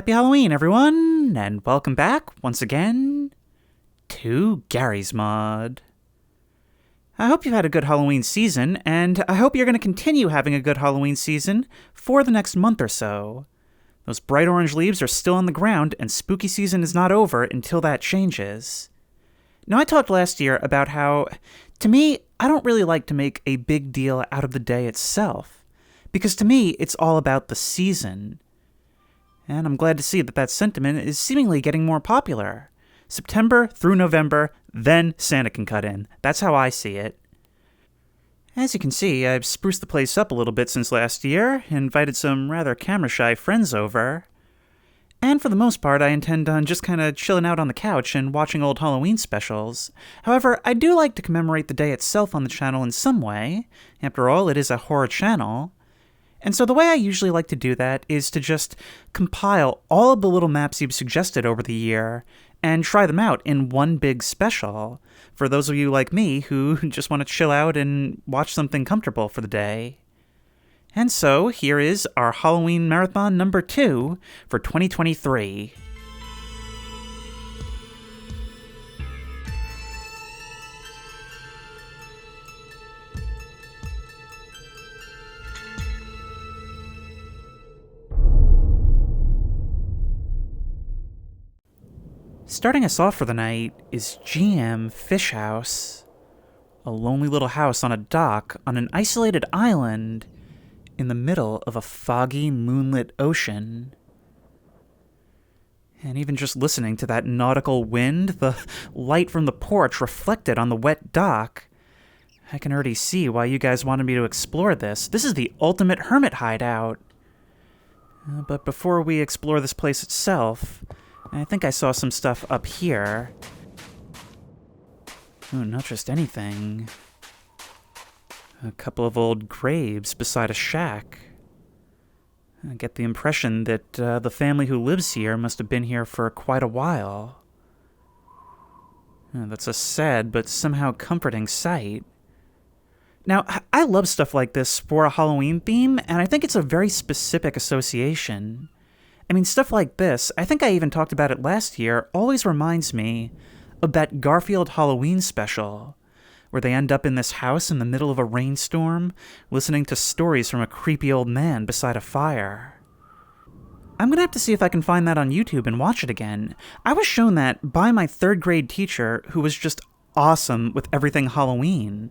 Happy Halloween, everyone, and welcome back once again to Garry's Mod. I hope you've had a good Halloween season, and I hope you're going to continue having a good Halloween season for the next month or so. Those bright orange leaves are still on the ground, and spooky season is not over until that changes. Now, I talked last year about how, to me, I don't really like to make a big deal out of the day itself, because to me, it's all about the season. And I'm glad to see that sentiment is seemingly getting more popular. September through November, then Santa can cut in. That's how I see it. As you can see, I've spruced the place up a little bit since last year, invited some rather camera-shy friends over. And for the most part, I intend on just kind of chilling out on the couch and watching old Halloween specials. However, I do like to commemorate the day itself on the channel in some way. After all, it is a horror channel. And so the way I usually like to do that is to just compile all of the little maps you've suggested over the year and try them out in one big special for those of you like me who just want to chill out and watch something comfortable for the day. And so here is our Halloween Marathon number 2 for 2023. Starting us off for the night is GM Fish House, a lonely little house on a dock on an isolated island in the middle of a foggy, moonlit ocean. And even just listening to that nautical wind, the light from the porch reflected on the wet dock, I can already see why you guys wanted me to explore this. This is the ultimate hermit hideout. But before we explore this place itself, I think I saw some stuff up here. Oh, not just anything. A couple of old graves beside a shack. I get the impression that the family who lives here must have been here for quite a while. That's a sad but somehow comforting sight. Now, I love stuff like this for a Halloween theme, and I think it's a very specific association. I mean, stuff like this, I think I even talked about it last year, always reminds me of that Garfield Halloween special, where they end up in this house in the middle of a rainstorm, listening to stories from a creepy old man beside a fire. I'm gonna have to see if I can find that on YouTube and watch it again. I was shown that by my 3rd grade teacher, who was just awesome with everything Halloween.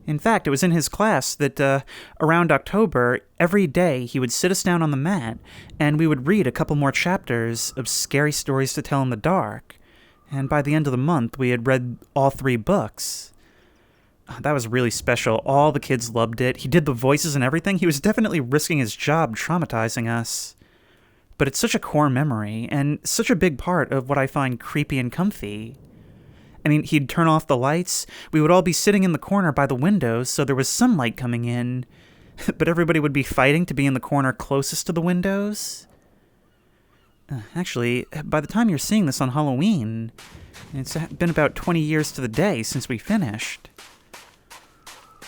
In fact, it was in his class that around October, every day he would sit us down on the mat and we would read a couple more chapters of scary stories to tell in the dark. And by the end of the month, we had read all 3 books. That was really special. All the kids loved it. He did the voices and everything. He was definitely risking his job traumatizing us. But it's such a core memory and such a big part of what I find creepy and comfy. I mean, he'd turn off the lights, we would all be sitting in the corner by the windows so there was sunlight coming in, but everybody would be fighting to be in the corner closest to the windows. Actually, by the time you're seeing this on Halloween, it's been about 20 years to the day since we finished.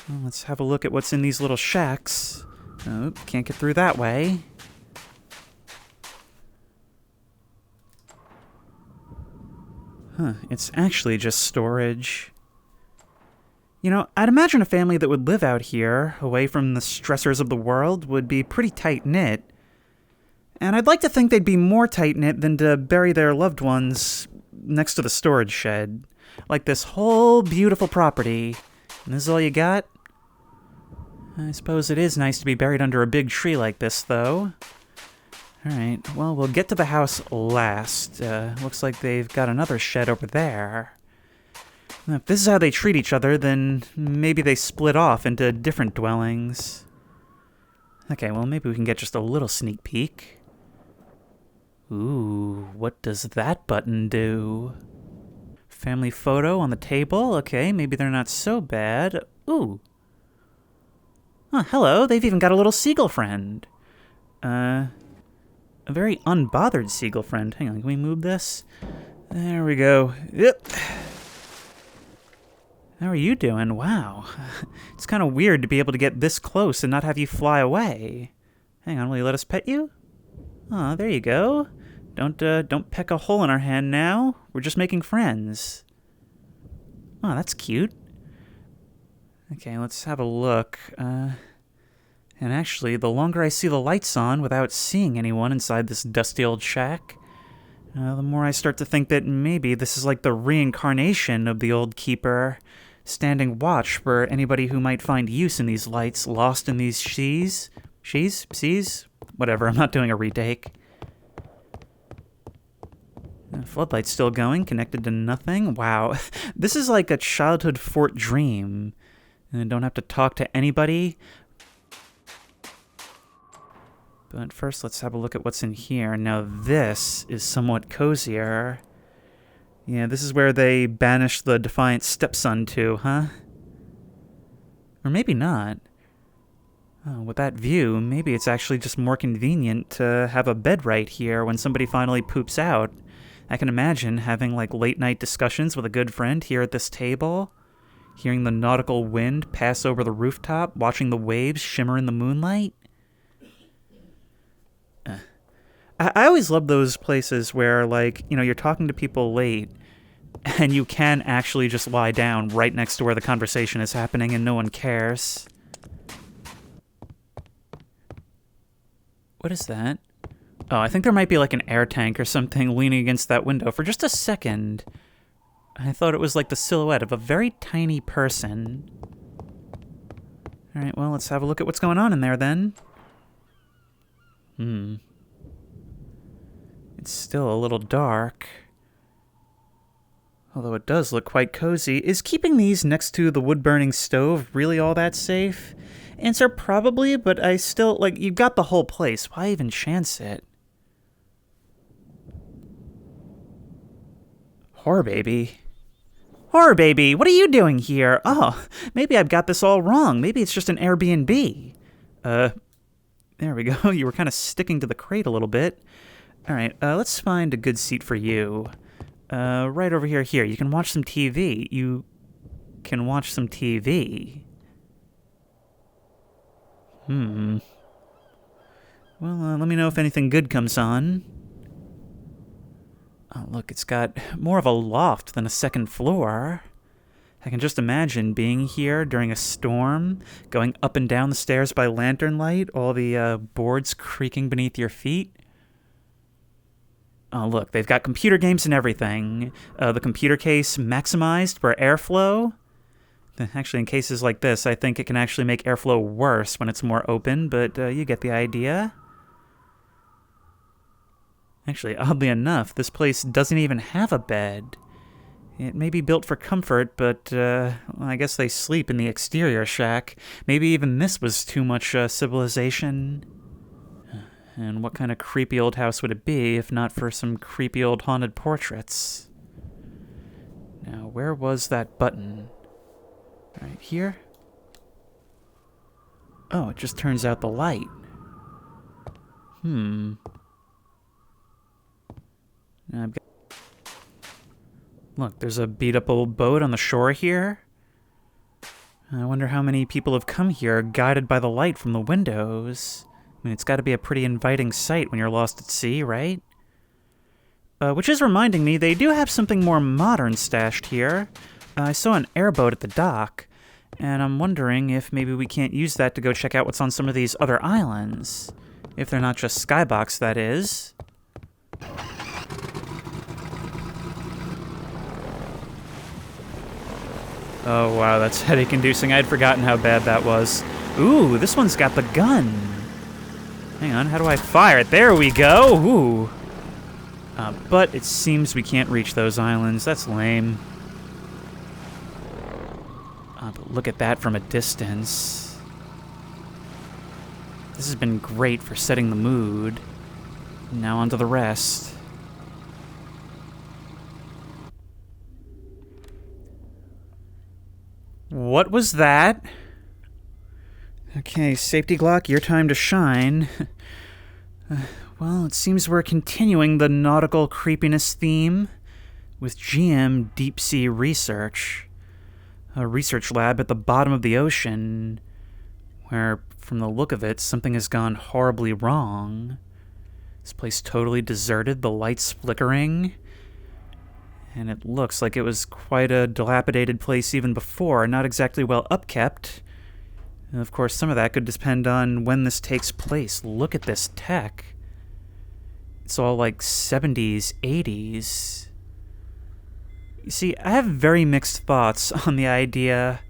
Well, let's have a look at what's in these little shacks. Oh, can't get through that way. It's actually just storage. You know, I'd imagine a family that would live out here, away from the stressors of the world, would be pretty tight-knit. And I'd like to think they'd be more tight-knit than to bury their loved ones next to the storage shed. Like this whole beautiful property. And this is all you got? I suppose it is nice to be buried under a big tree like this, though. Alright, well, we'll get to the house last. Looks like they've got another shed over there. Now, if this is how they treat each other, then maybe they split off into different dwellings. Okay, well, maybe we can get just a little sneak peek. Ooh, what does that button do? Family photo on the table. Okay, maybe they're not so bad. Ooh. Oh, hello, they've even got a little seagull friend. A very unbothered seagull friend. Hang on, can we move this? There we go. Yep. How are you doing? Wow. It's kind of weird to be able to get this close and not have you fly away. Hang on, will you let us pet you? Aw, there you go. Don't peck a hole in our hand now. We're just making friends. Oh, that's cute. Okay, let's have a look. And actually, the longer I see the lights on without seeing anyone inside this dusty old shack, the more I start to think that maybe this is like the reincarnation of the old keeper, standing watch for anybody who might find use in these lights lost in these seas? Whatever, I'm not doing a retake. Floodlight's still going, connected to nothing. Wow, this is like a childhood Fort dream. And I don't have to talk to anybody. But first, let's have a look at what's in here. Now, this is somewhat cozier. Yeah, this is where they banished the defiant stepson to, huh? Or maybe not. Oh, with that view, maybe it's actually just more convenient to have a bed right here when somebody finally poops out. I can imagine having, like, late-night discussions with a good friend here at this table, hearing the nautical wind pass over the rooftop, watching the waves shimmer in the moonlight. I always love those places where, like, you know, you're talking to people late, and you can actually just lie down right next to where the conversation is happening and no one cares. What is that? Oh, I think there might be like an air tank or something leaning against that window. For just a second, I thought it was like the silhouette of a very tiny person. Alright, well, let's have a look at what's going on in there then. It's still a little dark. Although it does look quite cozy. Is keeping these next to the wood-burning stove really all that safe? Answer probably, but I still, like, you've got the whole place. Why even chance it? Horror baby. Horror baby, what are you doing here? Oh, maybe I've got this all wrong. Maybe it's just an Airbnb. There we go. You were kind of sticking to the crate a little bit. All right, let's find a good seat for you. Right over here. Here, you can watch some TV. You can watch some TV. Well, let me know if anything good comes on. Oh, look, it's got more of a loft than a second floor. I can just imagine being here during a storm, going up and down the stairs by lantern light, all the boards creaking beneath your feet. Oh, look, they've got computer games and everything. The computer case maximized for airflow. Actually, in cases like this, I think it can actually make airflow worse when it's more open, but you get the idea. Actually, oddly enough, this place doesn't even have a bed. It may be built for comfort, but well, I guess they sleep in the exterior shack. Maybe even this was too much civilization. And what kind of creepy old house would it be if not for some creepy old haunted portraits? Now, where was that button? Right here? Oh, it just turns out the light. Look, there's a beat-up old boat on the shore here. I wonder how many people have come here guided by the light from the windows. I mean, it's got to be a pretty inviting sight when you're lost at sea, right? Which is reminding me, they do have something more modern stashed here. I saw an airboat at the dock, and I'm wondering if maybe we can't use that to go check out what's on some of these other islands. If they're not just skybox, that is. Oh, wow, that's headache-inducing. I'd forgotten how bad that was. Ooh, this one's got the gun. Hang on, how do I fire it? There we go! Ooh. But it seems we can't reach those islands. That's lame. But look at that from a distance. This has been great for setting the mood. Now on to the rest. What was that? Okay, Safety Glock, your time to shine. Well, it seems we're continuing the nautical creepiness theme with GM Deep Sea Research. A research lab at the bottom of the ocean where, from the look of it, something has gone horribly wrong. This place totally deserted, the lights flickering. And it looks like it was quite a dilapidated place even before, not exactly well upkept. And of course, some of that could depend on when this takes place. Look at this tech. It's all like 70s, 80s. You see, I have very mixed thoughts on the idea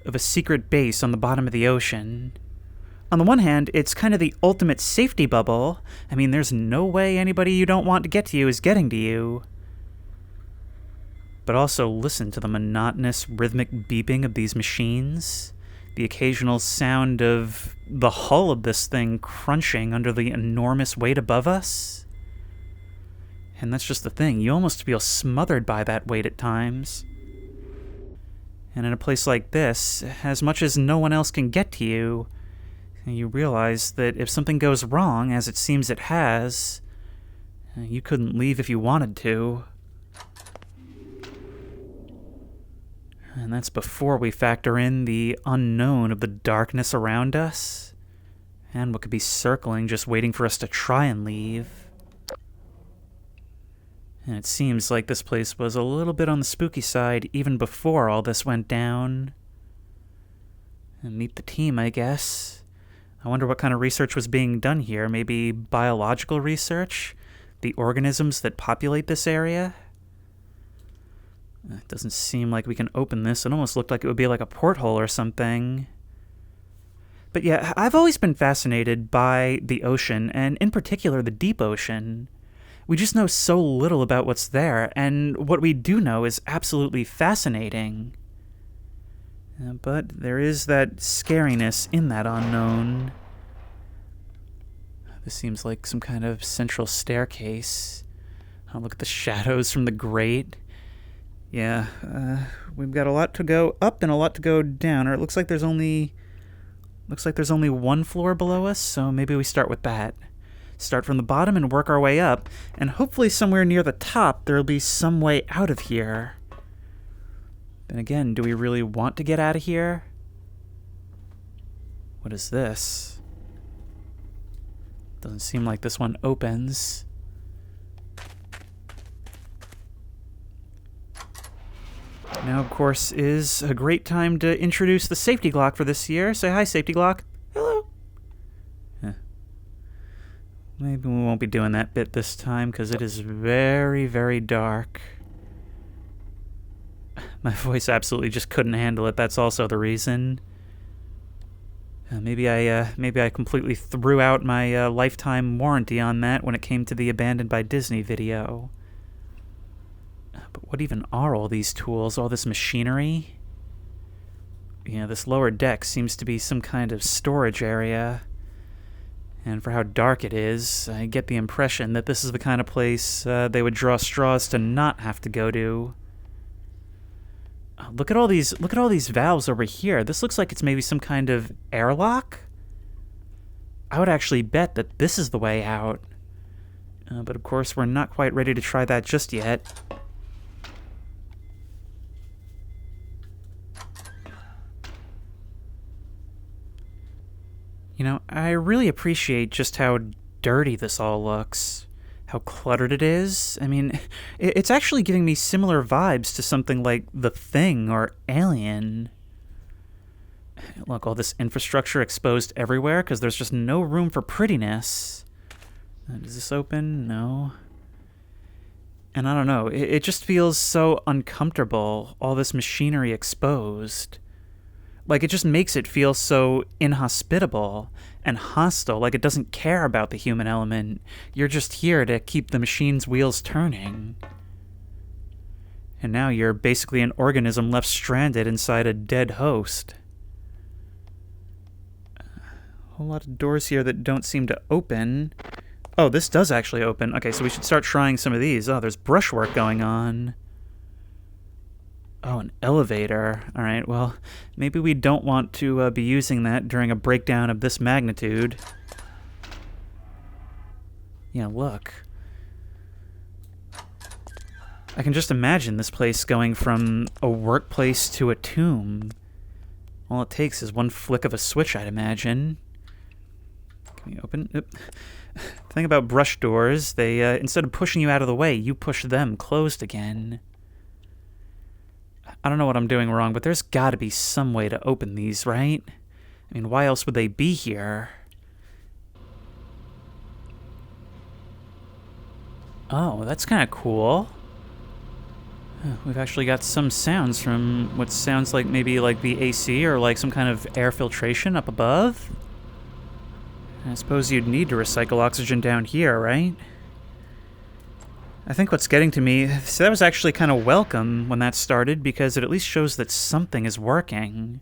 of a secret base on the bottom of the ocean. On the one hand, it's kind of the ultimate safety bubble. I mean, there's no way anybody you don't want to get to you is getting to you. But also listen to the monotonous, rhythmic beeping of these machines. The occasional sound of the hull of this thing crunching under the enormous weight above us. And that's just the thing. You almost feel smothered by that weight at times. And in a place like this, as much as no one else can get to you, you realize that if something goes wrong, as it seems it has, you couldn't leave if you wanted to. And that's before we factor in the unknown of the darkness around us, and what could be circling just waiting for us to try and leave. And it seems like this place was a little bit on the spooky side even before all this went down. And meet the team, I guess. I wonder what kind of research was being done here. Maybe biological research? The organisms that populate this area? It doesn't seem like we can open this. It almost looked like it would be like a porthole or something. But yeah, I've always been fascinated by the ocean, and in particular the deep ocean. We just know so little about what's there, and what we do know is absolutely fascinating. But there is that scariness in that unknown. This seems like some kind of central staircase. Oh, look at the shadows from the grate. Yeah, we've got a lot to go up and a lot to go down, or it looks like there's only one floor below us, so maybe we start with that. Start from the bottom and work our way up, and hopefully somewhere near the top there'll be some way out of here. Then again, do we really want to get out of here? What is this? Doesn't seem like this one opens. Now, of course, is a great time to introduce the safety Glock for this year. Say hi, safety Glock. Hello. Maybe we won't be doing that bit this time, because it is very, very dark. My voice absolutely just couldn't handle it. That's also the reason. Maybe I completely threw out my lifetime warranty on that when it came to the Abandoned by Disney video. But what even are all these tools, all this machinery? Yeah, this lower deck seems to be some kind of storage area. And for how dark it is, I get the impression that this is the kind of place they would draw straws to not have to go to. Look at all these valves over here. This looks like it's maybe some kind of airlock. I would actually bet that this is the way out. But of course, we're not quite ready to try that just yet. You know, I really appreciate just how dirty this all looks. How cluttered it is. I mean, it's actually giving me similar vibes to something like The Thing or Alien. Look, all this infrastructure exposed everywhere because there's just no room for prettiness. Does this open? No. And I don't know, it just feels so uncomfortable, all this machinery exposed. Like, it just makes it feel so inhospitable and hostile, like it doesn't care about the human element. You're just here to keep the machine's wheels turning. And now you're basically an organism left stranded inside a dead host. A whole lot of doors here that don't seem to open. Oh, this does actually open. Okay, so we should start trying some of these. Oh, there's brushwork going on. Oh, an elevator. All right, well, maybe we don't want to be using that during a breakdown of this magnitude. Yeah, look. I can just imagine this place going from a workplace to a tomb. All it takes is one flick of a switch, I'd imagine. Can we open? Oop. The thing about brush doors, they, instead of pushing you out of the way, you push them closed again. I don't know what I'm doing wrong, but there's gotta be some way to open these, right? I mean, why else would they be here? Oh, that's kind of cool. We've actually got some sounds from what sounds like maybe like the AC or like some kind of air filtration up above. I suppose you'd need to recycle oxygen down here, right? I think what's getting to me, so that was actually kind of welcome when that started because it at least shows that something is working.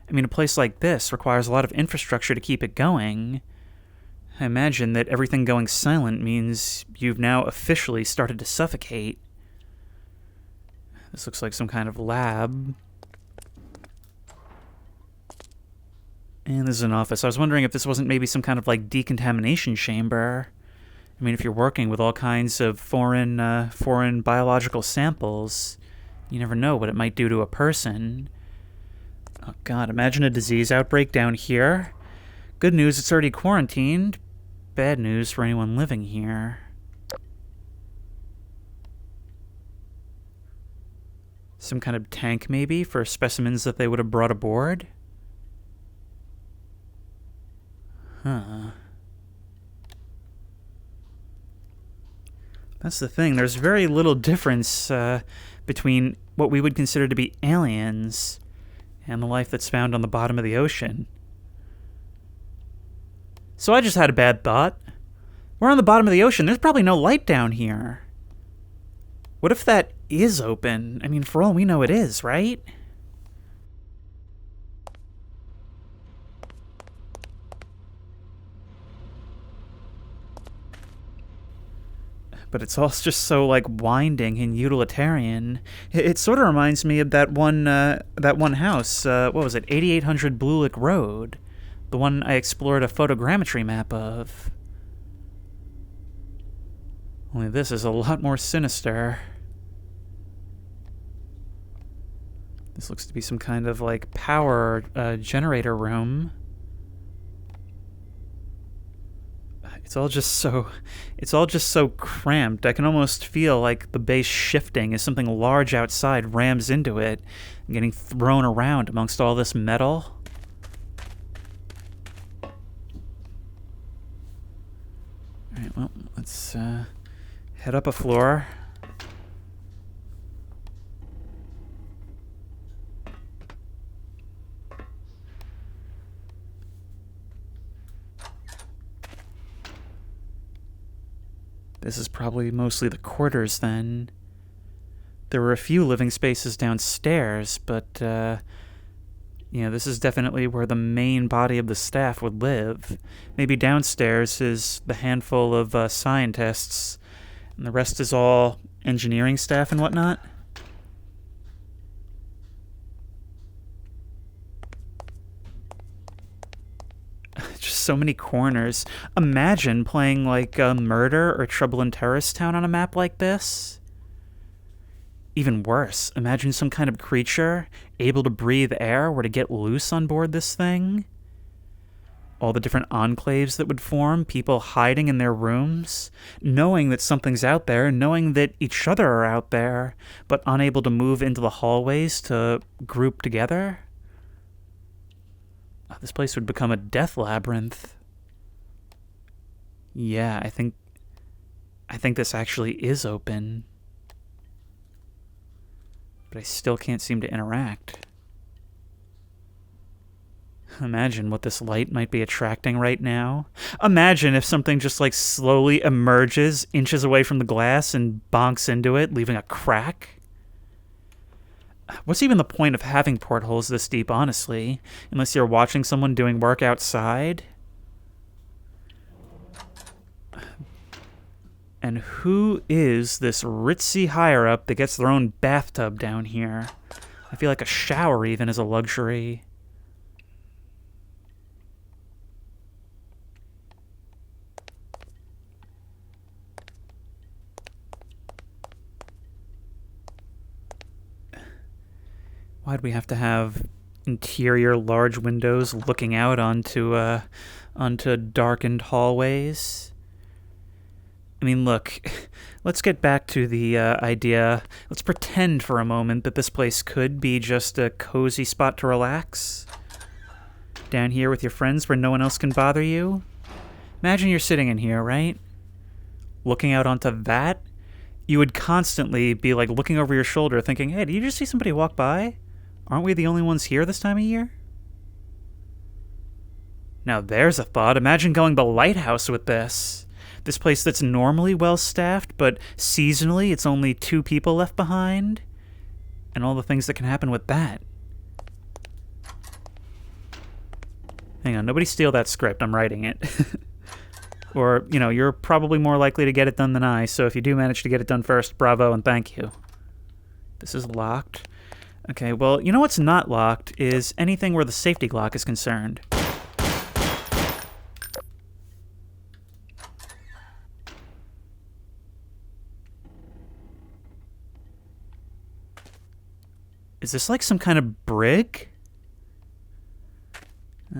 I mean, a place like this requires a lot of infrastructure to keep it going. I imagine that everything going silent means you've now officially started to suffocate. This looks like some kind of lab. And this is an office. I was wondering if this wasn't maybe some kind of like decontamination chamber. I mean, if you're working with all kinds of foreign biological samples, you never know what it might do to a person. Oh God, imagine a disease outbreak down here. Good news, it's already quarantined. Bad news for anyone living here. Some kind of tank, maybe, for specimens that they would have brought aboard? Huh. That's the thing. There's very little difference between what we would consider to be aliens and the life that's found on the bottom of the ocean. So I just had a bad thought. We're on the bottom of the ocean. There's probably no light down here. What if that is open? I mean, for all we know, it is, right? But it's all just so, like, winding and utilitarian. It sort of reminds me of that one house. What was it? 8800 Blue Lick Road. The one I explored a photogrammetry map of. Only this is a lot more sinister. This looks to be some kind of, like, power generator room. It's all just so cramped. I can almost feel like the base shifting as something large outside rams into it and getting thrown around amongst all this metal. Alright, well, let's head up a floor. This is probably mostly the quarters, then. There were a few living spaces downstairs, but, this is definitely where the main body of the staff would live. Maybe downstairs is the handful of scientists, and the rest is all engineering staff and whatnot. Just so many corners. Imagine playing like Murder or Trouble in Terrorist Town on a map like this. Even worse, imagine some kind of creature able to breathe air were to get loose on board this thing. All the different enclaves that would form, people hiding in their rooms, knowing that something's out there, knowing that each other are out there, but unable to move into the hallways to group together. This place would become a death labyrinth. Yeah, I think this actually is open. But I still can't seem to interact. Imagine what this light might be attracting right now. Imagine if something just like slowly emerges inches away from the glass and bonks into it, leaving a crack. What's even the point of having portholes this deep, honestly? Unless you're watching someone doing work outside? And who is this ritzy higher-up that gets their own bathtub down here? I feel like a shower even is a luxury. Why'd we have to have, interior large windows looking out onto darkened hallways. I mean, look, let's get back to the idea. Let's pretend for a moment that this place could be just a cozy spot to relax. Down here with your friends where no one else can bother you. Imagine you're sitting in here, right? Looking out onto that. You would constantly be like looking over your shoulder thinking, hey, did you just see somebody walk by? Aren't we the only ones here this time of year? Now there's a thought. Imagine going the lighthouse with this. This place that's normally well-staffed, but seasonally it's only 2 people left behind. And all the things that can happen with that. Hang on, nobody steal that script. I'm writing it. Or, you're probably more likely to get it done than I, so if you do manage to get it done first, bravo and thank you. This is locked. Okay, well, you know what's not locked is anything where the safety lock is concerned. Is this like some kind of brig?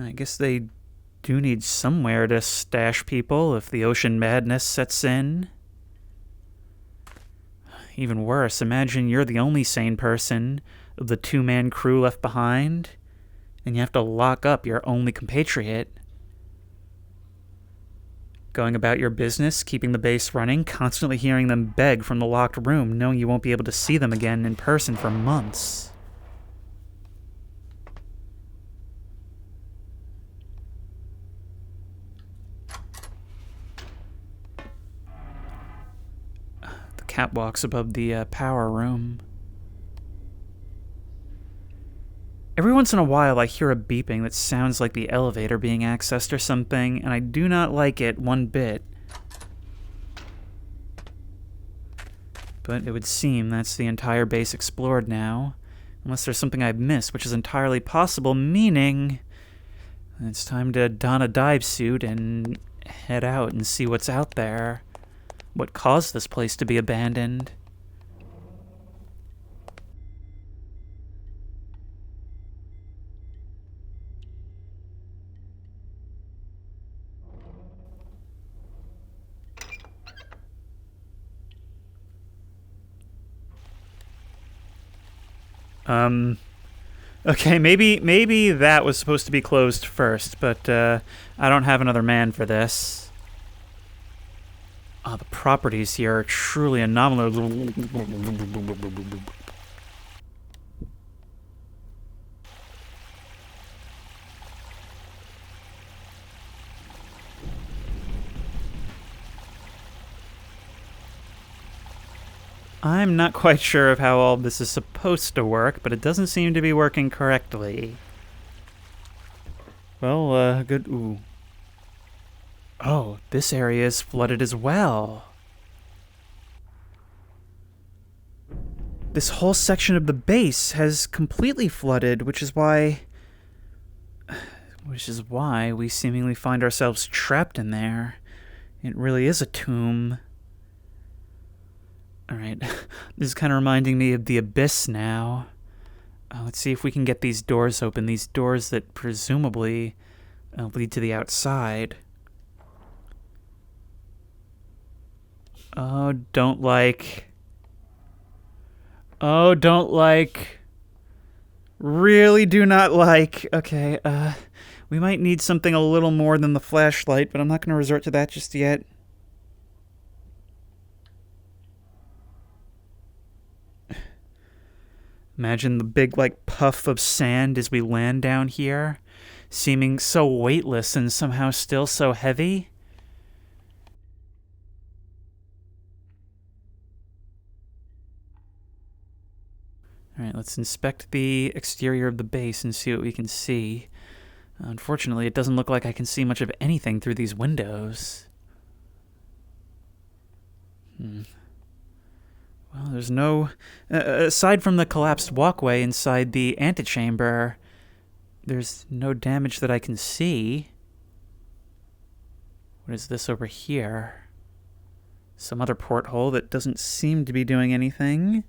I guess they do need somewhere to stash people if the ocean madness sets in. Even worse, imagine you're the only sane person of the 2-man crew left behind, and you have to lock up your only compatriot. Going about your business, keeping the base running, constantly hearing them beg from the locked room, knowing you won't be able to see them again in person for months. Catwalks above the power room. Every once in a while I hear a beeping that sounds like the elevator being accessed or something, and I do not like it one bit. But it would seem that's the entire base explored now, unless there's something I've missed, which is entirely possible, meaning it's time to don a dive suit and head out and see what's out there. What caused this place to be abandoned? Okay, maybe that was supposed to be closed first, but I don't have another man for this. The properties here are truly anomalous. I'm not quite sure of how all this is supposed to work, but it doesn't seem to be working correctly. Well, good. Ooh. Oh, this area is flooded as well. This whole section of the base has completely flooded, which is why we seemingly find ourselves trapped in there. It really is a tomb. Alright, this is kind of reminding me of the Abyss now. Let's see if we can get these doors open, these doors that presumably lead to the outside. Oh, don't like. Really do not like. Okay, we might need something a little more than the flashlight, but I'm not going to resort to that just yet. Imagine the big, puff of sand as we land down here, seeming so weightless and somehow still so heavy. Alright, let's inspect the exterior of the base and see what we can see. Unfortunately, it doesn't look like I can see much of anything through these windows. Well, there's no... aside from the collapsed walkway inside the antechamber, there's no damage that I can see. What is this over here? Some other porthole that doesn't seem to be doing anything.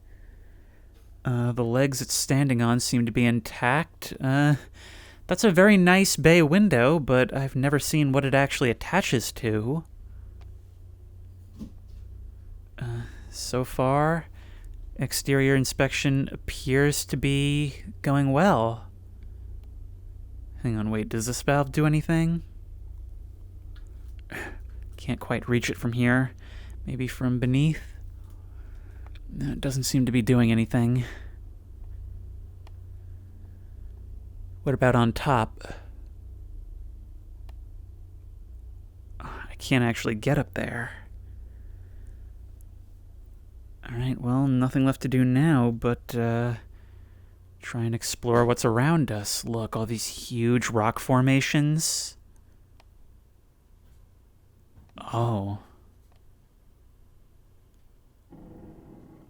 The legs it's standing on seem to be intact. That's a very nice bay window, but I've never seen what it actually attaches to. So far, exterior inspection appears to be going well. Hang on, wait, does this valve do anything? Can't quite reach it from here. Maybe from beneath? No, it doesn't seem to be doing anything. What about on top? I can't actually get up there. Alright, well, nothing left to do now, but try and explore what's around us. Look, all these huge rock formations. Oh.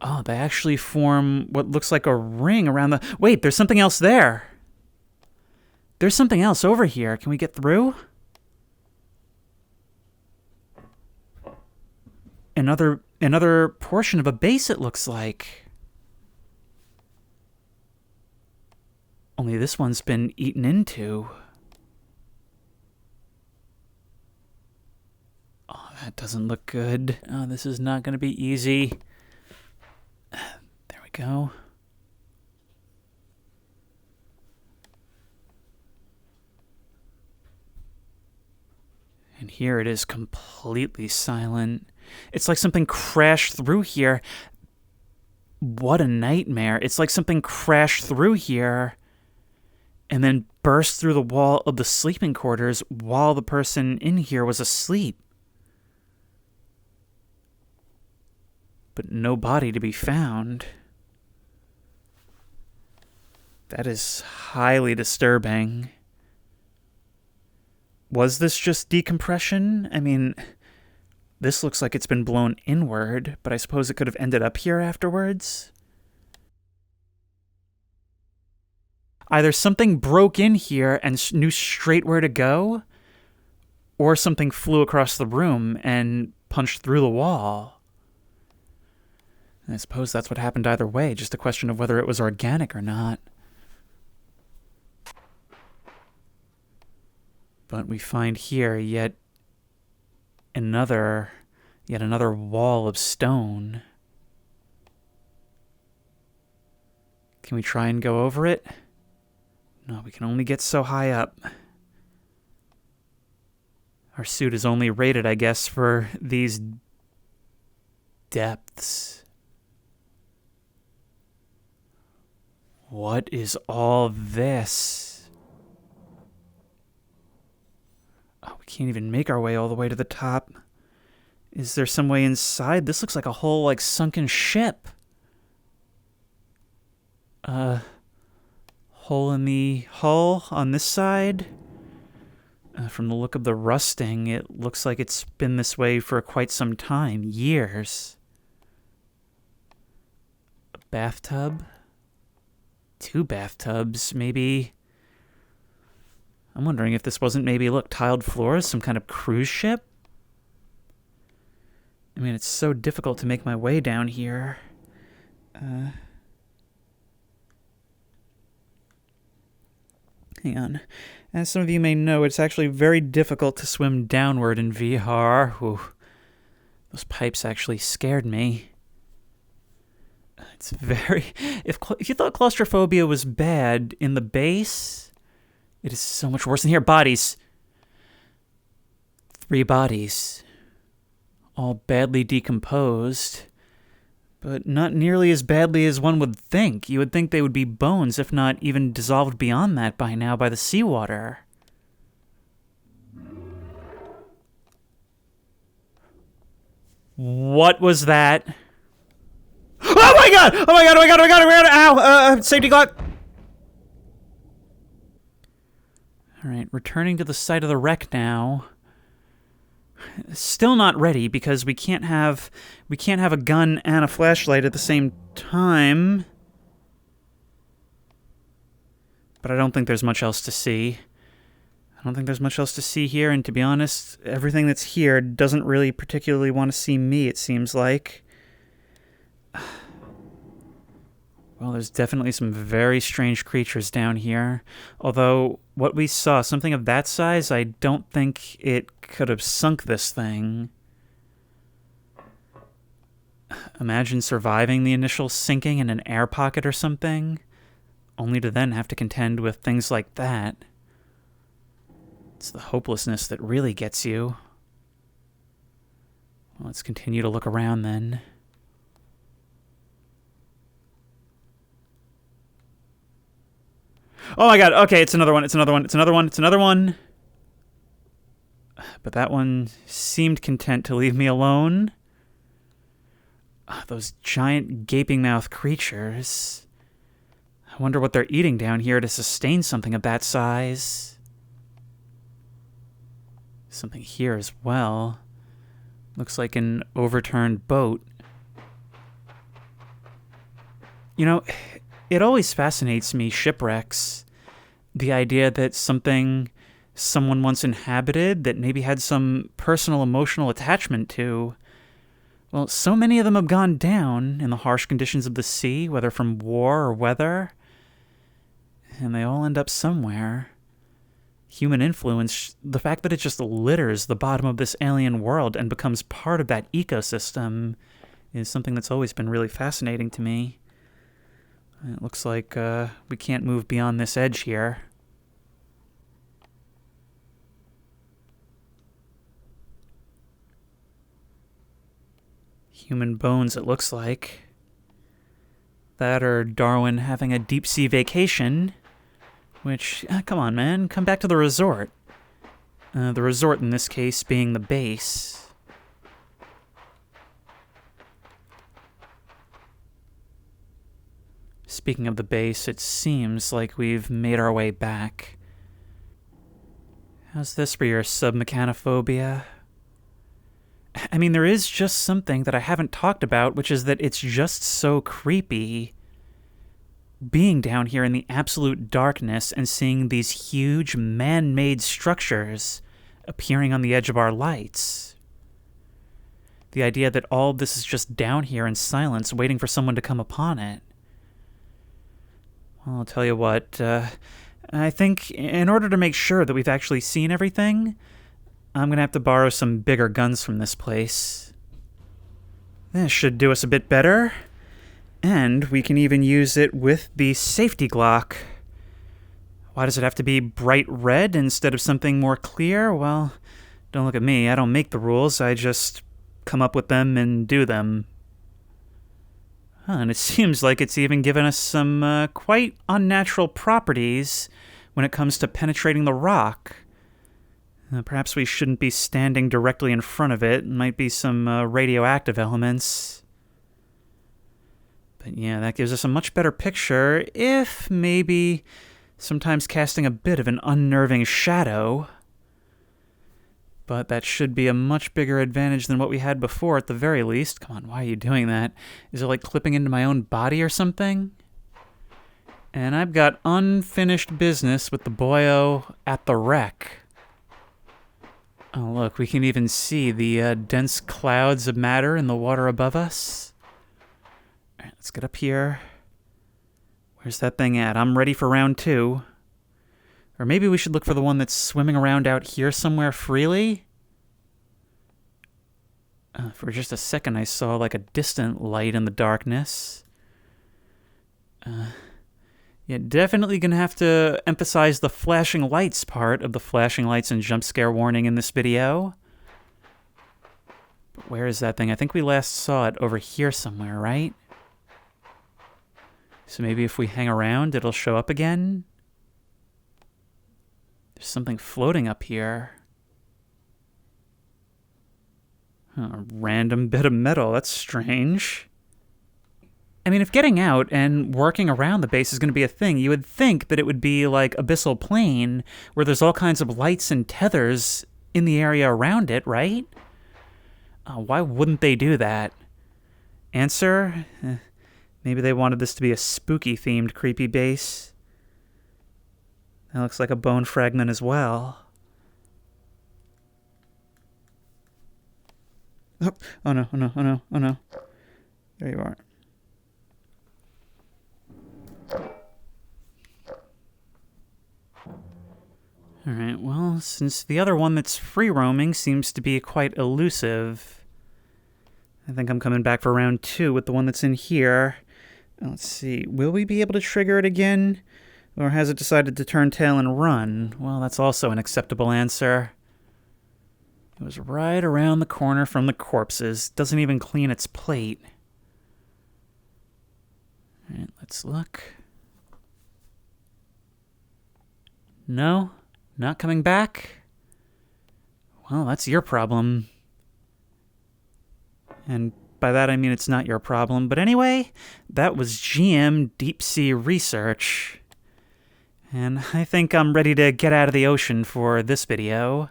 Oh, they actually form what looks like a ring around the... Wait, there's something else there. There's something else over here. Can we get through? Another portion of a base, it looks like. Only this one's been eaten into. Oh, that doesn't look good. Oh, this is not going to be easy. There we go. And here it is completely silent. It's like something crashed through here. What a nightmare. It's like something crashed through here and then burst through the wall of the sleeping quarters while the person in here was asleep. But no body to be found. That is highly disturbing. Was this just decompression? I mean, this looks like it's been blown inward, but I suppose it could have ended up here afterwards. Either something broke in here and knew straight where to go, or something flew across the room and punched through the wall. I suppose that's what happened either way, just a question of whether it was organic or not. But we find here yet another wall of stone. Can we try and go over it? No, we can only get so high up. Our suit is only rated, I guess, for these depths. What is all this? Oh, we can't even make our way all the way to the top. Is there some way inside? This looks like a whole, sunken ship. Hole in the hull on this side. From the look of the rusting, it looks like it's been this way for quite some time. Years. A bathtub. 2 bathtubs, maybe. I'm wondering if this wasn't maybe, tiled floors, some kind of cruise ship? I mean, it's so difficult to make my way down here. Hang on. As some of you may know, it's actually very difficult to swim downward in VR. Ooh, those pipes actually scared me. It's very... If you thought claustrophobia was bad in the base, it is so much worse than here. Bodies. 3 bodies. All badly decomposed. But not nearly as badly as one would think. You would think they would be bones, if not even dissolved beyond that by now by the seawater. What was that? Oh my god! Oh my god! Oh my god! Oh my god! Oh my god! Ow! Safety Glock! Alright, returning to the site of the wreck now. Still not ready because we can't have a gun and a flashlight at the same time. But I don't think there's much else to see. I don't think there's much else to see here, and to be honest, everything that's here doesn't really particularly want to see me, it seems like. Well, there's definitely some very strange creatures down here. Although, what we saw, something of that size, I don't think it could have sunk this thing. Imagine surviving the initial sinking in an air pocket or something, only to then have to contend with things like that. It's the hopelessness that really gets you. Well, let's continue to look around then. Oh my god, okay, it's another one, it's another one, it's another one, it's another one. But that one seemed content to leave me alone. Those giant gaping mouth creatures. I wonder what they're eating down here to sustain something of that size. Something here as well. Looks like an overturned boat. You know, it always fascinates me, shipwrecks. The idea that something someone once inhabited that maybe had some personal emotional attachment to. Well, so many of them have gone down in the harsh conditions of the sea, whether from war or weather. And they all end up somewhere. Human influence, the fact that it just litters the bottom of this alien world and becomes part of that ecosystem is something that's always been really fascinating to me. It looks like we can't move beyond this edge here. Human bones, it looks like. That or Darwin having a deep-sea vacation, which, come on, man, come back to the resort. The resort in this case being the base. Speaking of the base, it seems like we've made our way back. How's this for your submechanophobia? I mean, there is just something that I haven't talked about, which is that it's just so creepy being down here in the absolute darkness and seeing these huge man-made structures appearing on the edge of our lights. The idea that all of this is just down here in silence, waiting for someone to come upon it. Well, I'll tell you what, I think in order to make sure that we've actually seen everything, I'm going to have to borrow some bigger guns from this place. This should do us a bit better. And we can even use it with the safety Glock. Why does it have to be bright red instead of something more clear? Well, don't look at me. I don't make the rules. I just come up with them and do them. And it seems like it's even given us some quite unnatural properties when it comes to penetrating the rock. Perhaps we shouldn't be standing directly in front of it. Might be some radioactive elements. But yeah, that gives us a much better picture, if maybe sometimes casting a bit of an unnerving shadow. But that should be a much bigger advantage than what we had before, at the very least. Come on, why are you doing that? Is it like clipping into my own body or something? And I've got unfinished business with the boyo at the wreck. Oh, look, we can even see the dense clouds of matter in the water above us. All right, let's get up here. Where's that thing at? I'm ready for round 2. Or maybe we should look for the one that's swimming around out here somewhere freely. For just a second, I saw like a distant light in the darkness. Yeah, definitely gonna have to emphasize the flashing lights part of the flashing lights and jump scare warning in this video. But where is that thing? I think we last saw it over here somewhere, right? So maybe if we hang around, it'll show up again? There's something floating up here. A random bit of metal, that's strange. I mean, if getting out and working around the base is going to be a thing, you would think that it would be like Abyssal Plain, where there's all kinds of lights and tethers in the area around it, right? Why wouldn't they do that? Answer? Maybe they wanted this to be a spooky-themed creepy base. That looks like a bone fragment as well. Oh no, oh no, oh no, oh no. There you are. Alright, well, since the other one that's free roaming seems to be quite elusive, I think I'm coming back for round 2 with the one that's in here. Let's see, will we be able to trigger it again? Or has it decided to turn tail and run? Well, that's also an acceptable answer. It was right around the corner from the corpses. Doesn't even clean its plate. Alright, let's look. No? Not coming back? Well, that's your problem. And by that I mean it's not your problem. But anyway, that was GM Deep Sea Research. And I think I'm ready to get out of the ocean for this video.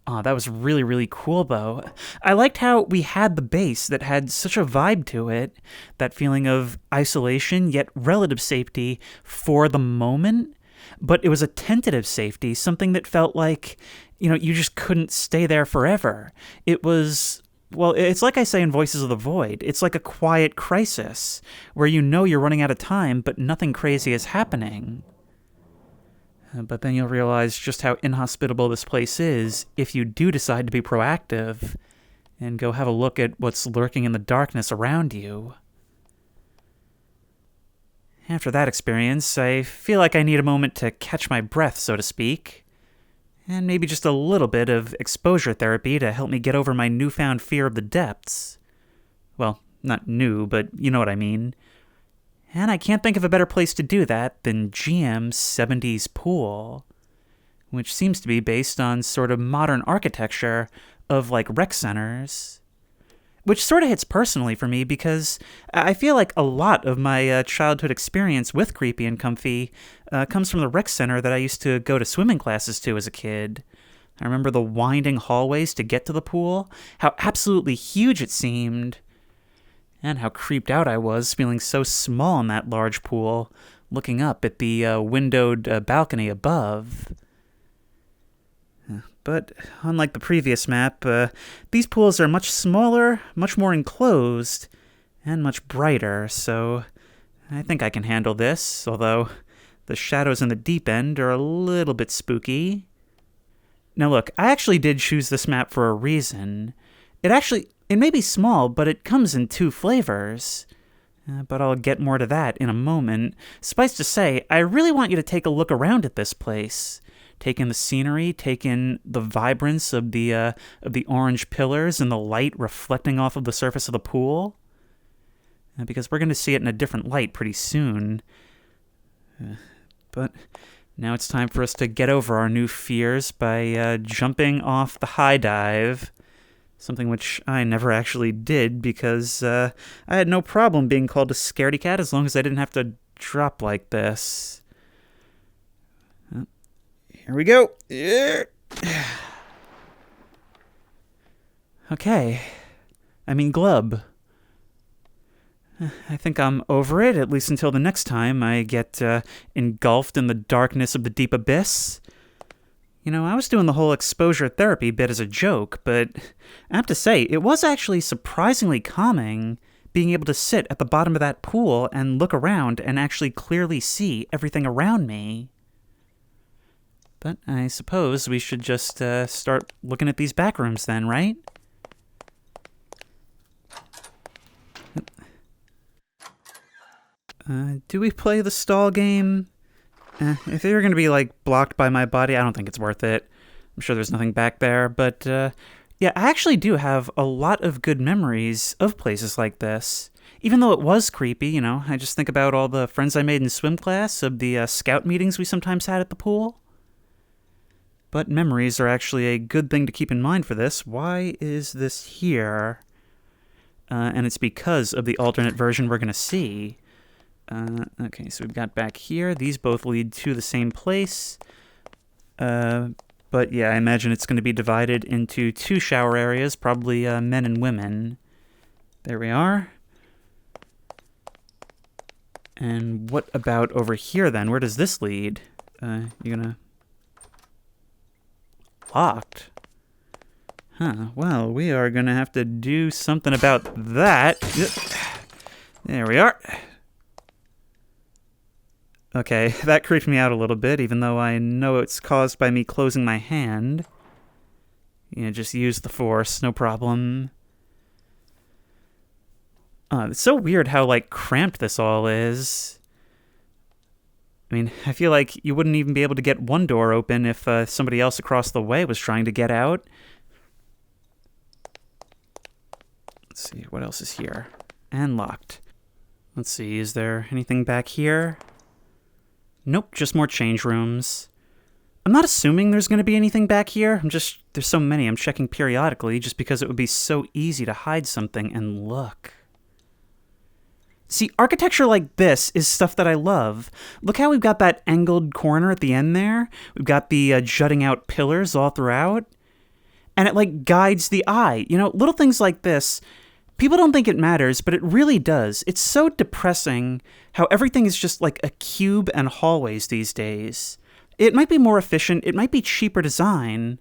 Oh, that was really, really cool, though. I liked how we had the base that had such a vibe to it. That feeling of isolation, yet relative safety for the moment. But it was a tentative safety, something that felt like, you just couldn't stay there forever. It was, well, it's like I say in Voices of the Void. It's like a quiet crisis, where you're running out of time, but nothing crazy is happening. But then you'll realize just how inhospitable this place is if you do decide to be proactive and go have a look at what's lurking in the darkness around you. After that experience, I feel like I need a moment to catch my breath, so to speak, and maybe just a little bit of exposure therapy to help me get over my newfound fear of the depths. Well, not new, but you know what I mean. And I can't think of a better place to do that than GM's 70s pool, which seems to be based on sort of modern architecture of like rec centers, which sort of hits personally for me because I feel like a lot of my childhood experience with Creepy and Comfy comes from the rec center that I used to go to swimming classes to as a kid. I remember the winding hallways to get to the pool, how absolutely huge it seemed, and how creeped out I was feeling so small in that large pool, looking up at the windowed balcony above. But unlike the previous map, these pools are much smaller, much more enclosed, and much brighter, so I think I can handle this, although the shadows in the deep end are a little bit spooky. Now look, I actually did choose this map for a reason. It may be small, but it comes in 2 flavors. But I'll get more to that in a moment. Suffice to say, I really want you to take a look around at this place. Take in the scenery, take in the vibrance of the orange pillars and the light reflecting off of the surface of the pool. Because we're going to see it in a different light pretty soon. But now it's time for us to get over our new fears by jumping off the high dive. Something which I never actually did because I had no problem being called a scaredy cat as long as I didn't have to drop like this. Here we go. Okay. Glub. I think I'm over it, at least until the next time I get engulfed in the darkness of the deep abyss. I was doing the whole exposure therapy bit as a joke, but I have to say, it was actually surprisingly calming being able to sit at the bottom of that pool and look around and actually clearly see everything around me. But I suppose we should just start looking at these back rooms then, right? Do we play the stall game? If they're going to be, blocked by my body, I don't think it's worth it. I'm sure there's nothing back there, but, yeah, I actually do have a lot of good memories of places like this. Even though it was creepy, I just think about all the friends I made in swim class, of the scout meetings we sometimes had at the pool. But memories are actually a good thing to keep in mind for this. Why is this here? And it's because of the alternate version we're going to see. Okay, so we've got back here. These both lead to the same place. But yeah, I imagine it's going to be divided into 2 shower areas, probably men and women. There we are. And what about over here then? Where does this lead? You gonna... Locked? Huh, well, we are gonna have to do something about that. There we are. Okay, that creeped me out a little bit, even though I know it's caused by me closing my hand. Just use the force, no problem. It's so weird how, like, cramped this all is. I mean, I feel like you wouldn't even be able to get one door open if somebody else across the way was trying to get out. Let's see, what else is here? And locked. Let's see, is there anything back here? Nope, just more change rooms. I'm not assuming there's going to be anything back here. There's so many I'm checking periodically just because it would be so easy to hide something. And look. See, architecture like this is stuff that I love. Look how we've got that angled corner at the end there. We've got the jutting out pillars all throughout. And it, like, guides the eye. Little things like this, people don't think it matters, but it really does. It's so depressing how everything is just like a cube and hallways these days. It might be more efficient, it might be cheaper design,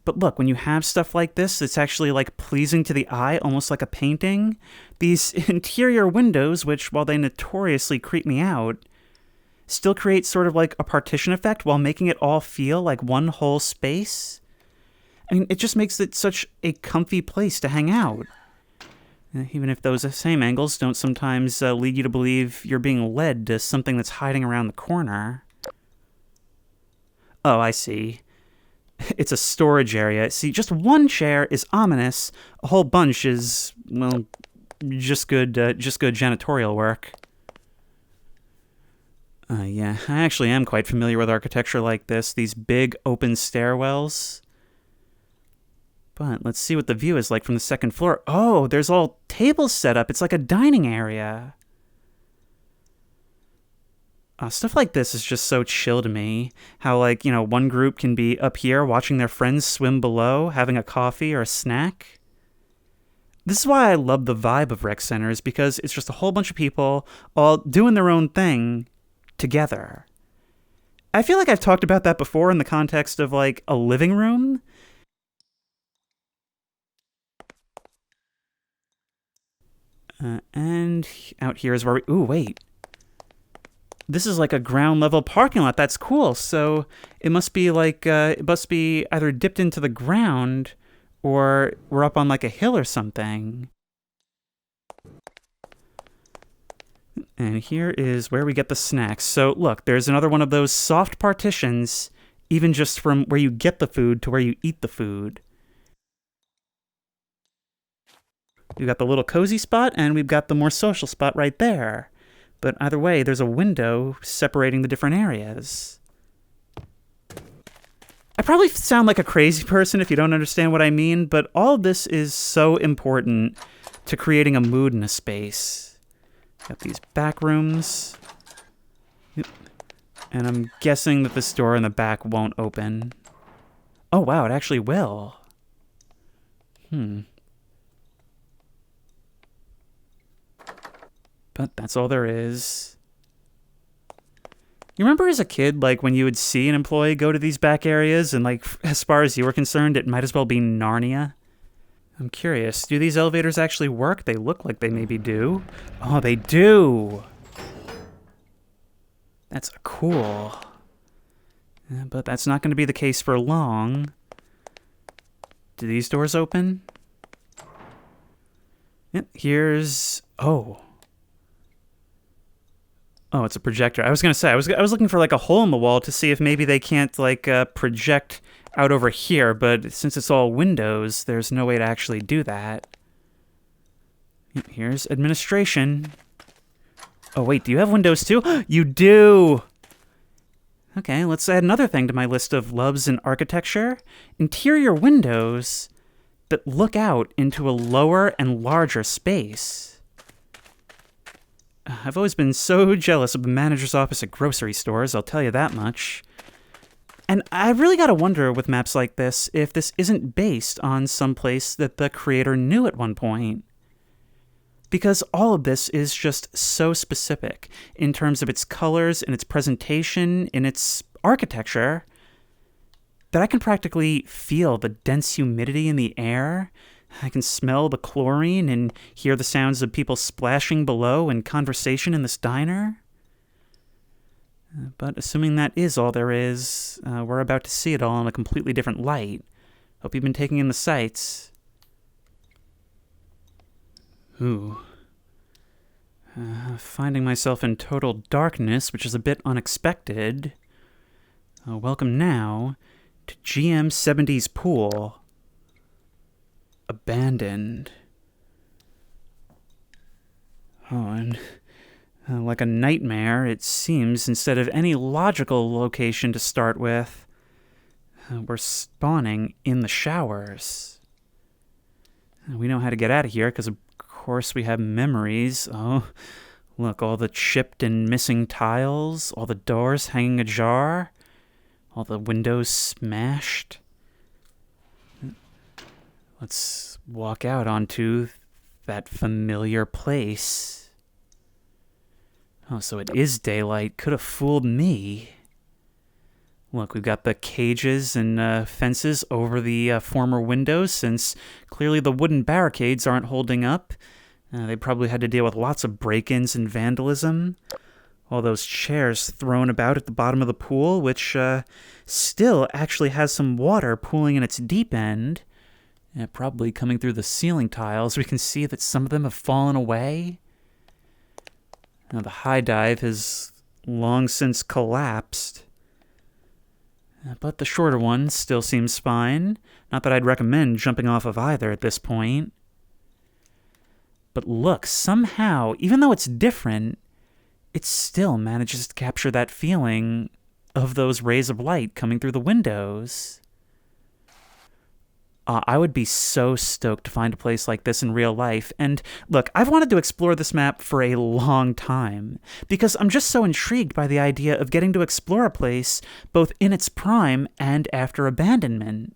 but look, when you have stuff like this, it's actually like pleasing to the eye, almost like a painting. These interior windows, which, while they notoriously creep me out, still create sort of like a partition effect while making it all feel like one whole space. I mean, it just makes it such a comfy place to hang out. Even if those same angles don't sometimes lead you to believe you're being led to something that's hiding around the corner. Oh, I see. It's a storage area. See, just one chair is ominous. A whole bunch is, well, just good janitorial work. Yeah, I actually am quite familiar with architecture like this. These big open stairwells. But let's see what the view is like from the second floor. Oh, there's all tables set up. It's like a dining area. Stuff like this is just so chill to me. How, like, one group can be up here watching their friends swim below, having a coffee or a snack. This is why I love the vibe of rec centers, because it's just a whole bunch of people all doing their own thing together. I feel like I've talked about that before in the context of, like, a living room. And out here is where we... Ooh, wait. This is like a ground level parking lot. That's cool. So it must be like... it must be either dipped into the ground or we're up on like a hill or something. And here is where we get the snacks. So look, there's another one of those soft partitions, even just from where you get the food to where you eat the food. We've got the little cozy spot, and we've got the more social spot right there. But either way, there's a window separating the different areas. I probably sound like a crazy person if you don't understand what I mean, but all of this is so important to creating a mood in a space. Got these back rooms. Yep. And I'm guessing that this door in the back won't open. Oh, wow, it actually will. But that's all there is. You remember as a kid, like, when you would see an employee go to these back areas and, like, as far as you were concerned, it might as well be Narnia? I'm curious, do these elevators actually work? They look like they maybe do. Oh, they do! That's cool. But that's not going to be the case for long. Do these doors open? Yep, here's... Oh, it's a projector. I was going to say, I was looking for like a hole in the wall to see if maybe they can't like project out over here, but since it's all windows, there's no way to actually do that. Here's administration. Oh, wait, do you have windows too? You do! Okay, let's add another thing to my list of loves in architecture. Interior windows that look out into a lower and larger space. I've always been so jealous of the manager's office at grocery stores, I'll tell you that much. And I really gotta wonder with maps like this if this isn't based on some place that the creator knew at one point. Because all of this is just so specific in terms of its colors and its presentation, in its architecture, that I can practically feel the dense humidity in the air. I can smell the chlorine and hear the sounds of people splashing below and conversation in this diner. But assuming that is all there is, we're about to see it all in a completely different light. Hope you've been taking in the sights. Ooh. Finding myself in total darkness, which is a bit unexpected. Welcome now to GM70's pool. Abandoned. Oh, and like a nightmare, it seems, instead of any logical location to start with, we're spawning in the showers. We know how to get out of here, because of course we have memories. Oh, look, all the chipped and missing tiles, all the doors hanging ajar, all the windows smashed. Let's walk out onto that familiar place. Oh, so it is daylight. Could have fooled me. Look, we've got the cages and fences over the former windows, since clearly the wooden barricades aren't holding up. They probably had to deal with lots of break-ins and vandalism. All those chairs thrown about at the bottom of the pool, which still actually has some water pooling in its deep end. Probably coming through the ceiling tiles. We can see that some of them have fallen away. Now, the high dive has long since collapsed. But the shorter one still seems fine. Not that I'd recommend jumping off of either at this point. But look, somehow, even though it's different, it still manages to capture that feeling of those rays of light coming through the windows. I would be so stoked to find a place like this in real life. And look, I've wanted to explore this map for a long time, because I'm just so intrigued by the idea of getting to explore a place both in its prime and after abandonment.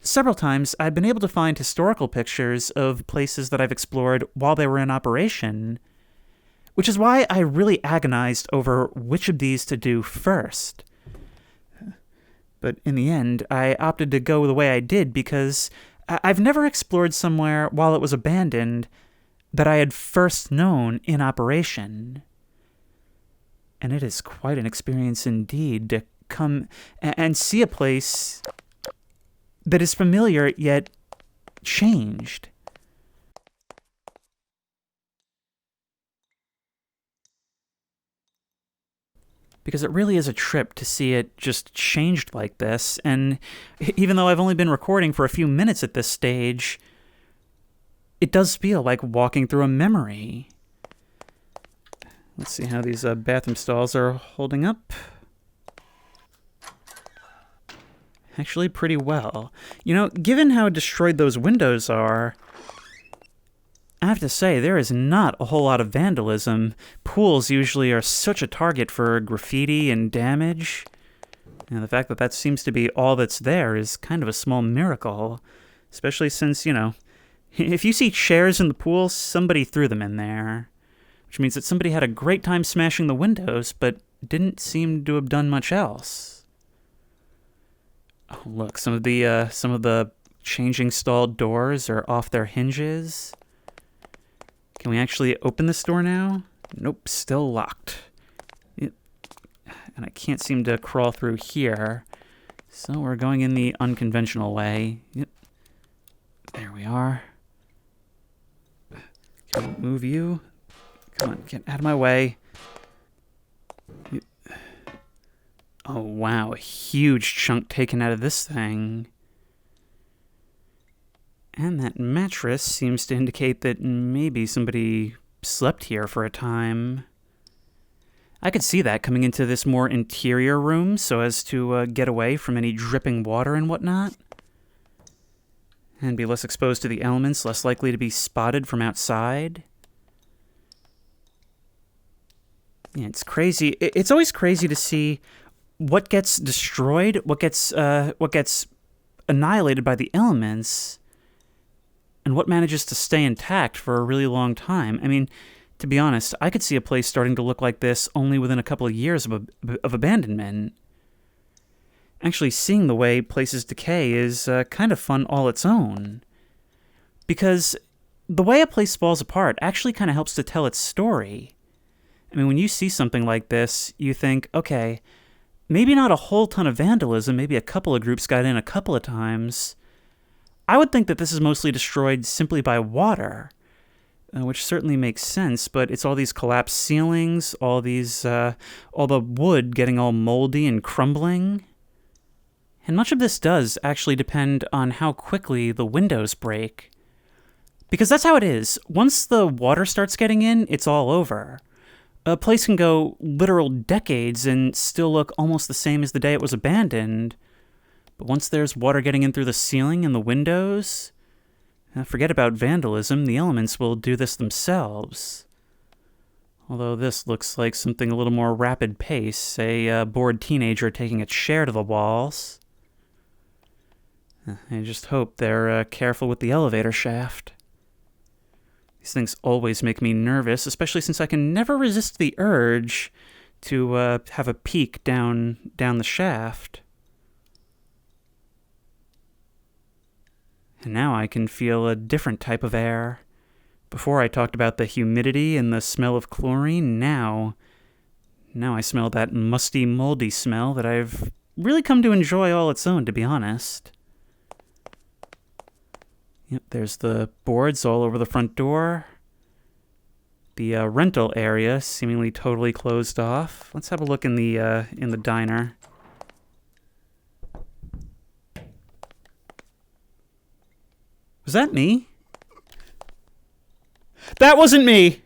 Several times, I've been able to find historical pictures of places that I've explored while they were in operation, which is why I really agonized over which of these to do first. But in the end, I opted to go the way I did because I've never explored somewhere while it was abandoned that I had first known in operation. And it is quite an experience indeed to come and see a place that is familiar yet changed. Because it really is a trip to see it just changed like this, and even though I've only been recording for a few minutes at this stage, it does feel like walking through a memory. Let's see how these bathroom stalls are holding up. Actually, pretty well. You know, given how destroyed those windows are, I have to say, there is not a whole lot of vandalism. Pools usually are such a target for graffiti and damage. And the fact that that seems to be all that's there is kind of a small miracle. Especially since, you know, if you see chairs in the pool, somebody threw them in there. Which means that somebody had a great time smashing the windows, but didn't seem to have done much else. Oh, look, some of the changing stall doors are off their hinges. Can we actually open this door now? Nope, still locked. Yep. And I can't seem to crawl through here. So we're going in the unconventional way. Yep. There we are. Can I move you? Come on, get out of my way. Yep. Oh, wow, a huge chunk taken out of this thing. And that mattress seems to indicate that maybe somebody slept here for a time. I could see that coming into this more interior room so as to get away from any dripping water and whatnot. And be less exposed to the elements, less likely to be spotted from outside. Yeah, it's crazy. It's always crazy to see what gets destroyed, what gets annihilated by the elements, and what manages to stay intact for a really long time. I mean, to be honest, I could see a place starting to look like this only within a couple of years of abandonment. Actually, seeing the way places decay is kind of fun all its own. Because the way a place falls apart actually kind of helps to tell its story. I mean, when you see something like this, you think, okay, maybe not a whole ton of vandalism, maybe a couple of groups got in a couple of times. I would think that this is mostly destroyed simply by water, which certainly makes sense, but it's all these collapsed ceilings, all the wood getting all moldy and crumbling. And much of this does actually depend on how quickly the windows break. Because that's how it is. Once the water starts getting in, it's all over. A place can go literal decades and still look almost the same as the day it was abandoned. But once there's water getting in through the ceiling and the windows, forget about vandalism, the elements will do this themselves. Although this looks like something a little more rapid pace, a bored teenager taking a chair to the walls. I just hope they're careful with the elevator shaft. These things always make me nervous, especially since I can never resist the urge to have a peek down the shaft. And now I can feel a different type of air. Before I talked about the humidity and the smell of chlorine, now I smell that musty, moldy smell that I've really come to enjoy all its own, to be honest. Yep, there's the boards all over the front door. The rental area seemingly totally closed off. Let's have a look in the diner. Was that me? That wasn't me!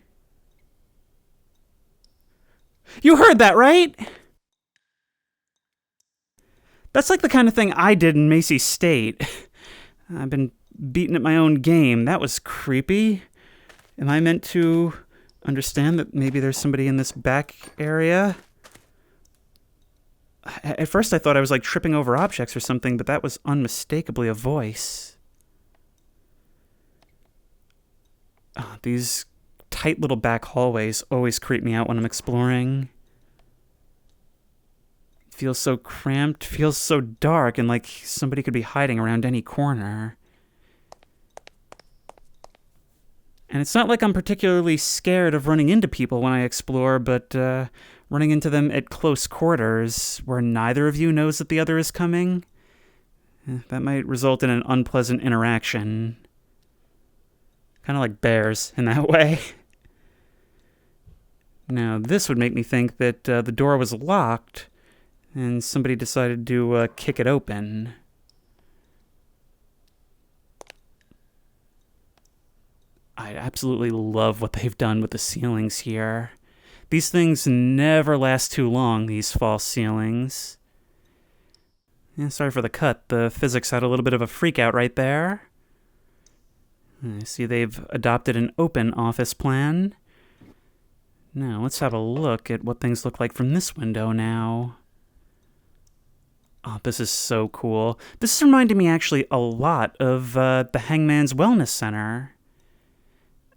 You heard that, right? That's like the kind of thing I did in Macy State. I've been beaten at my own game. That was creepy. Am I meant to understand that maybe there's somebody in this back area? At first I thought I was like tripping over objects or something, but that was unmistakably a voice. These tight little back hallways always creep me out when I'm exploring. It feels so cramped, feels so dark, and like somebody could be hiding around any corner. And it's not like I'm particularly scared of running into people when I explore, but running into them at close quarters, where neither of you knows that the other is coming, that might result in an unpleasant interaction. Kind of like bears in that way. Now, this would make me think that the door was locked, and somebody decided to kick it open. I absolutely love what they've done with the ceilings here. These things never last too long, these false ceilings. Yeah, sorry for the cut. The physics had a little bit of a freak out right there. I see they've adopted an open office plan. Now, let's have a look at what things look like from this window now. Oh, this is so cool. This is reminding me actually a lot of the Hangman's Wellness Center.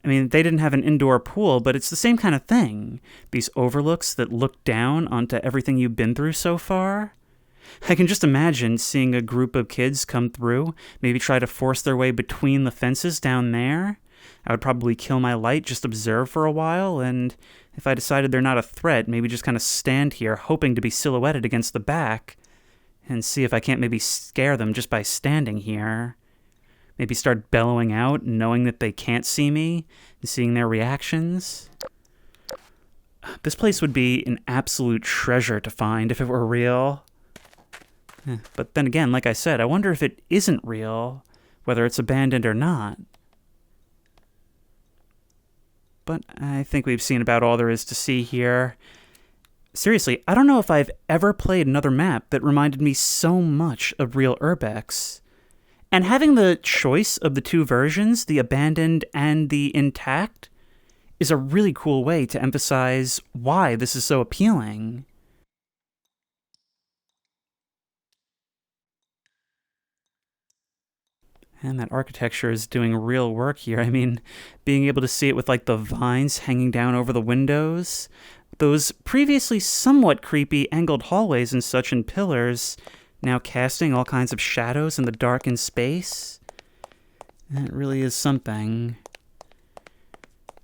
I mean, they didn't have an indoor pool, but it's the same kind of thing. These overlooks that look down onto everything you've been through so far. I can just imagine seeing a group of kids come through, maybe try to force their way between the fences down there. I would probably kill my light, just observe for a while, and if I decided they're not a threat, maybe just kind of stand here hoping to be silhouetted against the back, and see if I can't maybe scare them just by standing here. Maybe start bellowing out, knowing that they can't see me, and seeing their reactions. This place would be an absolute treasure to find if it were real. But then again, like I said, I wonder if it isn't real, whether it's abandoned or not. But I think we've seen about all there is to see here. Seriously, I don't know if I've ever played another map that reminded me so much of real Urbex. And having the choice of the two versions, the abandoned and the intact, is a really cool way to emphasize why this is so appealing. And that architecture is doing real work here. I mean, being able to see it with like the vines hanging down over the windows, those previously somewhat creepy angled hallways and such and pillars, now casting all kinds of shadows in the darkened space. That really is something.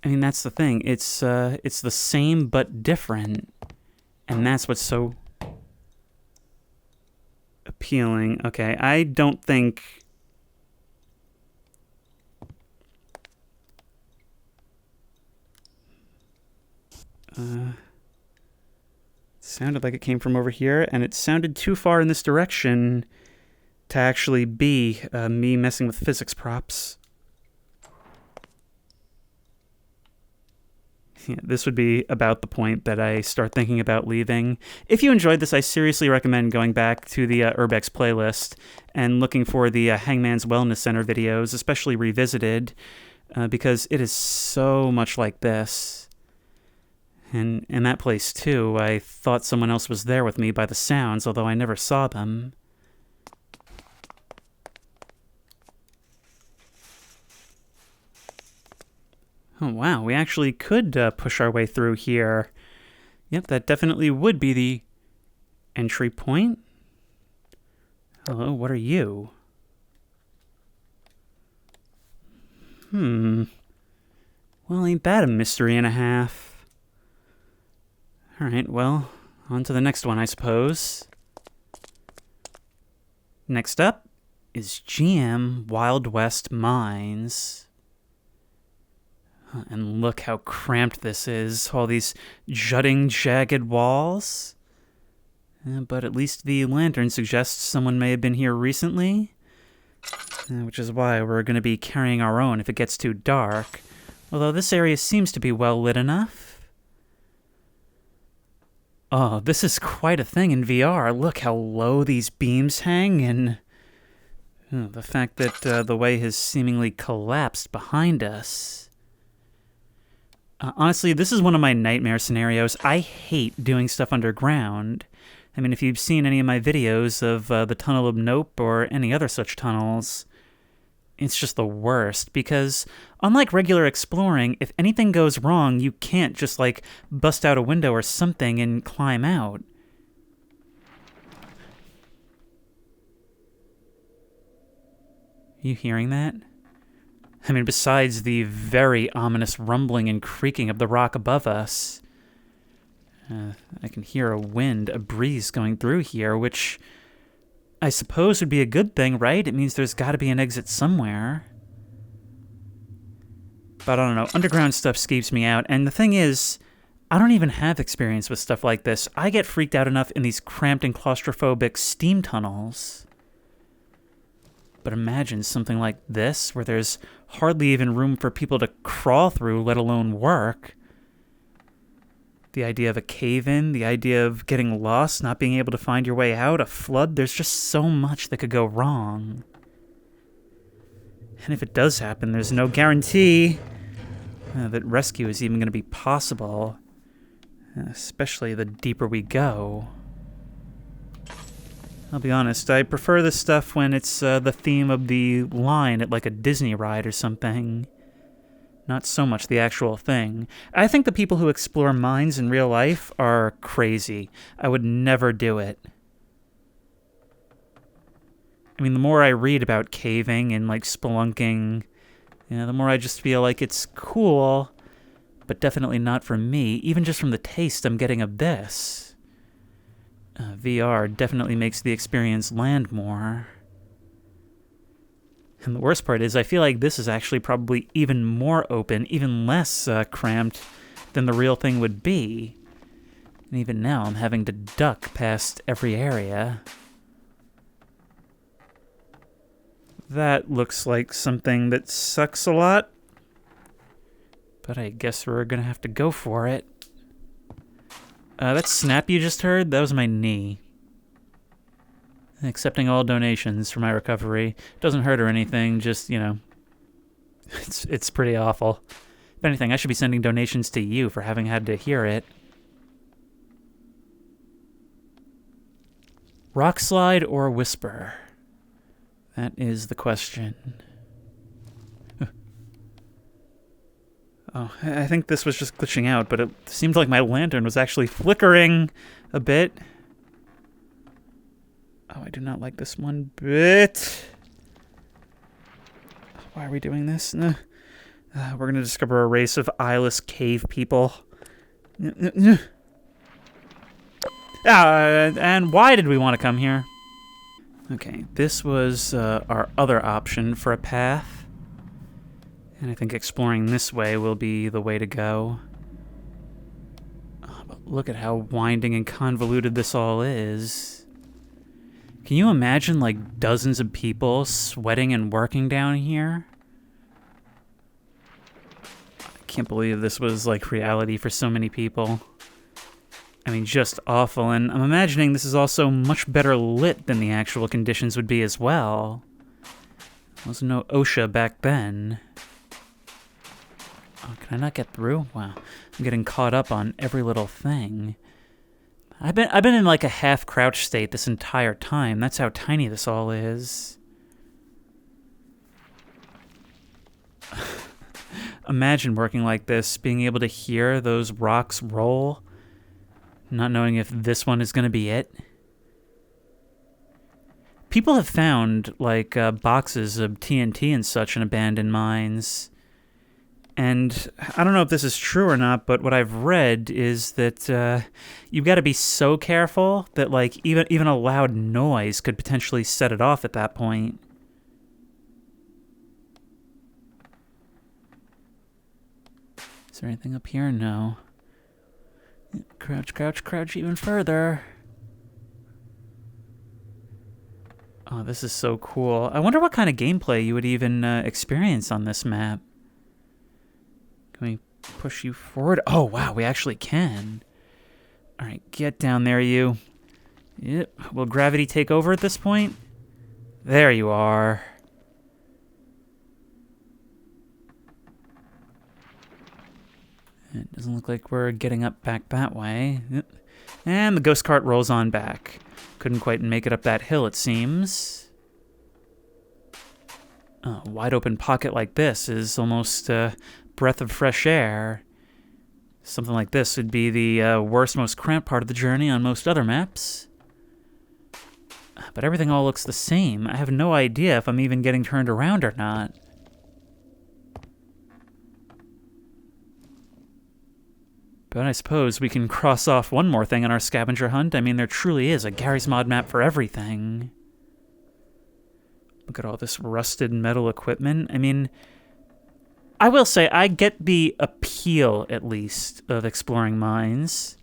I mean, that's the thing. It's the same but different. And that's what's so appealing. Okay, I don't think... sounded like it came from over here, and it sounded too far in this direction to actually be me messing with physics props. Yeah, this would be about the point that I start thinking about leaving. If you enjoyed this, I seriously recommend going back to the Urbex playlist and looking for the Hangman's Wellness Center videos, especially revisited, because it is so much like this. And in that place, too, I thought someone else was there with me by the sounds, although I never saw them. Oh, wow, we actually could push our way through here. Yep, that definitely would be the entry point. Hello, what are you? Well, ain't that a mystery and a half? Alright, well, on to the next one, I suppose. Next up is GM Wild West Mines. And look how cramped this is. All these jutting, jagged walls. But at least the lantern suggests someone may have been here recently. Which is why we're going to be carrying our own if it gets too dark. Although this area seems to be well lit enough. Oh, this is quite a thing in VR. Look how low these beams hang, and the fact that the way has seemingly collapsed behind us. Honestly, this is one of my nightmare scenarios. I hate doing stuff underground. I mean, if you've seen any of my videos of the Tunnel of Nope or any other such tunnels, it's just the worst, because unlike regular exploring, if anything goes wrong, you can't just, like, bust out a window or something and climb out. Are you hearing that? I mean, besides the very ominous rumbling and creaking of the rock above us, I can hear a breeze going through here, which I suppose would be a good thing, right? It means there's got to be an exit somewhere. But I don't know, underground stuff skeeves me out, and the thing is, I don't even have experience with stuff like this. I get freaked out enough in these cramped and claustrophobic steam tunnels. But imagine something like this, where there's hardly even room for people to crawl through, let alone work. The idea of a cave-in, the idea of getting lost, not being able to find your way out, a flood, there's just so much that could go wrong. And if it does happen, there's no guarantee that rescue is even going to be possible, especially the deeper we go. I'll be honest, I prefer this stuff when it's the theme of the line at like a Disney ride or something. Not so much the actual thing. I think the people who explore mines in real life are crazy. I would never do it. I mean, the more I read about caving and like spelunking, the more I just feel like it's cool, but definitely not for me, even just from the taste I'm getting of this. VR definitely makes the experience land more. And the worst part is, I feel like this is actually probably even more open, even less cramped than the real thing would be. And even now, I'm having to duck past every area. That looks like something that sucks a lot. But I guess we're gonna have to go for it. That snap you just heard, that was my knee. Accepting all donations for my recovery. Doesn't hurt or anything, just, it's pretty awful. If anything, I should be sending donations to you for having had to hear it. Rock slide or whisper? That is the question. Oh, I think this was just glitching out, but it seemed like my lantern was actually flickering a bit. Oh, I do not like this one bit. Why are we doing this? We're gonna discover a race of eyeless cave people. And why did we want to come here? Okay, this was our other option for a path. And I think exploring this way will be the way to go. Oh, but look at how winding and convoluted this all is. Can you imagine, like, dozens of people sweating and working down here? I can't believe this was, like, reality for so many people. I mean, just awful, and I'm imagining this is also much better lit than the actual conditions would be as well. There was no OSHA back then. Oh, can I not get through? Wow, I'm getting caught up on every little thing. I've been in like a half crouch state this entire time. That's how tiny this all is. Imagine working like this, being able to hear those rocks roll, not knowing if this one is going to be it. People have found, like, boxes of TNT and such in abandoned mines. And I don't know if this is true or not, but what I've read is that you've got to be so careful that, like, even a loud noise could potentially set it off at that point. Is there anything up here? No. Crouch, crouch, crouch even further. Oh, this is so cool. I wonder what kind of gameplay you would even experience on this map. Can we push you forward? Oh, wow, we actually can. All right, get down there, you. Yep. Will gravity take over at this point? There you are. It doesn't look like we're getting up back that way. Yep. And the ghost cart rolls on back. Couldn't quite make it up that hill, it seems. A wide open pocket like this is almost a breath of fresh air. Something like this would be the worst, most cramped part of the journey on most other maps. But everything all looks the same. I have no idea if I'm even getting turned around or not. But I suppose we can cross off one more thing on our scavenger hunt. I mean, there truly is a Garry's Mod map for everything. Look at all this rusted metal equipment. I mean, I will say I get the appeal, at least, of exploring mines.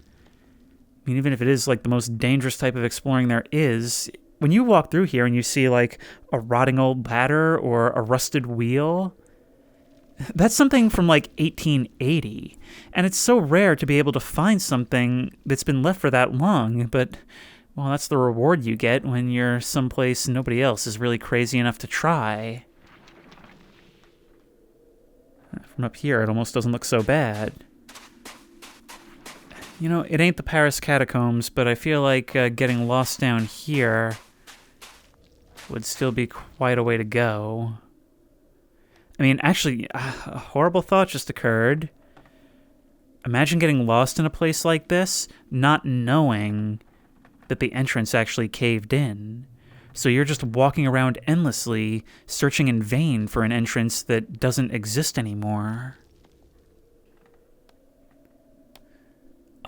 I mean, even if it is like the most dangerous type of exploring there is, when you walk through here and you see like a rotting old ladder or a rusted wheel, that's something from like 1880. And it's so rare to be able to find something that's been left for that long, but, well, that's the reward you get when you're someplace nobody else is really crazy enough to try. From up here, it almost doesn't look so bad. You know, it ain't the Paris catacombs, but I feel like getting lost down here would still be quite a way to go. I mean, actually, a horrible thought just occurred. Imagine getting lost in a place like this, not knowing that the entrance actually caved in. So you're just walking around endlessly, searching in vain for an entrance that doesn't exist anymore.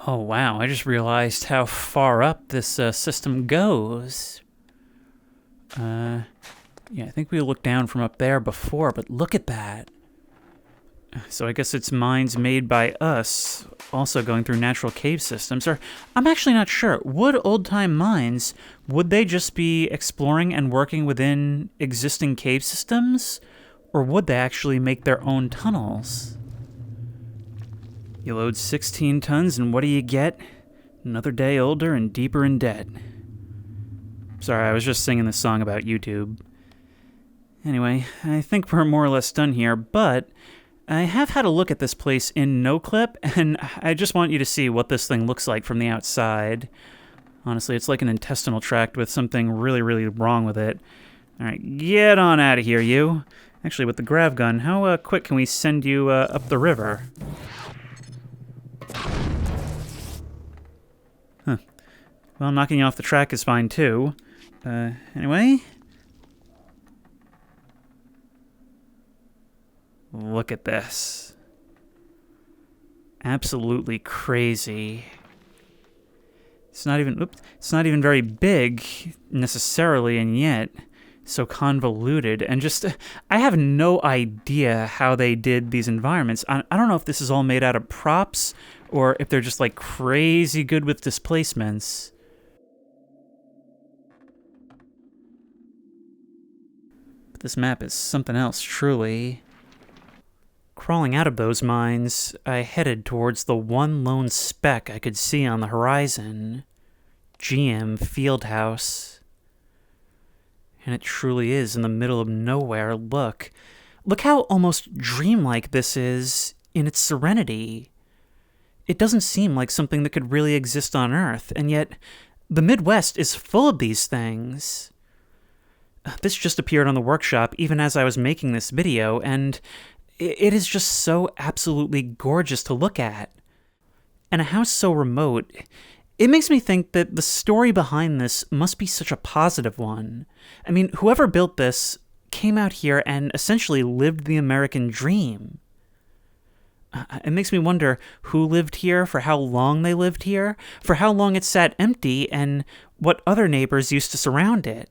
Oh, wow, I just realized how far up this system goes. Yeah, I think we looked down from up there before, but look at that. So I guess it's mines made by us, also going through natural cave systems. Or, I'm actually not sure. Would old-time mines, would they just be exploring and working within existing cave systems? Or would they actually make their own tunnels? You load 16 tons, and what do you get? Another day older and deeper in debt. Sorry, I was just singing this song about YouTube. Anyway, I think we're more or less done here, but I have had a look at this place in NoClip, and I just want you to see what this thing looks like from the outside. Honestly, it's like an intestinal tract with something really, really wrong with it. Alright, get on out of here, you. Actually, with the grav gun, how quick can we send you up the river? Huh. Well, knocking you off the track is fine, too. Anyway... Look at this. Absolutely crazy. It's not even very big necessarily, and yet so convoluted, and just I have no idea how they did these environments. I don't know if this is all made out of props or if they're just like crazy good with displacements. But this map is something else, truly. Crawling out of those mines, I headed towards the one lone speck I could see on the horizon. GM Fieldhouse. And it truly is in the middle of nowhere. Look how almost dreamlike this is in its serenity. It doesn't seem like something that could really exist on Earth, and yet the Midwest is full of these things. This just appeared on the workshop even as I was making this video, and it is just so absolutely gorgeous to look at. And a house so remote, it makes me think that the story behind this must be such a positive one. I mean, whoever built this came out here and essentially lived the American dream. It makes me wonder who lived here, for how long they lived here, for how long it sat empty, and what other neighbors used to surround it.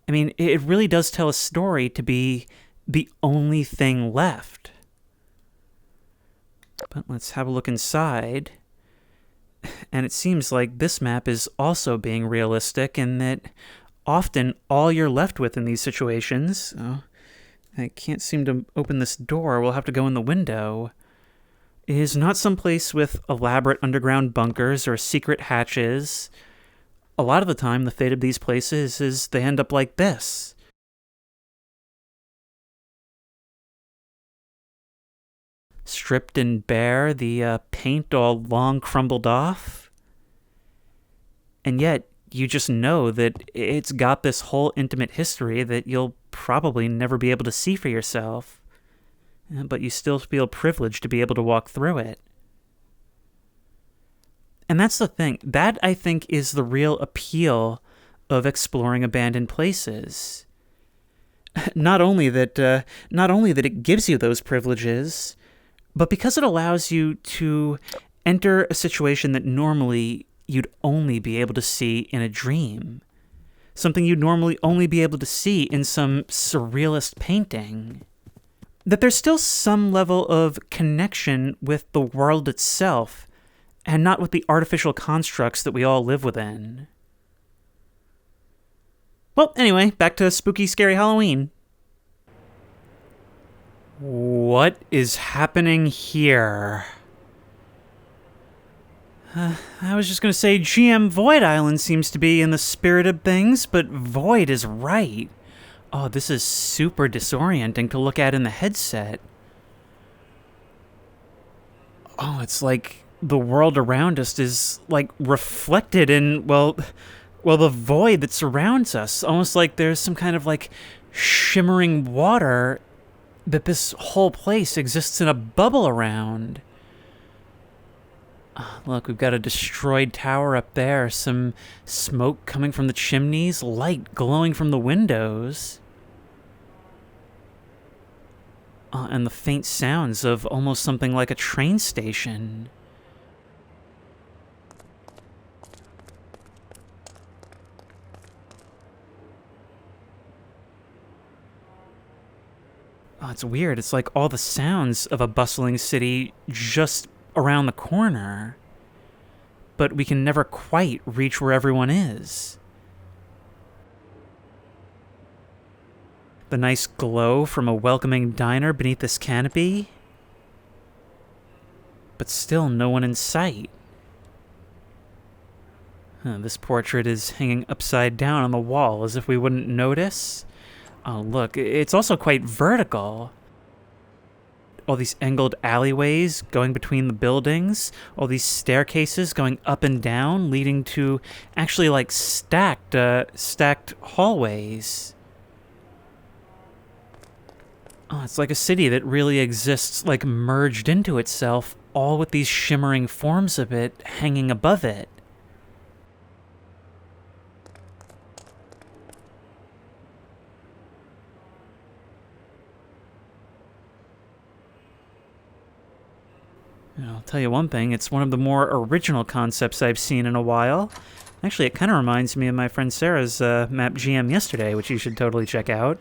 I mean, it really does tell a story to be the only thing left. But let's have a look inside. And it seems like this map is also being realistic in that often all you're left with in these situations... Oh, I can't seem to open this door. We'll have to go in the window. Is not some place with elaborate underground bunkers or secret hatches. A lot of the time, the fate of these places is they end up like this. Stripped and bare, the paint all long crumbled off. And yet, you just know that it's got this whole intimate history that you'll probably never be able to see for yourself. But you still feel privileged to be able to walk through it. And that's the thing. That, I think, is the real appeal of exploring abandoned places. Not only that it gives you those privileges, but because it allows you to enter a situation that normally you'd only be able to see in a dream. Something you'd normally only be able to see in some surrealist painting. That there's still some level of connection with the world itself, and not with the artificial constructs that we all live within. Well, anyway, back to spooky, scary Halloween. What is happening here? I was just going to say GM Void Island seems to be in the spirit of things, but Void is right. Oh, this is super disorienting to look at in the headset. Oh, it's like the world around us is like reflected in, well, the void that surrounds us. Almost like there's some kind of like shimmering water that this whole place exists in a bubble around. Look, we've got a destroyed tower up there, some smoke coming from the chimneys, light glowing from the windows. And the faint sounds of almost something like a train station. Oh, it's weird. It's like all the sounds of a bustling city just around the corner, but we can never quite reach where everyone is. The nice glow from a welcoming diner beneath this canopy, but still no one in sight. This portrait is hanging upside down on the wall as if we wouldn't notice. Oh, look, it's also quite vertical. All these angled alleyways going between the buildings, all these staircases going up and down, leading to actually like stacked hallways. Oh, it's like a city that really exists, like merged into itself, all with these shimmering forms of it hanging above it. I'll tell you one thing, it's one of the more original concepts I've seen in a while. Actually, it kind of reminds me of my friend Sarah's map GM yesterday, which you should totally check out.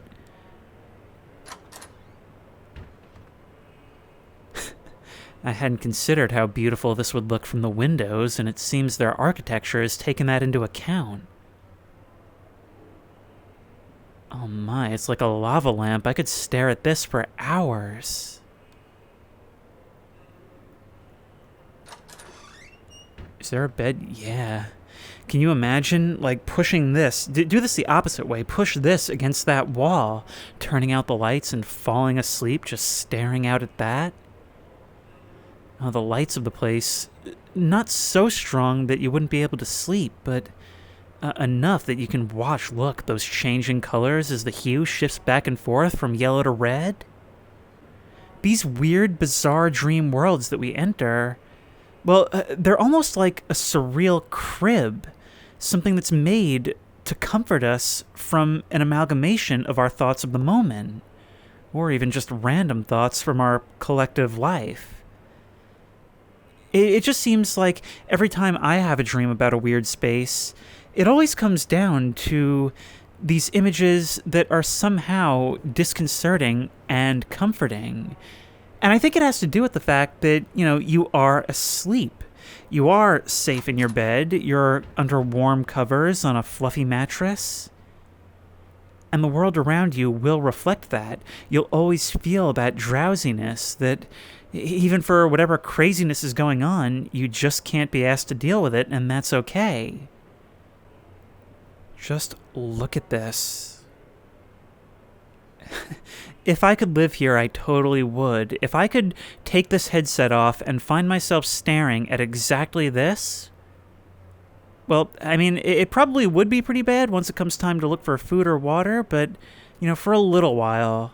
I hadn't considered how beautiful this would look from the windows, and it seems their architecture has taken that into account. Oh my, it's like a lava lamp. I could stare at this for hours. Is there a bed? Yeah. Can you imagine, like, pushing this? Do this the opposite way. Push this against that wall, turning out the lights and falling asleep, just staring out at that. Oh, the lights of the place, not so strong that you wouldn't be able to sleep, but enough that you can watch, look, those changing colors as the hue shifts back and forth from yellow to red. These weird, bizarre dream worlds that we enter, well, they're almost like a surreal crib, something that's made to comfort us from an amalgamation of our thoughts of the moment, or even just random thoughts from our collective life. It just seems like every time I have a dream about a weird space, it always comes down to these images that are somehow disconcerting and comforting. And I think it has to do with the fact that, you are asleep. You are safe in your bed. You're under warm covers on a fluffy mattress. And the world around you will reflect that. You'll always feel that drowsiness that even for whatever craziness is going on, you just can't be asked to deal with it, and that's okay. Just look at this. If I could live here, I totally would. If I could take this headset off and find myself staring at exactly this, well, I mean, it probably would be pretty bad once it comes time to look for food or water, but, for a little while.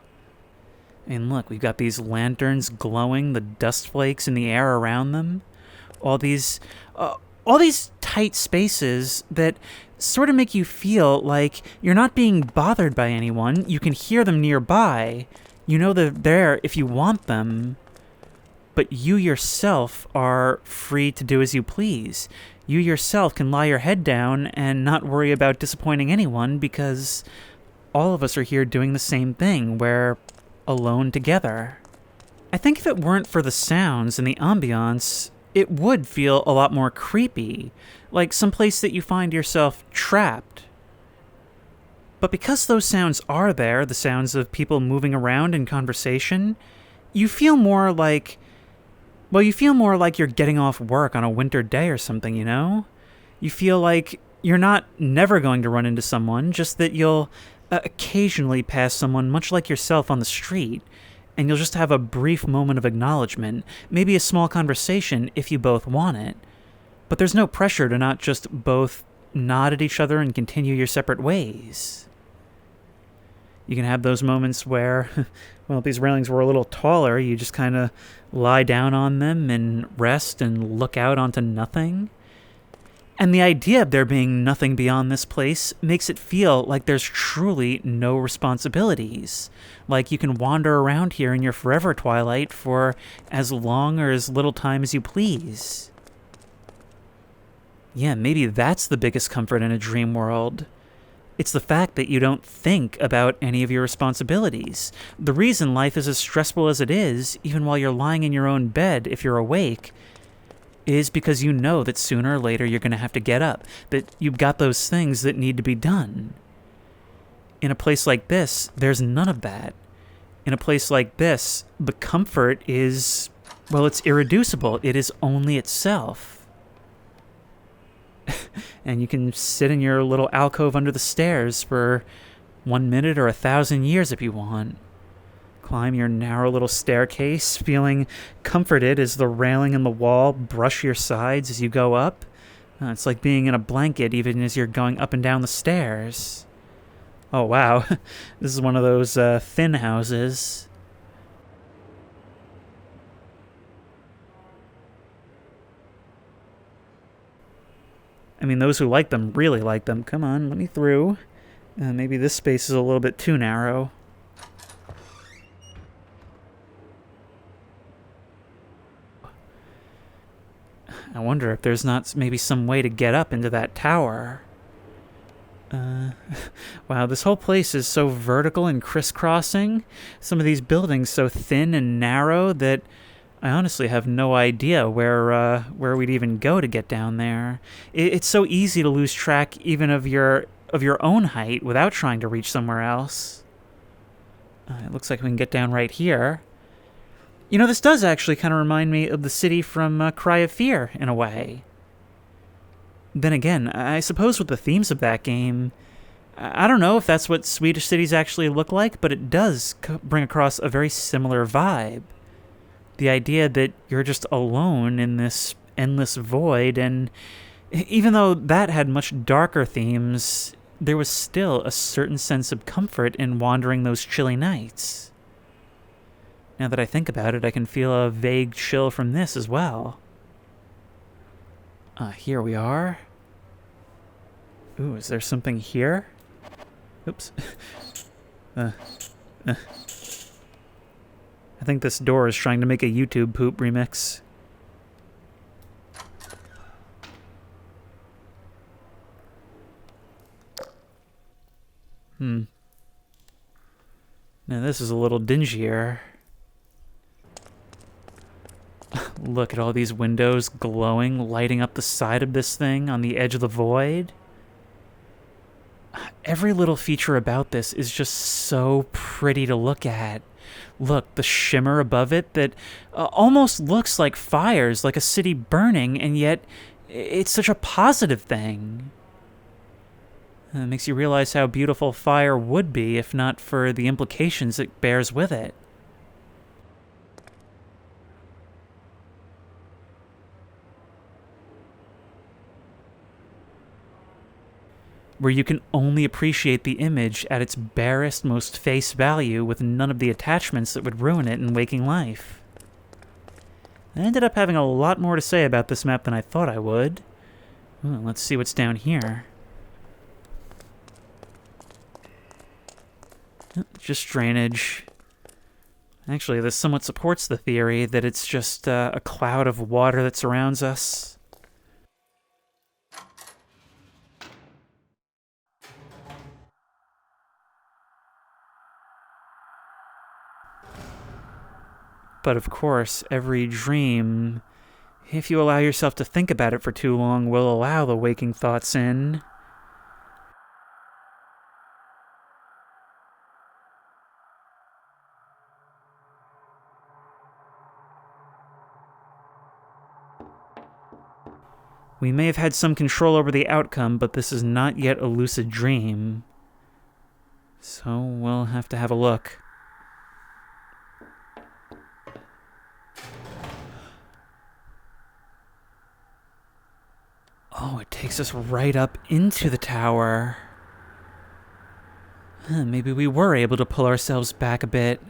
And look, we've got these lanterns glowing, the dust flakes in the air around them. All these tight spaces that sort of make you feel like you're not being bothered by anyone. You can hear them nearby. You know they're there if you want them. But you yourself are free to do as you please. You yourself can lie your head down and not worry about disappointing anyone because all of us are here doing the same thing. We're alone together. I think if it weren't for the sounds and the ambiance, it would feel a lot more creepy, like someplace that you find yourself trapped. But because those sounds are there, the sounds of people moving around in conversation, you feel more like you're getting off work on a winter day or something, You feel like you're not never going to run into someone, just that you'll occasionally pass someone much like yourself on the street, and you'll just have a brief moment of acknowledgement, maybe a small conversation if you both want it. But there's no pressure to not just both nod at each other and continue your separate ways. You can have those moments where, well, if these railings were a little taller, you just kind of lie down on them and rest and look out onto nothing. And the idea of there being nothing beyond this place makes it feel like there's truly no responsibilities. Like you can wander around here in your forever twilight for as long or as little time as you please. Yeah, maybe that's the biggest comfort in a dream world. It's the fact that you don't think about any of your responsibilities. The reason life is as stressful as it is, even while you're lying in your own bed if you're awake, is because you know that sooner or later you're going to have to get up, that you've got those things that need to be done. In a place like this, there's none of that. In a place like this, the comfort is, well, it's irreducible. It is only itself. And you can sit in your little alcove under the stairs for 1 minute or 1,000 years if you want. Climb your narrow little staircase, feeling comforted as the railing and the wall brush your sides as you go up. It's like being in a blanket even as you're going up and down the stairs. Oh, wow. This is one of those thin houses. I mean, those who like them really like them. Come on, let me through. Maybe this space is a little bit too narrow. I wonder if there's not maybe some way to get up into that tower. Wow, this whole place is so vertical and crisscrossing. Some of these buildings so thin and narrow that I honestly have no idea where we'd even go to get down there. It's so easy to lose track even of your own height without trying to reach somewhere else. It looks like we can get down right here. You know, this does actually kind of remind me of the city from Cry of Fear, in a way. Then again, I suppose with the themes of that game, I don't know if that's what Swedish cities actually look like, but it does bring across a very similar vibe. The idea that you're just alone in this endless void, and even though that had much darker themes, there was still a certain sense of comfort in wandering those chilly nights. Now that I think about it, I can feel a vague chill from this as well. Here we are. Ooh, is there something here? Oops. I think this door is trying to make a YouTube poop remix. Now this is a little dingier. Look at all these windows glowing, lighting up the side of this thing on the edge of the void. Every little feature about this is just so pretty to look at. Look, the shimmer above it that almost looks like fires, like a city burning, and yet it's such a positive thing. It makes you realize how beautiful fire would be if not for the implications it bears with it. Where you can only appreciate the image at its barest, most face value with none of the attachments that would ruin it in waking life. I ended up having a lot more to say about this map than I thought I would. Well, let's see what's down here. Just drainage. Actually, this somewhat supports the theory that it's just a cloud of water that surrounds us. But of course, every dream, if you allow yourself to think about it for too long, will allow the waking thoughts in. We may have had some control over the outcome, but this is not yet a lucid dream. So we'll have to have a look. Oh, it takes us right up into the tower. Maybe we were able to pull ourselves back a bit.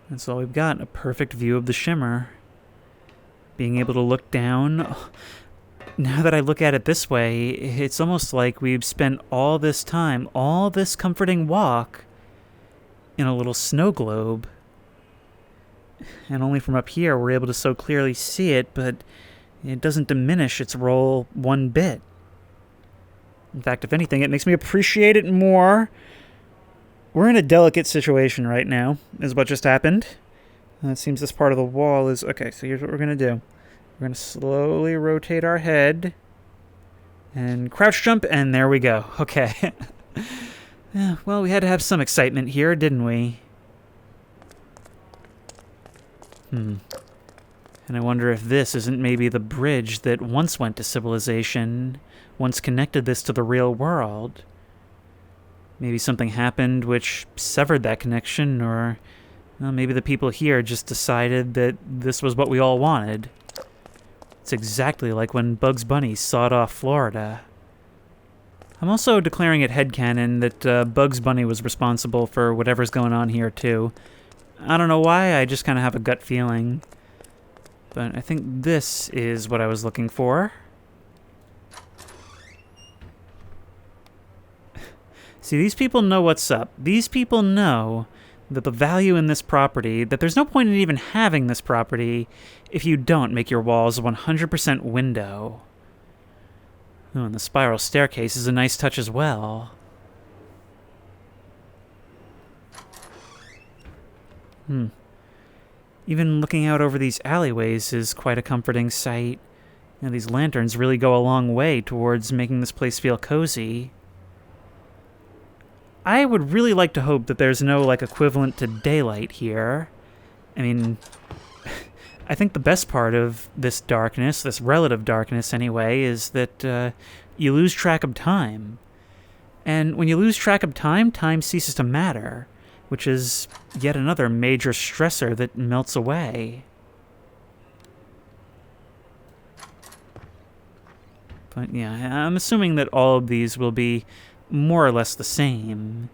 That's all we've got, a perfect view of the shimmer. Being able to look down. Now that I look at it this way, it's almost like we've spent all this time, all this comforting walk, in a little snow globe. And only from up here we're able to so clearly see it, but it doesn't diminish its role one bit. In fact, if anything, it makes me appreciate it more. We're in a delicate situation right now, is what just happened. It seems this part of the wall is... Okay, so here's what we're going to do. We're going to slowly rotate our head and crouch jump, and there we go. Okay. Yeah, well, we had to have some excitement here, didn't we? And I wonder if this isn't maybe the bridge that once went to civilization, once connected this to the real world. Maybe something happened which severed that connection, or maybe the people here just decided that this was what we all wanted. It's exactly like when Bugs Bunny sawed off Florida. I'm also declaring it headcanon that Bugs Bunny was responsible for whatever's going on here, too. I don't know why, I just kind of have a gut feeling. But I think this is what I was looking for. See, these people know what's up. These people know the value in this property, that there's no point in even having this property if you don't make your walls 100% window. Oh, and the spiral staircase is a nice touch as well. Even looking out over these alleyways is quite a comforting sight. You know, these lanterns really go a long way towards making this place feel cozy. I would really like to hope that there's no, like, equivalent to daylight here. I mean, I think the best part of this darkness, this relative darkness anyway, is that you lose track of time. And when you lose track of time, time ceases to matter, which is yet another major stressor that melts away. But yeah, I'm assuming that all of these will be more or less the same.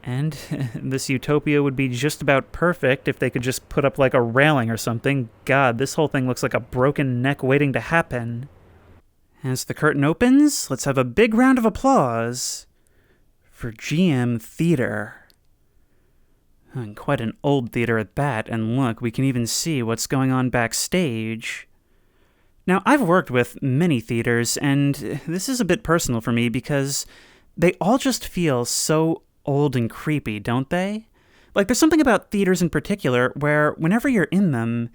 And this utopia would be just about perfect if they could just put up like a railing or something. God, this whole thing looks like a broken neck waiting to happen. As the curtain opens, let's have a big round of applause for GM Theater. And quite an old theater at that, and look, we can even see what's going on backstage. Now, I've worked with many theaters, and this is a bit personal for me because they all just feel so old and creepy, don't they? Like, there's something about theaters in particular where whenever you're in them,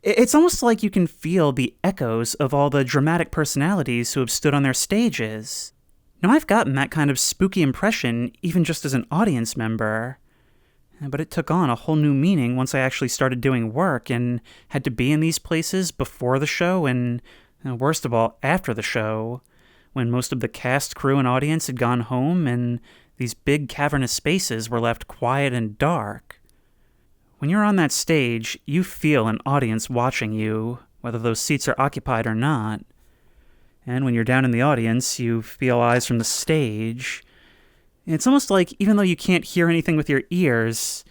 it's almost like you can feel the echoes of all the dramatic personalities who have stood on their stages. Now, I've gotten that kind of spooky impression even just as an audience member, but it took on a whole new meaning once I actually started doing work and had to be in these places before the show and, worst of all, after the show, when most of the cast, crew, and audience had gone home and these big cavernous spaces were left quiet and dark. When you're on that stage, you feel an audience watching you, whether those seats are occupied or not. And when you're down in the audience, you feel eyes from the stage. It's almost like even though you can't hear anything with your ears,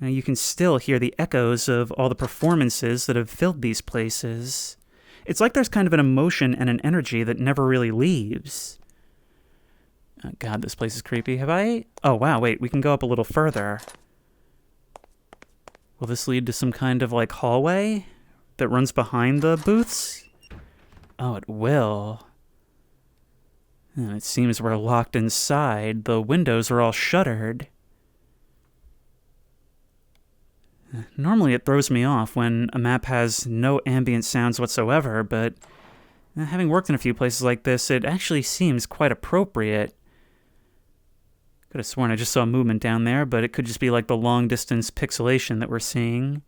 you can still hear the echoes of all the performances that have filled these places. It's like there's kind of an emotion and an energy that never really leaves. God, this place is creepy. Have I? Oh, wow, wait, we can go up a little further. Will this lead to some kind of, like, hallway that runs behind the booths? Oh, it will. It seems we're locked inside. The windows are all shuttered. Normally it throws me off when a map has no ambient sounds whatsoever, but having worked in a few places like this, it actually seems quite appropriate. Could have sworn I just saw movement down there, but it could just be like the long-distance pixelation that we're seeing.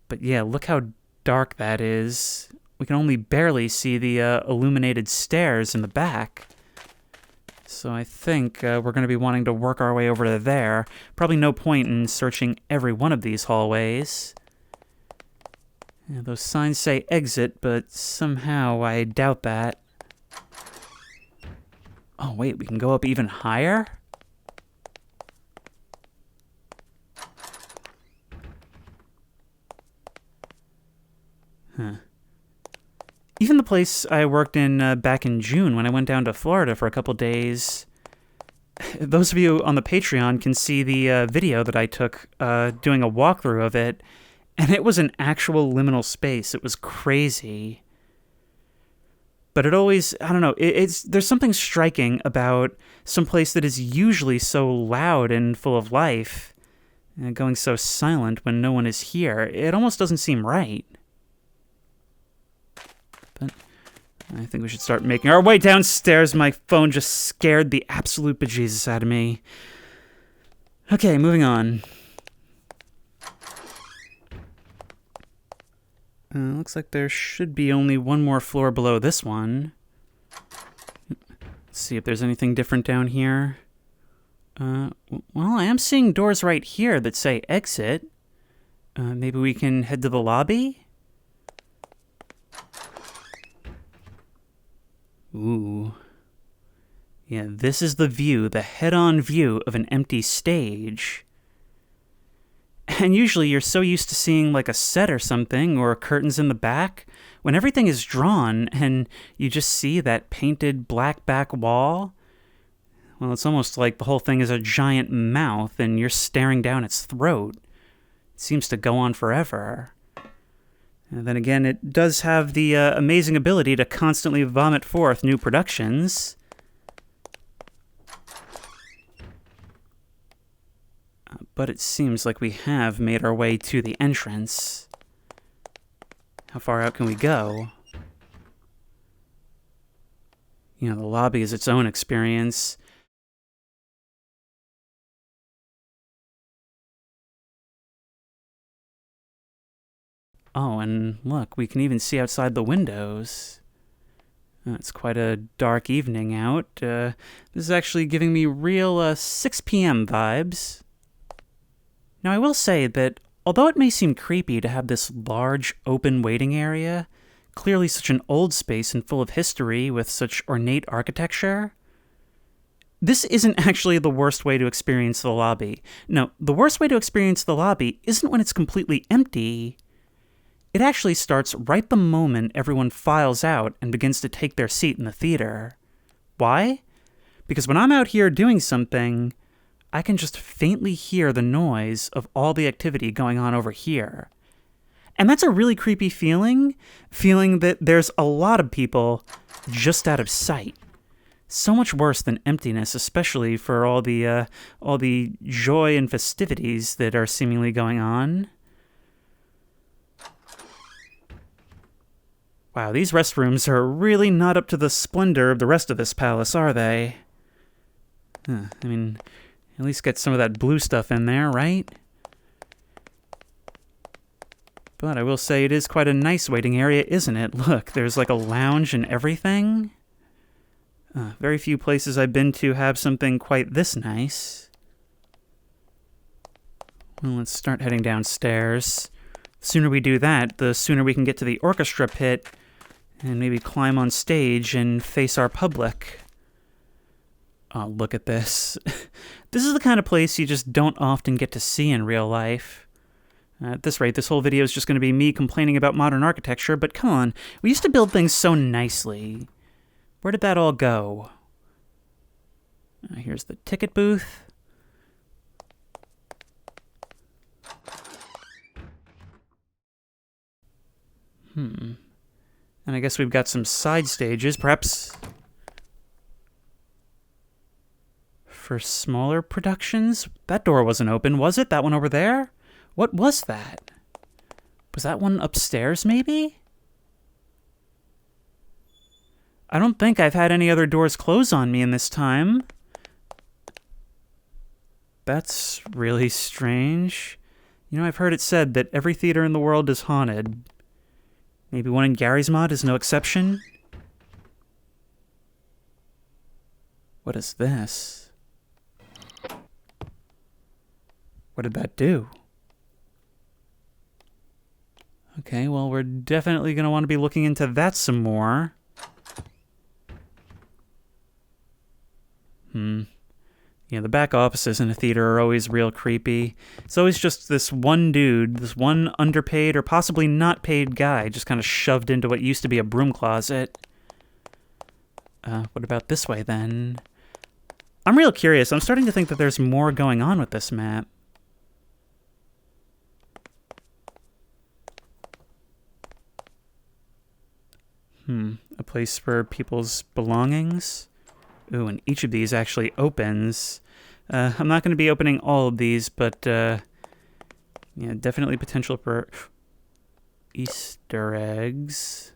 But yeah, look how dark that is. We can only barely see the illuminated stairs in the back. So I think we're going to be wanting to work our way over to there. Probably no point in searching every one of these hallways. Yeah, those signs say exit, but somehow I doubt that. Oh wait, we can go up even higher? Huh. Even the place I worked in back in June when I went down to Florida for a couple days, those of you on the Patreon can see the video that I took doing a walkthrough of it, and it was an actual liminal space. It was crazy. But it always, I don't know, there's something striking about some place that is usually so loud and full of life, and going so silent when no one is here. It almost doesn't seem right. But I think we should start making our way downstairs. My phone just scared the absolute bejesus out of me. Okay, moving on. Looks like there should be only one more floor below this one. Let's see if there's anything different down here. Well, I am seeing doors right here that say exit. Maybe we can head to the lobby? Ooh. Yeah, this is the view, the head-on view of an empty stage. And usually you're so used to seeing like a set or something, or curtains in the back, when everything is drawn and you just see that painted black back wall. Well, it's almost like the whole thing is a giant mouth and you're staring down its throat. It seems to go on forever. And then again, it does have the amazing ability to constantly vomit forth new productions. But it seems like we have made our way to the entrance. How far out can we go? You know, the lobby is its own experience. Oh, and look, we can even see outside the windows. It's quite a dark evening out. This is actually giving me real 6 p.m. vibes. Now, I will say that although it may seem creepy to have this large, open waiting area, clearly such an old space and full of history with such ornate architecture, this isn't actually the worst way to experience the lobby. No, the worst way to experience the lobby isn't when it's completely empty. It actually starts right the moment everyone files out and begins to take their seat in the theater. Why? Because when I'm out here doing something, I can just faintly hear the noise of all the activity going on over here. And that's a really creepy feeling that there's a lot of people just out of sight. So much worse than emptiness, especially for all the joy and festivities that are seemingly going on. Wow, these restrooms are really not up to the splendor of the rest of this palace, are they? I mean, at least get some of that blue stuff in there, right? But I will say it is quite a nice waiting area, isn't it? Look, there's like a lounge and everything. Very few places I've been to have something quite this nice. Well, let's start heading downstairs. The sooner we do that, the sooner we can get to the orchestra pit and maybe climb on stage and face our public. Oh, look at this. This is the kind of place you just don't often get to see in real life. At this rate, this whole video is just going to be me complaining about modern architecture, but come on, we used to build things so nicely. Where did that all go? Here's the ticket booth. And I guess we've got some side stages, perhaps for smaller productions? That door wasn't open, was it? That one over there? What was that? Was that one upstairs, maybe? I don't think I've had any other doors close on me in this time. That's really strange. You know, I've heard it said that every theater in the world is haunted. Maybe one in Garry's mod is no exception? What is this? What did that do? Okay, well, we're definitely going to want to be looking into that some more. Yeah, the back offices in a theater are always real creepy. It's always just this one dude, this one underpaid or possibly not paid guy just kind of shoved into what used to be a broom closet. What about this way, then? I'm real curious. I'm starting to think that there's more going on with this map. A place for people's belongings? Ooh, and each of these actually opens. I'm not going to be opening all of these, but yeah, definitely potential for Easter eggs.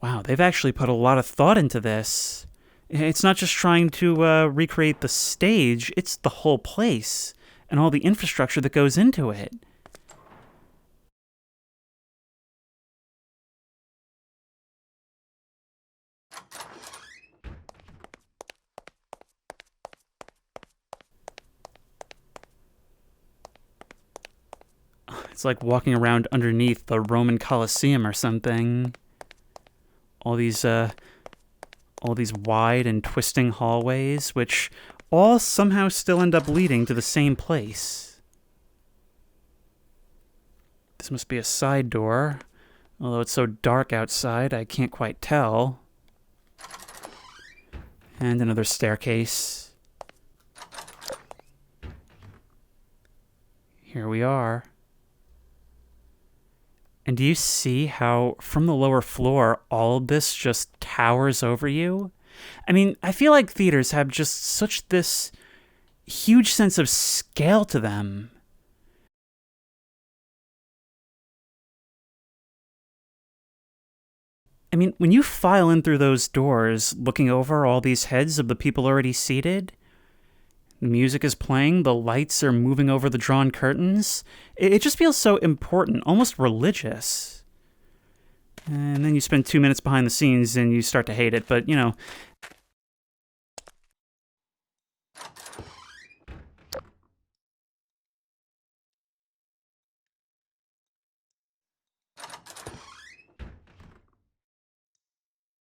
Wow, they've actually put a lot of thought into this. It's not just trying to recreate the stage, it's the whole place and all the infrastructure that goes into it. It's like walking around underneath the Roman Colosseum or something. All these wide and twisting hallways, which all somehow still end up leading to the same place. This must be a side door, although it's so dark outside I can't quite tell. And another staircase. Here we are. And do you see how from the lower floor, all of this just towers over you? I mean, I feel like theaters have just such this huge sense of scale to them. I mean, when you file in through those doors, looking over all these heads of the people already seated, the music is playing, the lights are moving over the drawn curtains, it just feels so important, almost religious. And then you spend 2 minutes behind the scenes and you start to hate it, but, you know.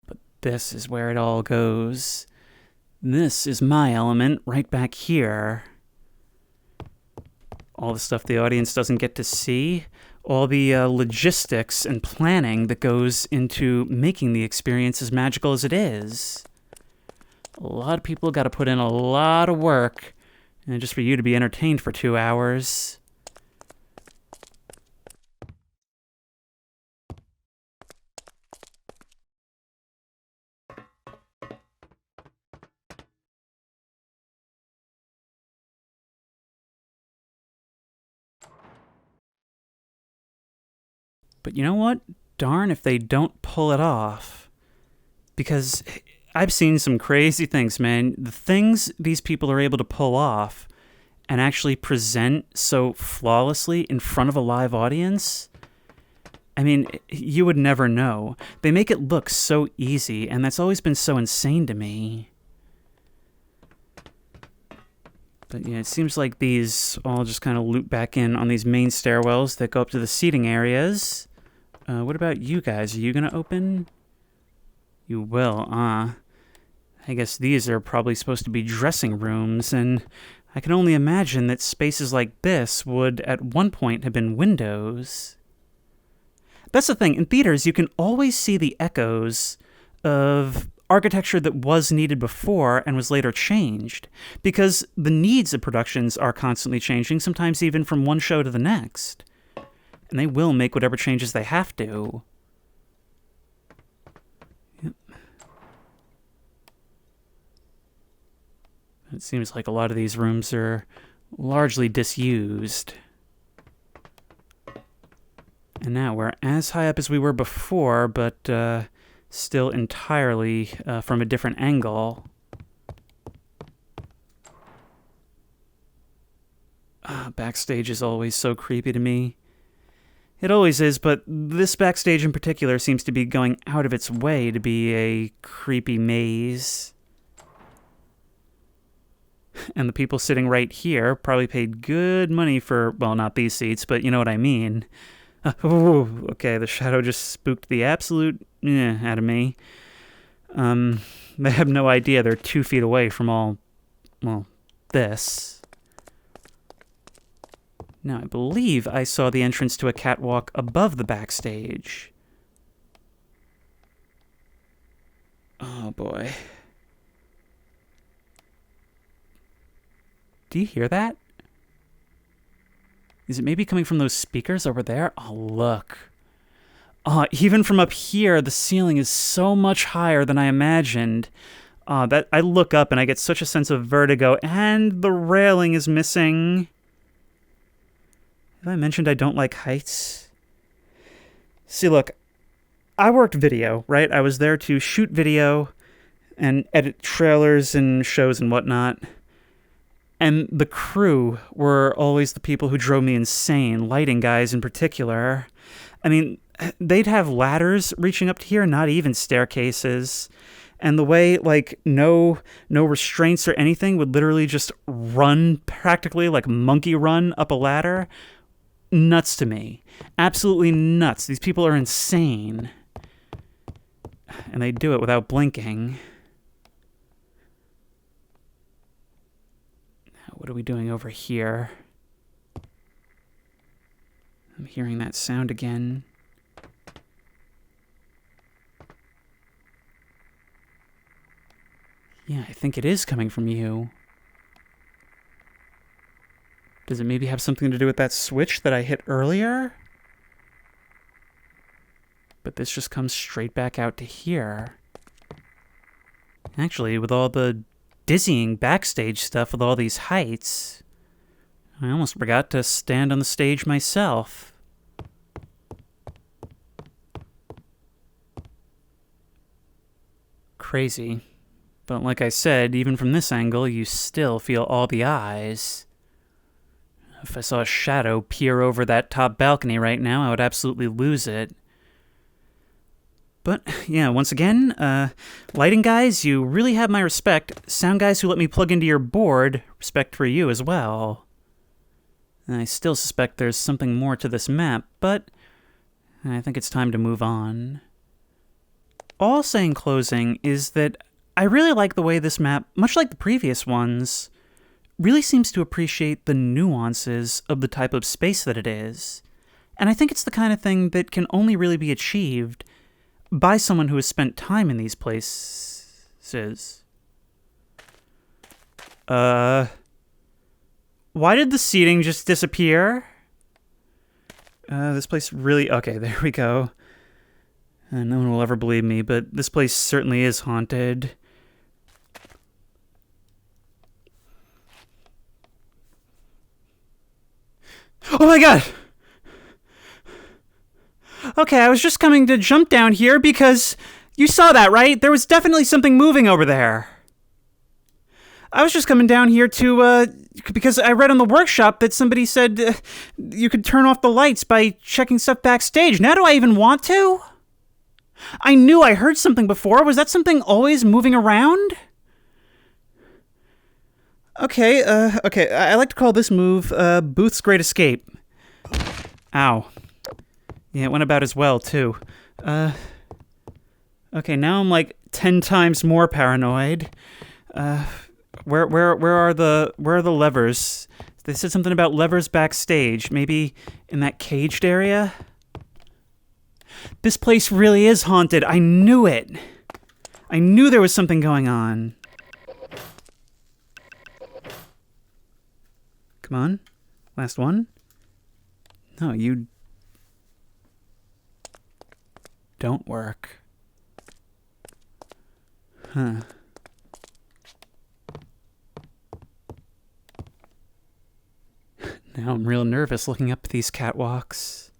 But this is where it all goes. This is my element right back here. All the stuff the audience doesn't get to see, all the logistics and planning that goes into making the experience as magical as it is. A lot of people got to put in a lot of work, and just for you to be entertained for 2 hours. But you know what? Darn if they don't pull it off. Because I've seen some crazy things, man. The things these people are able to pull off and actually present so flawlessly in front of a live audience, I mean, you would never know. They make it look so easy, and that's always been so insane to me. But yeah, it seems like these all just kind of loop back in on these main stairwells that go up to the seating areas. What about you guys? Are you going to open? You will, I guess these are probably supposed to be dressing rooms, and I can only imagine that spaces like this would at one point have been windows. That's the thing, in theaters you can always see the echoes of architecture that was needed before and was later changed, because the needs of productions are constantly changing, sometimes even from one show to the next. And they will make whatever changes they have to. Yep. It seems like a lot of these rooms are largely disused. And now we're as high up as we were before, but still entirely from a different angle. Backstage is always so creepy to me. It always is, but this backstage in particular seems to be going out of its way to be a creepy maze. And the people sitting right here probably paid good money for, well, not these seats, but you know what I mean. Okay, the shadow just spooked the absolute out of me. They have no idea they're 2 feet away from all, well, this. Now, I believe I saw the entrance to a catwalk above the backstage. Oh, boy. Do you hear that? Is it maybe coming from those speakers over there? Oh, look. Oh, even from up here, the ceiling is so much higher than I imagined. That I look up and I get such a sense of vertigo, and the railing is missing. Have I mentioned I don't like heights? See, look, I worked video, right? I was there to shoot video and edit trailers and shows and whatnot. And the crew were always the people who drove me insane, lighting guys in particular. I mean, they'd have ladders reaching up to here, not even staircases. And the way, like, no restraints or anything would literally just run practically like monkey run up a ladder. Nuts to me. Absolutely nuts. These people are insane. And they do it without blinking. Now, what are we doing over here? I'm hearing that sound again. Yeah, I think it is coming from you. Does it maybe have something to do with that switch that I hit earlier? But this just comes straight back out to here. Actually, with all the dizzying backstage stuff with all these heights, I almost forgot to stand on the stage myself. Crazy. But like I said, even from this angle, you still feel all the eyes. If I saw a shadow peer over that top balcony right now, I would absolutely lose it. But, yeah, once again, lighting guys, you really have my respect. Sound guys who let me plug into your board, respect for you as well. And I still suspect there's something more to this map, but I think it's time to move on. All I'll say in closing is that I really like the way this map, much like the previous ones, really seems to appreciate the nuances of the type of space that it is. And I think it's the kind of thing that can only really be achieved by someone who has spent time in these places. Why did the seating just disappear? This place really... Okay, there we go. No one will ever believe me, but this place certainly is haunted. Oh my god! Okay, I was just coming to jump down here because you saw that, right? There was definitely something moving over there. I was just coming down here to, because I read on the workshop that somebody said you could turn off the lights by checking stuff backstage. Now do I even want to? I knew I heard something before. Was that something always moving around? Okay, I like to call this move, Booth's Great Escape. Ow. Yeah, it went about as well, too. Okay, now I'm like 10 times more paranoid. Where are the levers? They said something about levers backstage, maybe in that caged area? This place really is haunted. I knew it. I knew there was something going on. Come on. Last one. No, you don't work. Huh. Now I'm real nervous looking up these catwalks.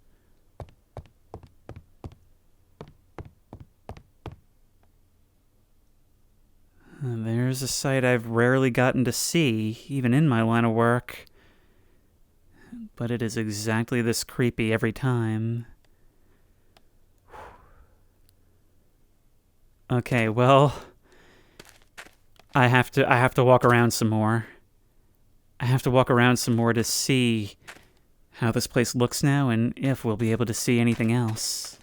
There's a sight I've rarely gotten to see, even in my line of work. But it is exactly this creepy every time. Okay, well, I have to walk around some more. I have to walk around some more to see how this place looks now and if we'll be able to see anything else.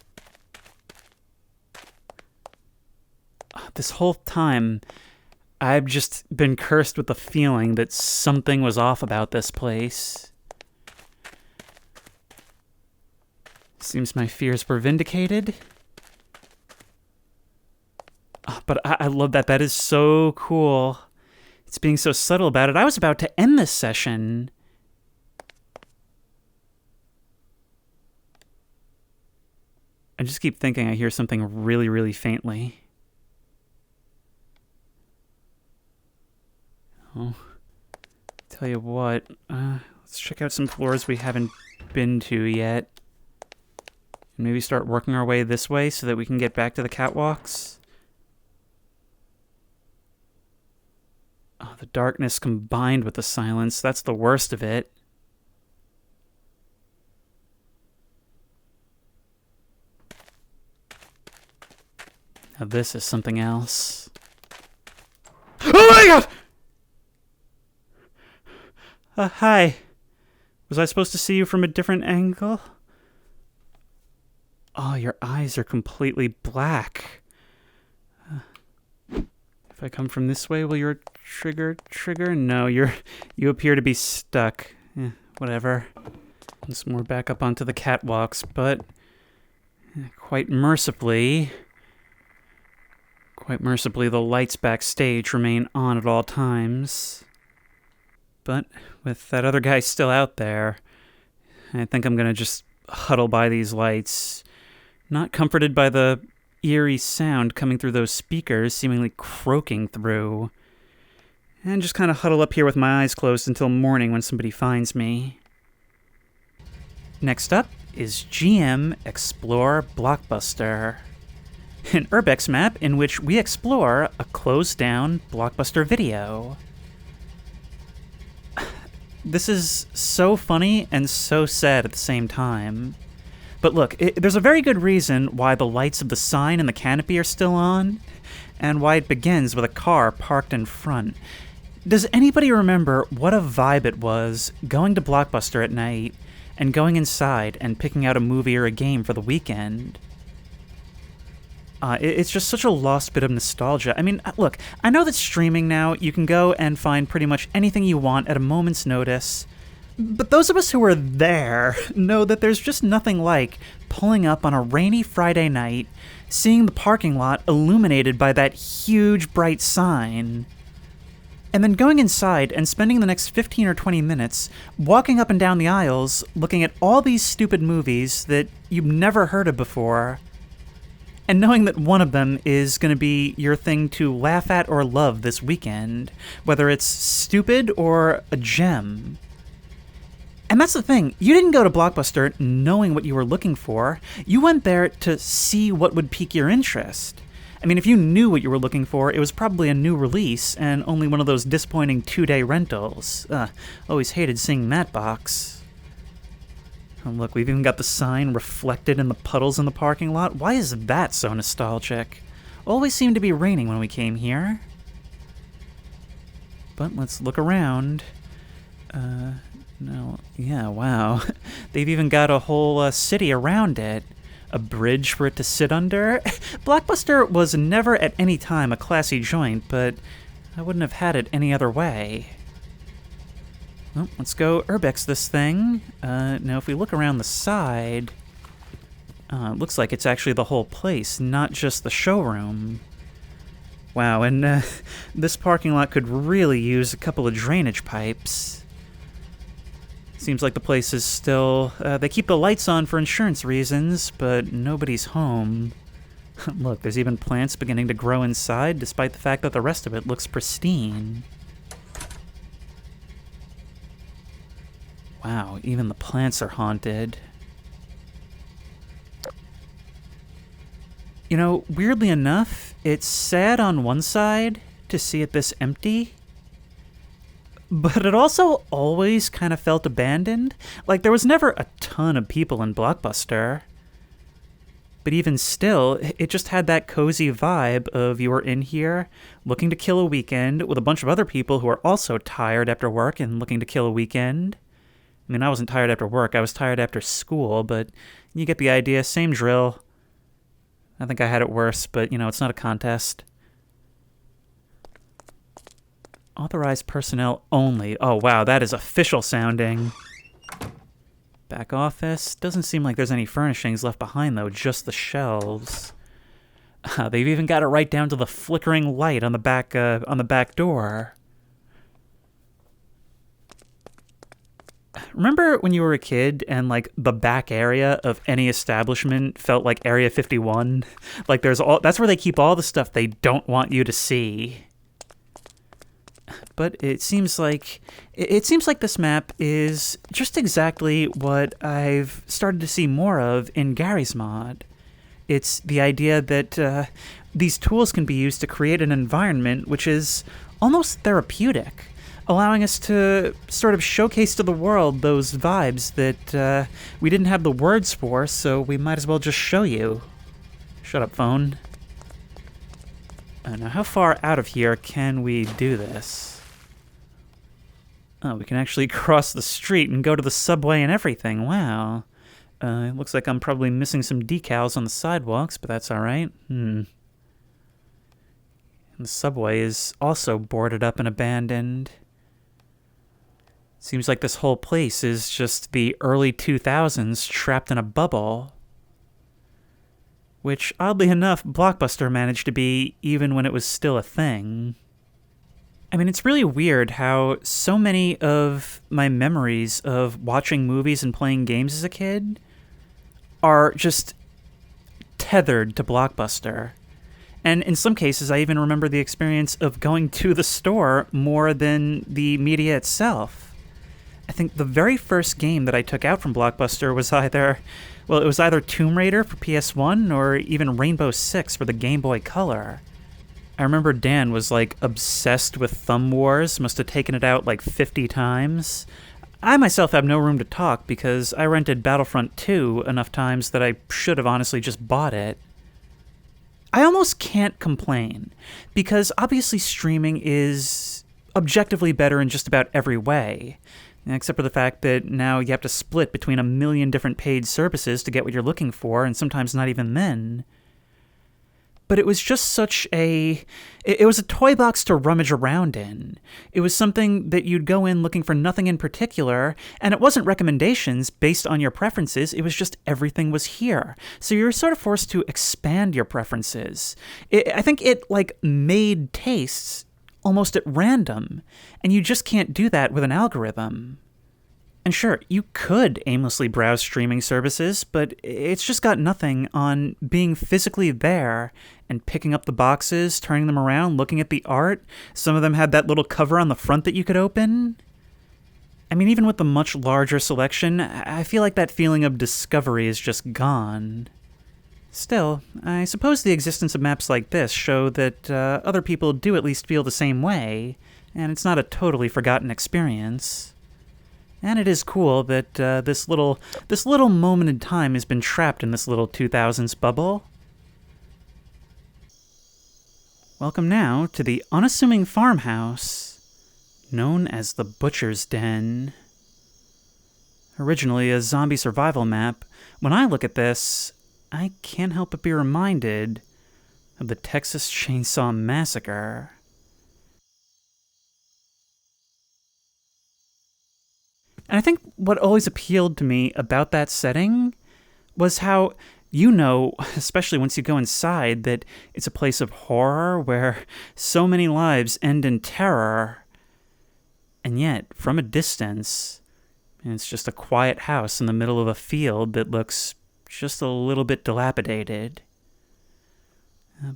This whole time, I've just been cursed with the feeling that something was off about this place. Seems my fears were vindicated. But I love that. That is so cool. It's being so subtle about it. I was about to end this session. I just keep thinking I hear something really, really faintly. Oh, tell you what, let's check out some floors we haven't been to yet. And maybe start working our way this way so that we can get back to the catwalks. Oh, the darkness combined with the silence, that's the worst of it. Now this is something else. Oh my god! Hi. Was I supposed to see you from a different angle? Oh, your eyes are completely black. If I come from this way, will your trigger? No, you appear to be stuck. Whatever. Once more back up onto the catwalks, but quite mercifully, Quite mercifully, the lights backstage remain on at all times. But with that other guy still out there, I think I'm gonna just huddle by these lights, not comforted by the eerie sound coming through those speakers, seemingly croaking through, and just kind of huddle up here with my eyes closed until morning when somebody finds me. Next up is GM Explore Blockbuster, an Urbex map in which we explore a closed-down Blockbuster video. This is so funny and so sad at the same time. But look, there's a very good reason why the lights of the sign and the canopy are still on, and why it begins with a car parked in front. Does anybody remember what a vibe it was going to Blockbuster at night and going inside and picking out a movie or a game for the weekend? It's just such a lost bit of nostalgia. I mean, look, I know that streaming now, you can go and find pretty much anything you want at a moment's notice. But those of us who were there know that there's just nothing like pulling up on a rainy Friday night, seeing the parking lot illuminated by that huge bright sign, and then going inside and spending the next 15 or 20 minutes walking up and down the aisles looking at all these stupid movies that you've never heard of before, and knowing that one of them is going to be your thing to laugh at or love this weekend, whether it's stupid or a gem. And that's the thing, you didn't go to Blockbuster knowing what you were looking for. You went there to see what would pique your interest. I mean, if you knew what you were looking for, it was probably a new release and only one of those disappointing 2-day rentals. Always hated seeing that box. Oh, look, we've even got the sign reflected in the puddles in the parking lot. Why is that so nostalgic? Always seemed to be raining when we came here. But let's look around. No, yeah, wow. They've even got a whole city around it. A bridge for it to sit under. Blockbuster was never at any time a classy joint, but I wouldn't have had it any other way. Well, let's go Urbex this thing. Now, if we look around the side, it looks like it's actually the whole place, not just the showroom. Wow, and this parking lot could really use a couple of drainage pipes. Seems like the place is still... they keep the lights on for insurance reasons, but nobody's home. Look, there's even plants beginning to grow inside, despite the fact that the rest of it looks pristine. Wow, even the plants are haunted. You know, weirdly enough, it's sad on one side to see it this empty, but it also always kind of felt abandoned. Like, there was never a ton of people in Blockbuster. But even still, it just had that cozy vibe of you were in here looking to kill a weekend with a bunch of other people who are also tired after work and looking to kill a weekend. I mean, I wasn't tired after work, I was tired after school, but you get the idea, same drill. I think I had it worse, but, you know, it's not a contest. Authorized personnel only. Oh, wow, that is official sounding. Back office. Doesn't seem like there's any furnishings left behind, though, just the shelves. They've even got it right down to the flickering light on the back door. Remember when you were a kid and, like, the back area of any establishment felt like Area 51? Like, that's where they keep all the stuff they don't want you to see. But it seems like this map is just exactly what I've started to see more of in Garry's mod. It's the idea that these tools can be used to create an environment which is almost therapeutic, allowing us to sort of showcase to the world those vibes that we didn't have the words for, so we might as well just show you. Shut up, phone. Now, how far out of here can we do this? Oh, we can actually cross the street and go to the subway and everything. Wow. It looks like I'm probably missing some decals on the sidewalks, but that's all right. And the subway is also boarded up and abandoned. Seems like this whole place is just the early 2000s trapped in a bubble. which oddly enough, Blockbuster managed to be even when it was still a thing. I mean, it's really weird how so many of my memories of watching movies and playing games as a kid are just tethered to Blockbuster. And in some cases, I even remember the experience of going to the store more than the media itself. I think the very first game that I took out from Blockbuster was either Tomb Raider for PS1 or even Rainbow Six for the Game Boy Color. I remember Dan was like obsessed with Thumb Wars, must have taken it out like 50 times. I myself have no room to talk because I rented Battlefront 2 enough times that I should have honestly just bought it. I almost can't complain, because obviously streaming is objectively better in just about every way, except for the fact that now you have to split between a million different paid services to get what you're looking for, and sometimes not even then. But it was just it was a toy box to rummage around in. It was something that you'd go in looking for nothing in particular, and it wasn't recommendations based on your preferences, it was just everything was here. So you were sort of forced to expand your preferences. I think it, made tastes almost at random, and you just can't do that with an algorithm. And sure, you could aimlessly browse streaming services, but it's just got nothing on being physically there and picking up the boxes, turning them around, looking at the art. Some of them had that little cover on the front that you could open. I mean, even with the much larger selection, I feel like that feeling of discovery is just gone. Still, I suppose the existence of maps like this show that other people do at least feel the same way, and it's not a totally forgotten experience. And it is cool that this little moment in time has been trapped in this little 2000s bubble. Welcome now to the unassuming farmhouse, known as the Butcher's Den. Originally a zombie survival map, when I look at this, I can't help but be reminded of the Texas Chainsaw Massacre. And I think what always appealed to me about that setting was how, especially once you go inside, that it's a place of horror where so many lives end in terror. And yet, from a distance, it's just a quiet house in the middle of a field that looks just a little bit dilapidated.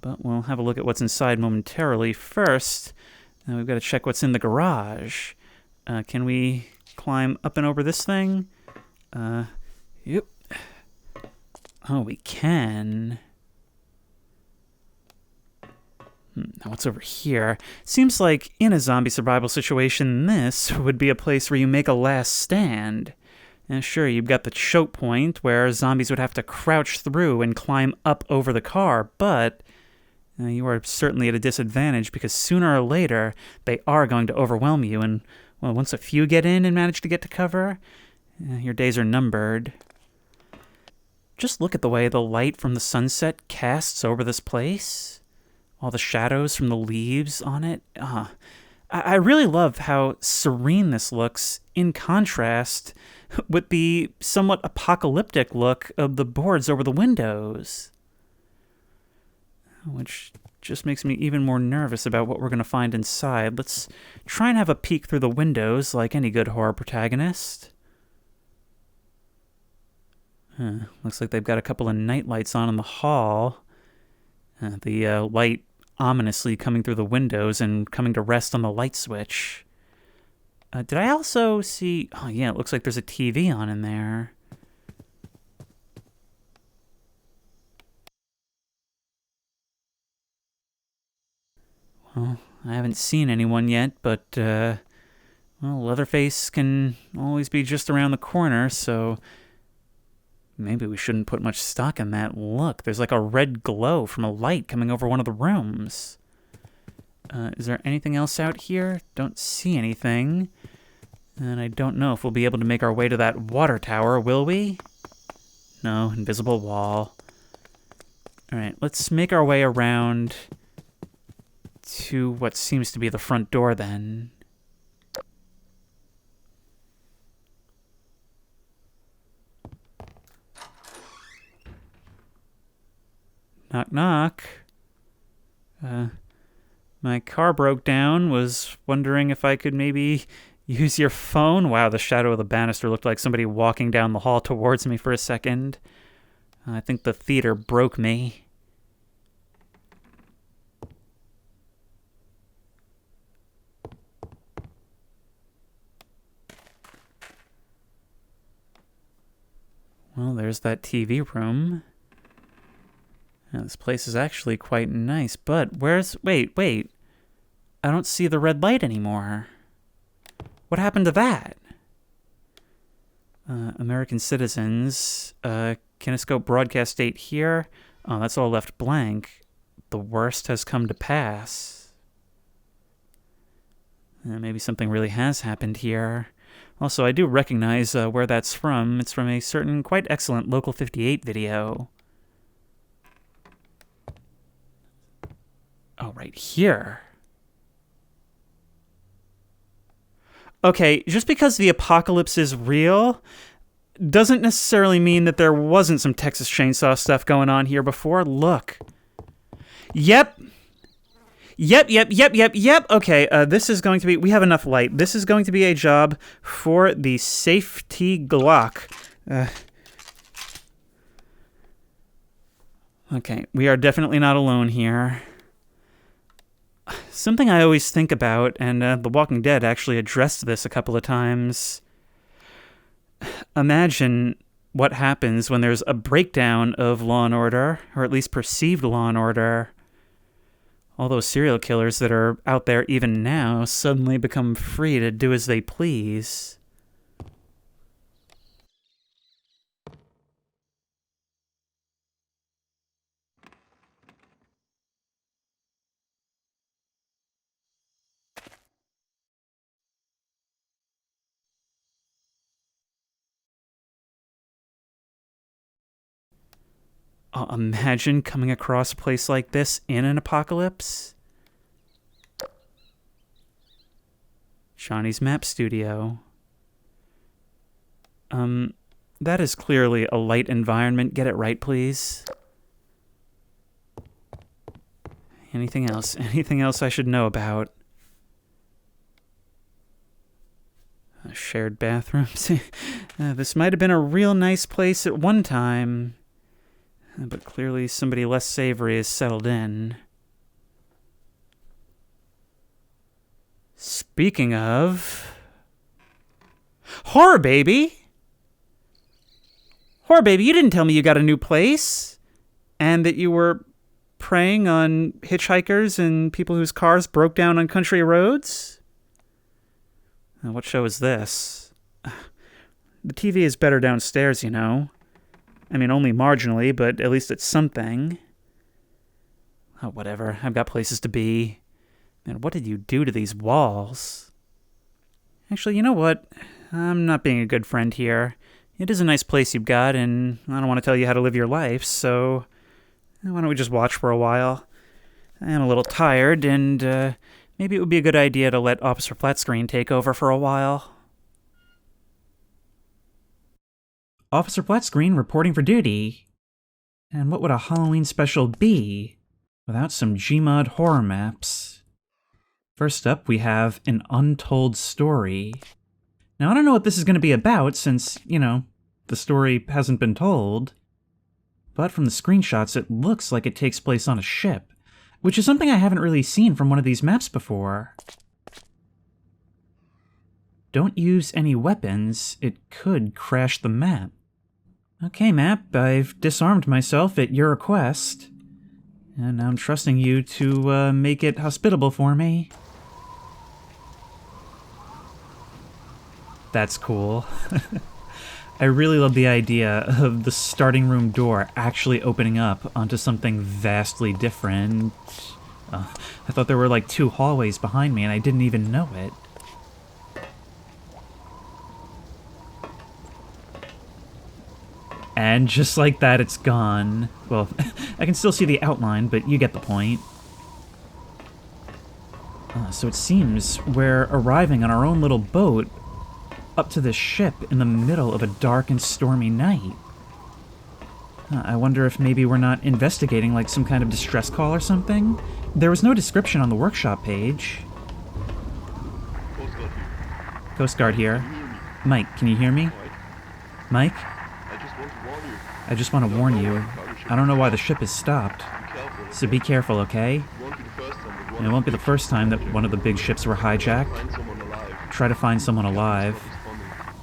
But we'll have a look at what's inside momentarily. First, we've got to check what's in the garage. Can we climb up and over this thing? Yep. Oh, we can. Now what's over here? Seems like in a zombie survival situation, this would be a place where you make a last stand. And sure, you've got the choke point where zombies would have to crouch through and climb up over the car, but you are certainly at a disadvantage because sooner or later they are going to overwhelm you, and well, once a few get in and manage to get to cover, your days are numbered. Just look at the way the light from the sunset casts over this place. All the shadows from the leaves on it. I really love how serene this looks in contrast with the somewhat apocalyptic look of the boards over the windows. Which just makes me even more nervous about what we're going to find inside. Let's try and have a peek through the windows like any good horror protagonist. Looks like they've got a couple of night lights on in the hall. The light ominously coming through the windows and coming to rest on the light switch. Did I also see... Oh yeah, it looks like there's a TV on in there. Well, I haven't seen anyone yet, but, Leatherface can always be just around the corner, so maybe we shouldn't put much stock in that. Look, there's like a red glow from a light coming over one of the rooms. Is there anything else out here? Don't see anything. And I don't know if we'll be able to make our way to that water tower, will we? No, invisible wall. Alright, let's make our way around to what seems to be the front door then. Knock, knock. My car broke down. Was wondering if I could maybe use your phone. Wow, the shadow of the banister looked like somebody walking down the hall towards me for a second. I think the theater broke me. Well, there's that TV room. Now, this place is actually quite nice, but where's... Wait. I don't see the red light anymore. What happened to that? American citizens. Kinescope broadcast date here. Oh, that's all left blank. The worst has come to pass. Maybe something really has happened here. Also, I do recognize where that's from. It's from a certain quite excellent Local 58 video. Oh, right here. Okay, just because the apocalypse is real doesn't necessarily mean that there wasn't some Texas Chainsaw stuff going on here before. Look. Yep. Okay, this is going to be... We have enough light. This is going to be a job for the safety Glock. Okay, we are definitely not alone here. Something I always think about, and The Walking Dead actually addressed this a couple of times. Imagine what happens when there's a breakdown of law and order, or at least perceived law and order. All those serial killers that are out there even now suddenly become free to do as they please. Imagine coming across a place like this in an apocalypse. Shawnee's Map Studio. That is clearly a light environment. Get it right, please. Anything else? Anything else I should know about? Shared bathrooms. This might have been a real nice place at one time. But clearly somebody less savory is settled in. Speaking of... Horror Baby! Horror Baby, you didn't tell me you got a new place. And that you were preying on hitchhikers and people whose cars broke down on country roads? What show is this? The TV is better downstairs, you know. I mean, only marginally, but at least it's something. Oh, whatever. I've got places to be. Man, what did you do to these walls? Actually, you know what? I'm not being a good friend here. It is a nice place you've got, and I don't want to tell you how to live your life, so why don't we just watch for a while? I am a little tired, and maybe it would be a good idea to let Officer Flatscreen take over for a while. Officer Flatscreen reporting for duty. And what would a Halloween special be without some GMOD horror maps? First up, we have An Untold Story. Now, I don't know what this is going to be about since, you know, the story hasn't been told. But from the screenshots, it looks like it takes place on a ship, which is something I haven't really seen from one of these maps before. Don't use any weapons. It could crash the map. Okay, map, I've disarmed myself at your request. And I'm trusting you to make it hospitable for me. That's cool. I really love the idea of the starting room door actually opening up onto something vastly different. I thought there were like 2 hallways behind me and I didn't even know it. And just like that, it's gone. Well, I can still see the outline, but you get the point. So it seems we're arriving on our own little boat up to this ship in the middle of a dark and stormy night. I wonder if maybe we're not investigating like some kind of distress call or something? There was no description on the workshop page. Coast Guard here. Mike, can you hear me? Mike? I just want to warn you. I don't know why the ship is stopped. So be careful, okay? And it won't be the first time that one of the big ships were hijacked. Try to find someone alive.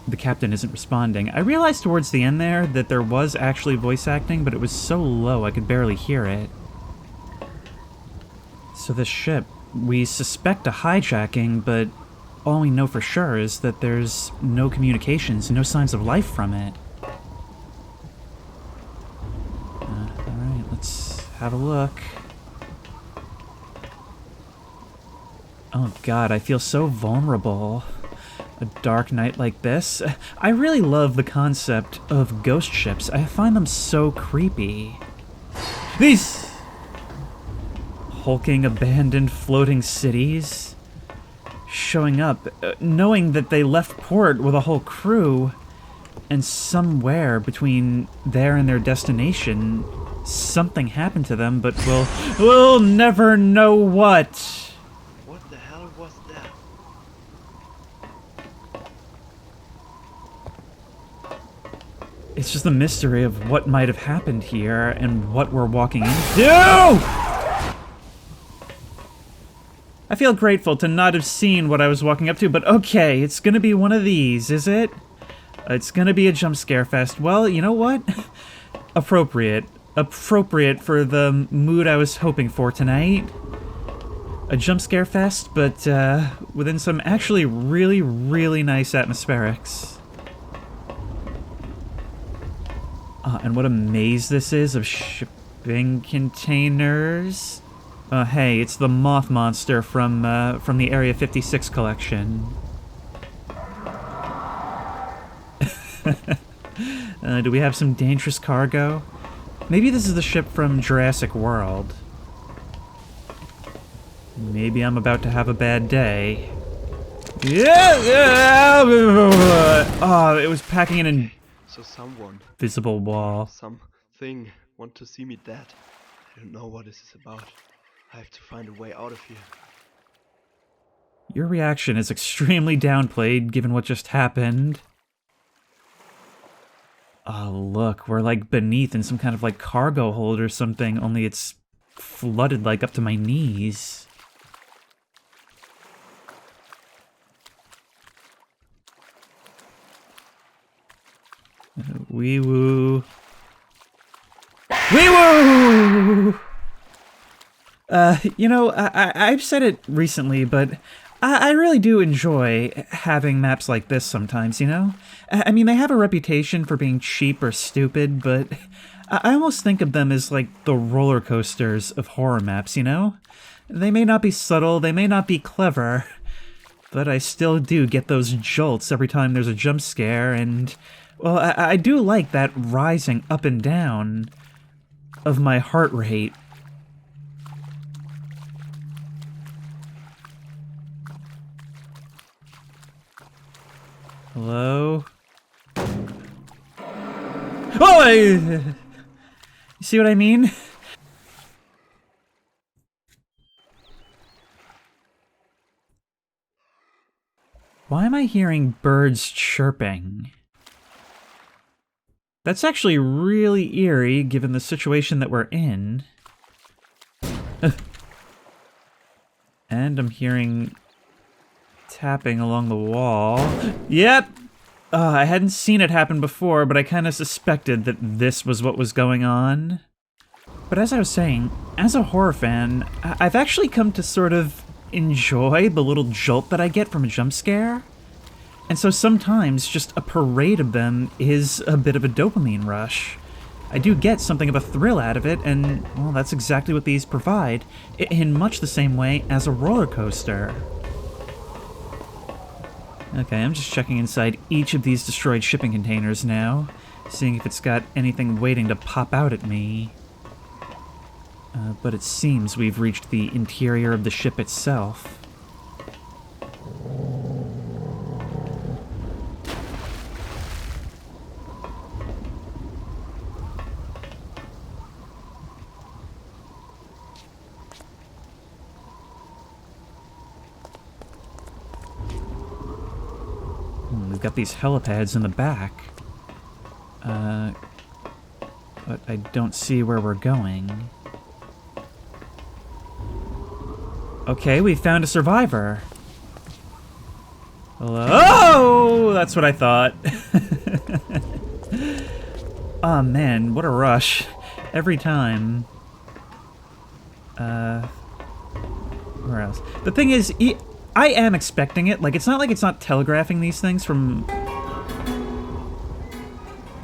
The captain isn't responding. I realized towards the end that there was actually voice acting, but it was so low I could barely hear it. So this ship, we suspect a hijacking, but all we know for sure is that there's no communications, no signs of life from it. Alright, let's have a look. Oh god, I feel so vulnerable. A dark night like this. I really love the concept of ghost ships. I find them so creepy. These hulking, abandoned, floating cities showing up, knowing that they left port with a whole crew, and somewhere between there and their destination, something happened to them, but we'll never know what. What the hell was that? It's just the mystery of what might have happened here and what we're walking into. I feel grateful to not have seen what I was walking up to, but okay, it's gonna be one of these, is it? It's gonna be a jump scare fest. Well, you know what? Appropriate. Appropriate for the mood I was hoping for tonight. A jump scare fest, but within some actually really, really nice atmospherics. And what a maze this is of shipping containers. Hey, it's the moth monster from the Area 56 collection. Do we have some dangerous cargo? Maybe this is the ship from Jurassic World. Maybe I'm about to have a bad day. Yeah! Oh, it was packing in So someone, invisible wall. something want to see me dead. I don't know what this is about. I have to find a way out of here. Your reaction is extremely downplayed given what just happened. Oh, look, we're like beneath in some kind of like cargo hold or something, only it's flooded like up to my knees. Wee woo. Wee woo! You know, I've said it recently, but I really do enjoy having maps like this sometimes, you know? I mean, they have a reputation for being cheap or stupid, but I almost think of them as like the roller coasters of horror maps, you know? They may not be subtle, they may not be clever, but I still do get those jolts every time there's a jump scare, and, well, I do like that rising up and down of my heart rate. Hello? Oh! You see what I mean? Why am I hearing birds chirping? That's actually really eerie, given the situation that we're in. And I'm hearing tapping along the wall. Yep! I hadn't seen it happen before, but I kind of suspected that this was what was going on. But as I was saying, as a horror fan, I've actually come to sort of enjoy the little jolt that I get from a jump scare. And so sometimes just a parade of them is a bit of a dopamine rush. I do get something of a thrill out of it, and, well, that's exactly what these provide, in much the same way as a roller coaster. Okay, I'm just checking inside each of these destroyed shipping containers now, seeing if it's got anything waiting to pop out at me. But it seems we've reached the interior of the ship itself. got these helipads in the back. But I don't see where we're going. Okay, we found a survivor. Hello? Oh, that's what I thought. Oh man, what a rush. Every time. Where else? The thing is, I am expecting it. Like, it's not like it's not telegraphing these things from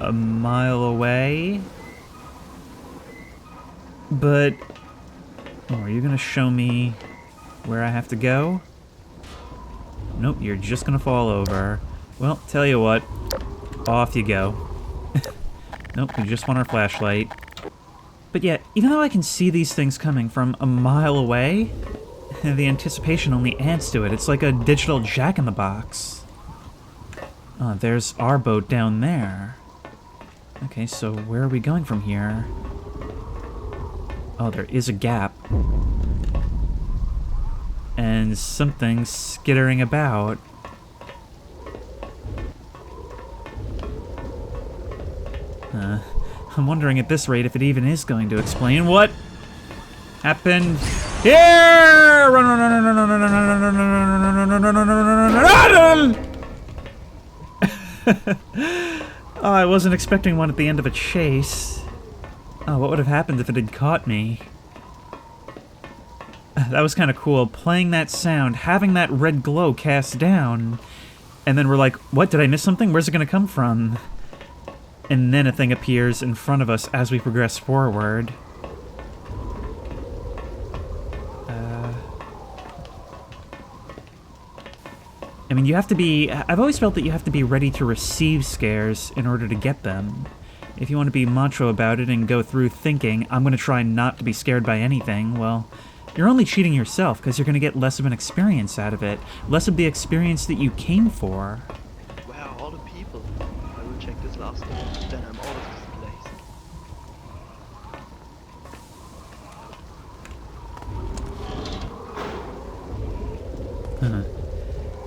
a mile away. But, oh, are you gonna show me where I have to go? Nope, you're just gonna fall over. Well, tell you what, off you go. Nope, we just want our flashlight. But yeah, even though I can see these things coming from a mile away, the anticipation only adds to it. It's like a digital jack-in-the-box. Oh, there's our boat down there. Okay, so where are we going from here? Oh, there is a gap. And something skittering about. I'm wondering at this rate if it even is going to explain what happened here! Run, run, run, run, run, run, run, run, run, run, run, run, run, run. Oh, I wasn't expecting one at the end of a chase. Oh, what would have happened if it had caught me? That was kind of cool, playing that sound, having that red glow cast down, and then we're like, what, did I miss something? Where's it gonna come from? And then a thing appears in front of us as we progress forward. I mean, you have to be... I've always felt that you have to be ready to receive scares in order to get them. If you want to be macho about it and go through thinking, I'm going to try not to be scared by anything, well, you're only cheating yourself because you're going to get less of an experience out of it. Less of the experience that you came for. Wow, all the people. I will check this last one, then I'm out of this place.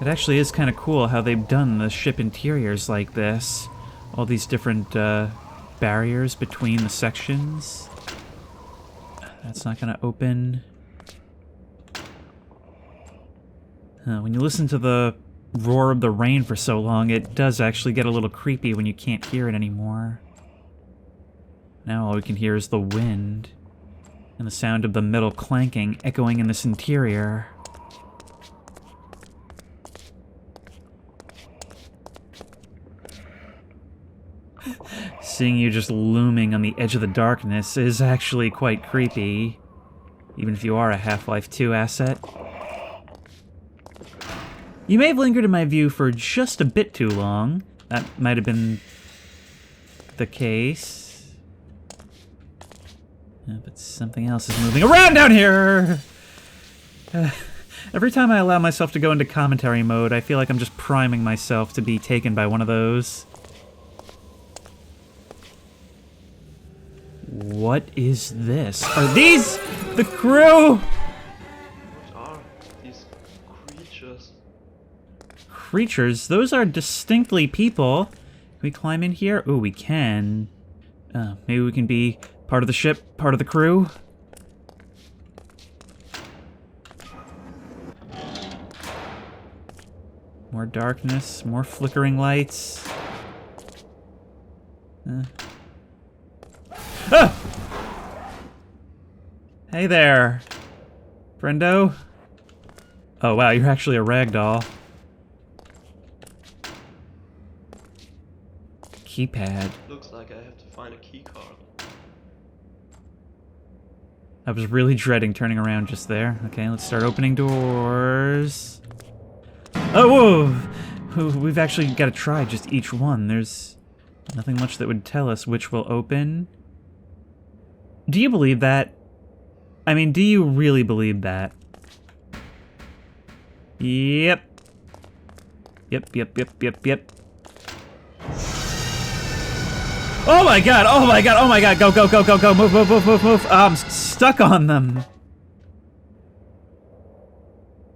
It actually is kind of cool how they've done the ship interiors like this. All these different barriers between the sections. That's not going to open. When you listen to the roar of the rain for so long, it does actually get a little creepy when you can't hear it anymore. Now all we can hear is the wind and the sound of the metal clanking echoing in this interior. Seeing you just looming on the edge of the darkness is actually quite creepy, even if you are a Half-Life 2 asset. You may have lingered in my view for just a bit too long. That might have been the case. Yeah, but something else is moving around down here! Every time I allow myself to go into commentary mode, I feel like I'm just priming myself to be taken by one of those. What is this? Are these the crew? What are these creatures? Creatures? Those are distinctly people. Can we climb in here? Oh, we can. Maybe we can be part of the ship, part of the crew. More darkness, more flickering lights. Ah! Hey there, friendo. Oh wow, you're actually a ragdoll. Keypad. Looks like I have to find a key card. I was really dreading turning around just there. Okay, let's start opening doors. Oh, whoa! We've actually got to try just each one. There's nothing much that would tell us which will open. Do you believe that? I mean, do you really believe that? Yep. Yep. Oh my god, oh my god, oh my god, go, move. I'm stuck on them.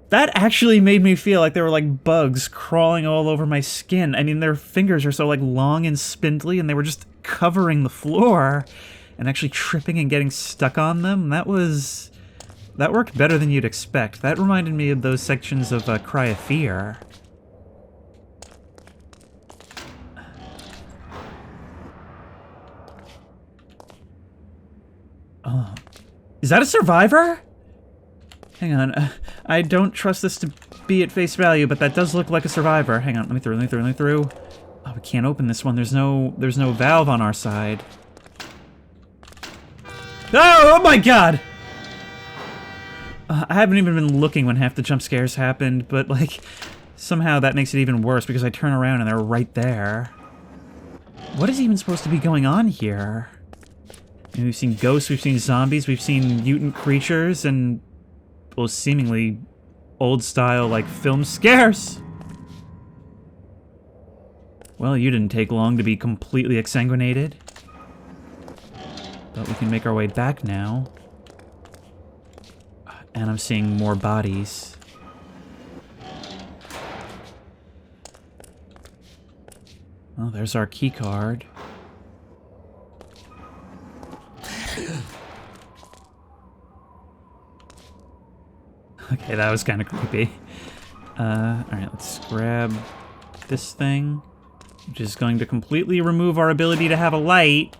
That actually made me feel like there were like bugs crawling all over my skin. I mean, their fingers are so like long and spindly, and they were just covering the floor and actually tripping and getting stuck on them. That worked better than you'd expect. That reminded me of those sections of Cry of Fear. Oh. Is that a survivor? Hang on. I don't trust this to be at face value, but that does look like a survivor. Hang on. Let me through. Oh, we can't open this one. There's no valve on our side. Oh my god! I haven't even been looking when half the jump scares happened, but like, somehow that makes it even worse because I turn around and they're right there. What is even supposed to be going on here? I mean, we've seen ghosts, we've seen zombies, we've seen mutant creatures, and, well, seemingly old-style, like, film scares! Well, you didn't take long to be completely exsanguinated. But we can make our way back now. And I'm seeing more bodies. Oh, there's our key card. Okay, that was kind of creepy. Alright, let's grab this thing, which is going to completely remove our ability to have a light.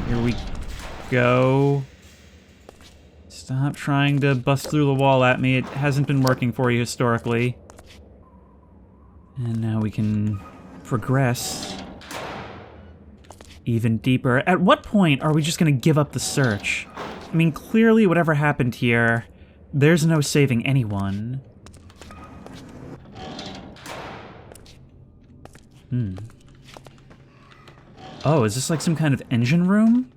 Here we go. Stop trying to bust through the wall at me. It hasn't been working for you historically. And now we can progress even deeper. At what point are we just going to give up the search? I mean, clearly whatever happened here, there's no saving anyone. Oh, is this like some kind of engine room?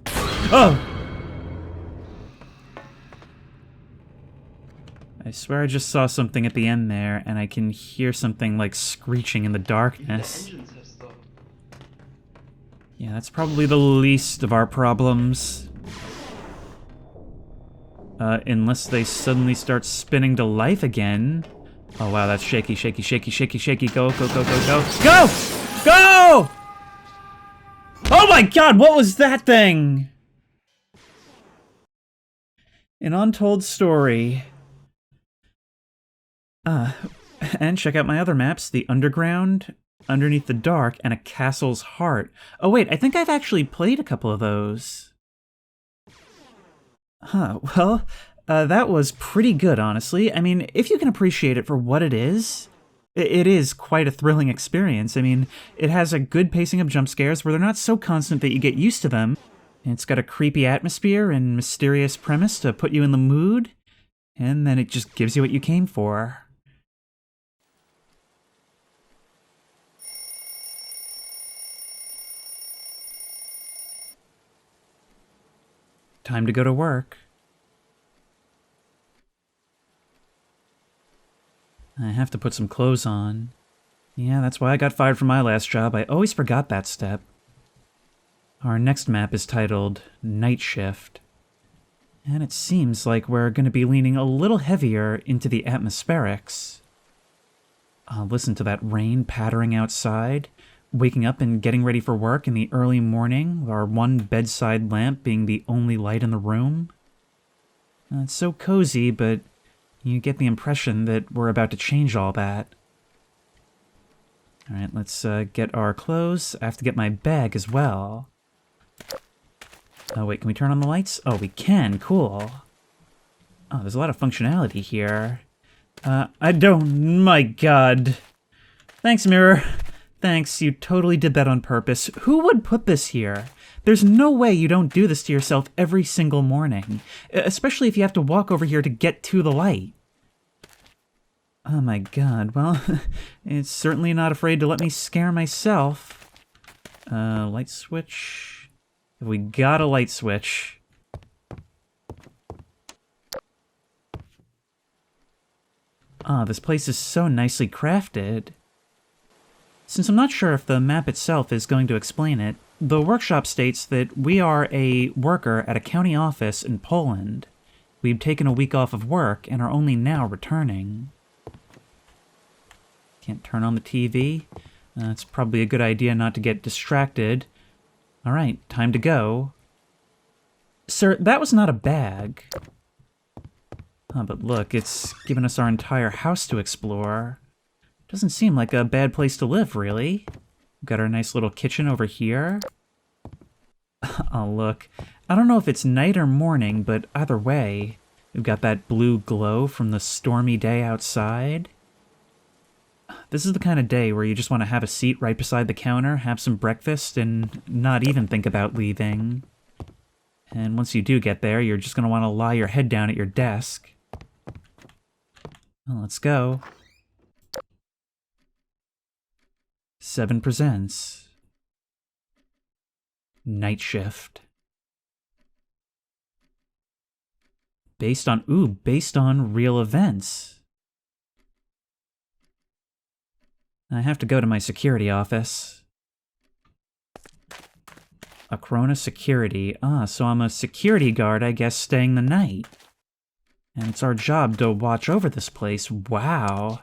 Oh! I swear I just saw something at the end there, and I can hear something like screeching in the darkness. Yeah, that's probably the least of our problems. Unless they suddenly start spinning to life again. Oh wow, that's shaky, shaky, shaky, shaky, shaky. Go, go, go, go, go. Go! Go! Oh my god, what was that thing? An untold story. And check out my other maps. The Underground, Underneath the Dark, and A Castle's Heart. Oh wait, I think I've actually played a couple of those. Huh, well, that was pretty good, honestly. I mean, if you can appreciate it for what it is quite a thrilling experience. I mean, it has a good pacing of jump scares where they're not so constant that you get used to them. It's got a creepy atmosphere and mysterious premise to put you in the mood, and then it just gives you what you came for. Time to go to work. I have to put some clothes on. Yeah, that's why I got fired from my last job. I always forgot that step. Our next map is titled Night Shift. And it seems like we're going to be leaning a little heavier into the atmospherics. Listen to that rain pattering outside. Waking up and getting ready for work in the early morning, with our one bedside lamp being the only light in the room. It's so cozy, but you get the impression that we're about to change all that. Alright, let's get our clothes. I have to get my bag as well. Oh wait, can we turn on the lights? Oh, we can, cool. Oh, there's a lot of functionality here. My god. Thanks, mirror. Thanks, you totally did that on purpose. Who would put this here? There's no way you don't do this to yourself every single morning. Especially if you have to walk over here to get to the light. Oh my god, well, it's certainly not afraid to let me scare myself. Light switch. We got a light switch. Ah, this place is so nicely crafted. Since I'm not sure if the map itself is going to explain it, the workshop states that we are a worker at a county office in Poland, We'd taken a week off of work and are only now returning. Can't turn on the TV. It's probably a good idea not to get distracted. All right, time to go. Sir, that was not a bag. But look, it's given us our entire house to explore. Doesn't seem like a bad place to live, really. We've got our nice little kitchen over here. Oh, look. I don't know if it's night or morning, but either way, we've got that blue glow from the stormy day outside. This is the kind of day where you just want to have a seat right beside the counter, have some breakfast, and not even think about leaving. And once you do get there, you're just going to want to lie your head down at your desk. Well, let's go. 7 presents Night Shift. Based on real events. I have to go to my security office. Acrona Security. So I'm a security guard, I guess, staying the night. And it's our job to watch over this place. Wow.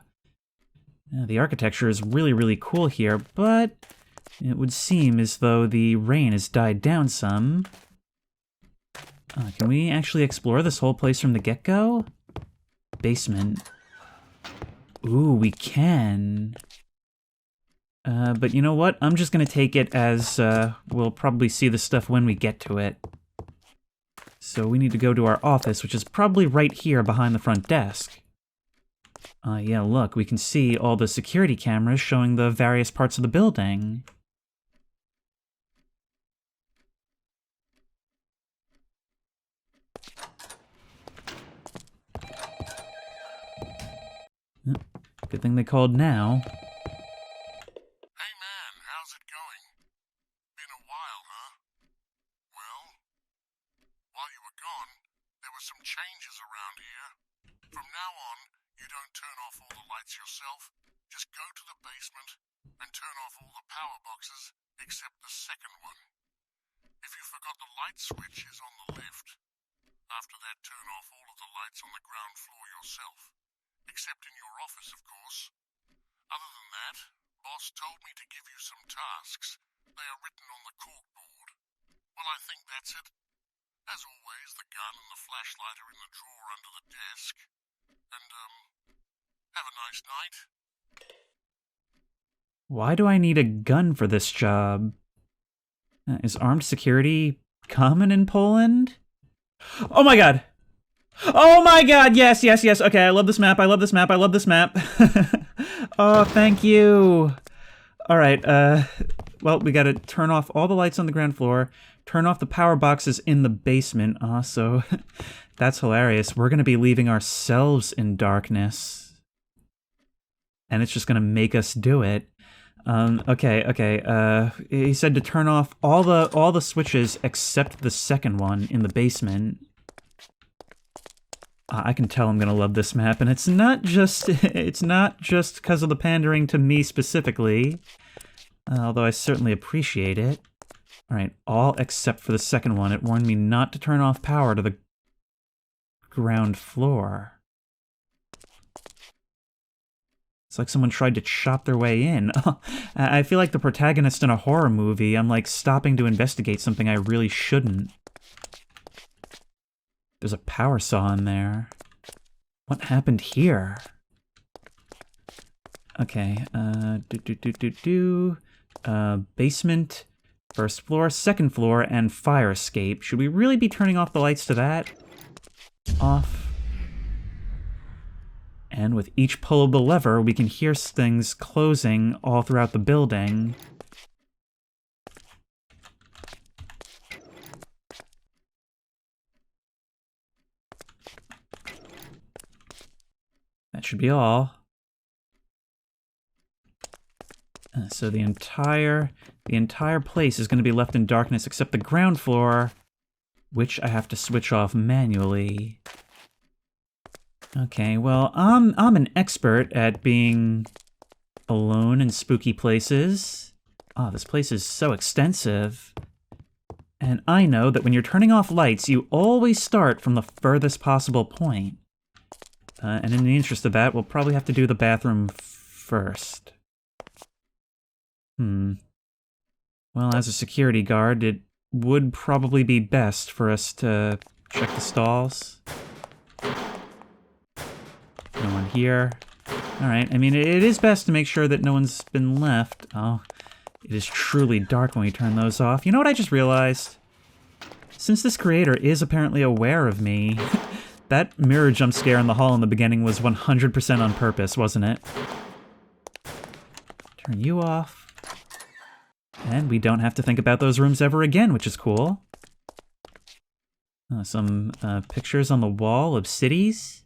The architecture is really, really cool here, but it would seem as though the rain has died down some. Can we actually explore this whole place from the get-go? Basement. Ooh, we can. But you know what? I'm just gonna take it as, we'll probably see the stuff when we get to it. So we need to go to our office, which is probably right here behind the front desk. Yeah, look, we can see all the security cameras showing the various parts of the building. Good thing they called now. Hey man, how's it going? Been a while, huh? Well, while you were gone, there were some changes around here. From now on, you don't turn off all the lights yourself. Just go to the basement and turn off all the power boxes except the second one. If you forgot the light switch is on the lift. After that, turn off all of the lights on the ground floor yourself. Except in your office, of course. Other than that, boss told me to give you some tasks. They are written on the corkboard. Well, I think that's it. As always, the gun and the flashlight are in the drawer under the desk. And, have a nice night. Why do I need a gun for this job? Is armed security common in Poland? Oh my god! Oh my god, yes, yes, yes. Okay, I love this map, I love this map, I love this map. Oh, thank you. All right, well, we gotta turn off all the lights on the ground floor, turn off the power boxes in the basement. So that's hilarious. We're gonna be leaving ourselves in darkness. And it's just gonna make us do it. Okay. He said to turn off all the switches except the second one in the basement. I can tell I'm gonna love this map, and it's not just because of the pandering to me specifically, although I certainly appreciate it. All right, all except for the second one. It warned me not to turn off power to the ground floor. It's like someone tried to chop their way in. I feel like the protagonist in a horror movie. I'm like stopping to investigate something I really shouldn't. There's a power saw in there. What happened here? Okay, basement, first floor, second floor, and fire escape. Should we really be turning off the lights to that? Off. And with each pull of the lever, we can hear things closing all throughout the building. That should be all. So the entire place is going to be left in darkness except the ground floor, which I have to switch off manually. Okay, well, I'm an expert at being alone in spooky places. Oh, this place is so extensive. And I know that when you're turning off lights, you always start from the furthest possible point. And in the interest of that, we'll probably have to do the bathroom first. Well, as a security guard, it would probably be best for us to check the stalls. No one here. Alright, I mean, it is best to make sure that no one's been left. Oh, it is truly dark when we turn those off. You know what I just realized? Since this creator is apparently aware of me, that mirror jump scare in the hall in the beginning was 100% on purpose, wasn't it? Turn you off. And we don't have to think about those rooms ever again, which is cool. Some pictures on the wall of cities.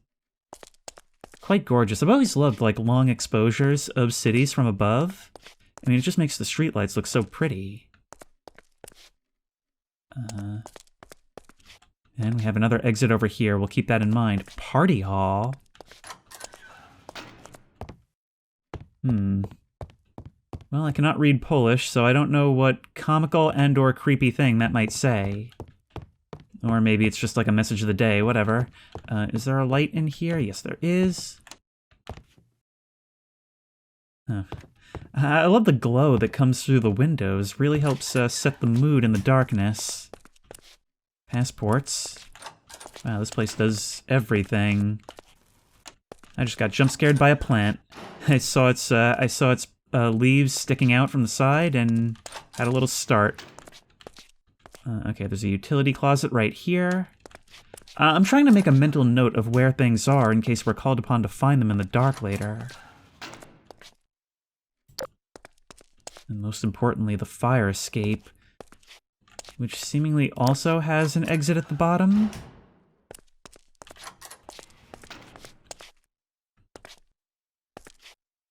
Quite gorgeous. I've always loved, like, long exposures of cities from above. I mean, it just makes the streetlights look so pretty. And we have another exit over here. We'll keep that in mind. Party hall. Well, I cannot read Polish, so I don't know what comical and or creepy thing that might say. Or maybe it's just like a message of the day, whatever. Is there a light in here? Yes, there is. I love the glow that comes through the windows. Really helps set the mood in the darkness. Passports. Wow, this place does everything. I just got jump scared by a plant. I saw its leaves sticking out from the side and had a little start. Okay, there's a utility closet right here. I'm trying to make a mental note of where things are in case we're called upon to find them in the dark later. And most importantly, the fire escape, which seemingly also has an exit at the bottom.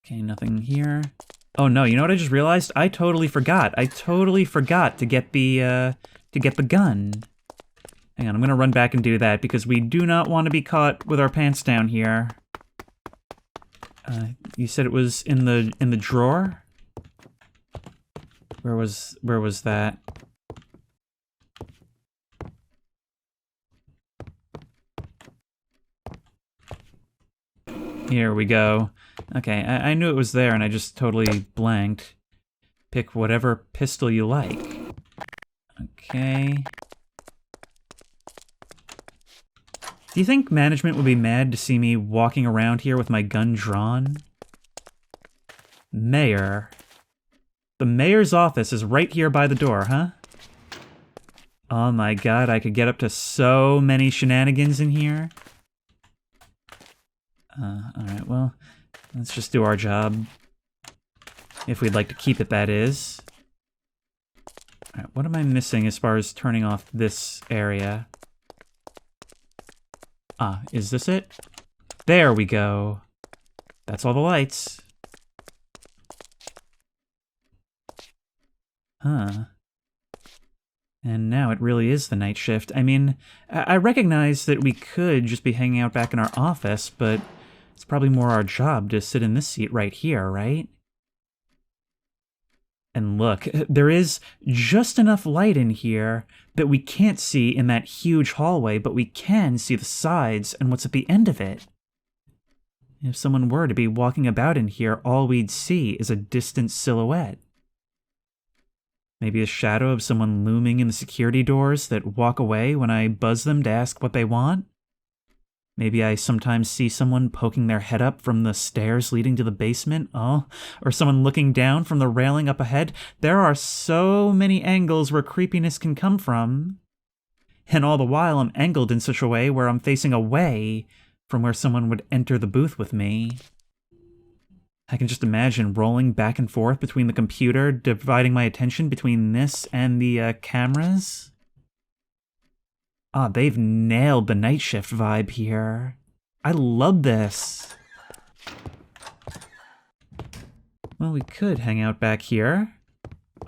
Okay, nothing here. Oh no, you know what I just realized? I totally forgot. I totally forgot to get the gun. Hang on, I'm gonna run back and do that because we do not want to be caught with our pants down here. You said it was in the drawer? Where was that? Here we go. Okay, I knew it was there and I just totally blanked. Pick whatever pistol you like. Okay. Do you think management would be mad to see me walking around here with my gun drawn? Mayor. The mayor's office is right here by the door, huh? Oh my god, I could get up to so many shenanigans in here. Alright, well, let's just do our job. If we'd like to keep it, that is. Alright, what am I missing as far as turning off this area? Ah, is this it? There we go. That's all the lights. Huh. And now it really is the night shift. I mean, I recognize that we could just be hanging out back in our office, but it's probably more our job to sit in this seat right here, right? And look, there is just enough light in here that we can't see in that huge hallway, but we can see the sides and what's at the end of it. If someone were to be walking about in here, all we'd see is a distant silhouette. Maybe a shadow of someone looming in the security doors that walk away when I buzz them to ask what they want. Maybe I sometimes see someone poking their head up from the stairs leading to the basement, or someone looking down from the railing up ahead. There are so many angles where creepiness can come from. And all the while I'm angled in such a way where I'm facing away from where someone would enter the booth with me. I can just imagine rolling back and forth between the computer, dividing my attention between this and the cameras. Ah, they've nailed the night shift vibe here. I love this. Well, we could hang out back here.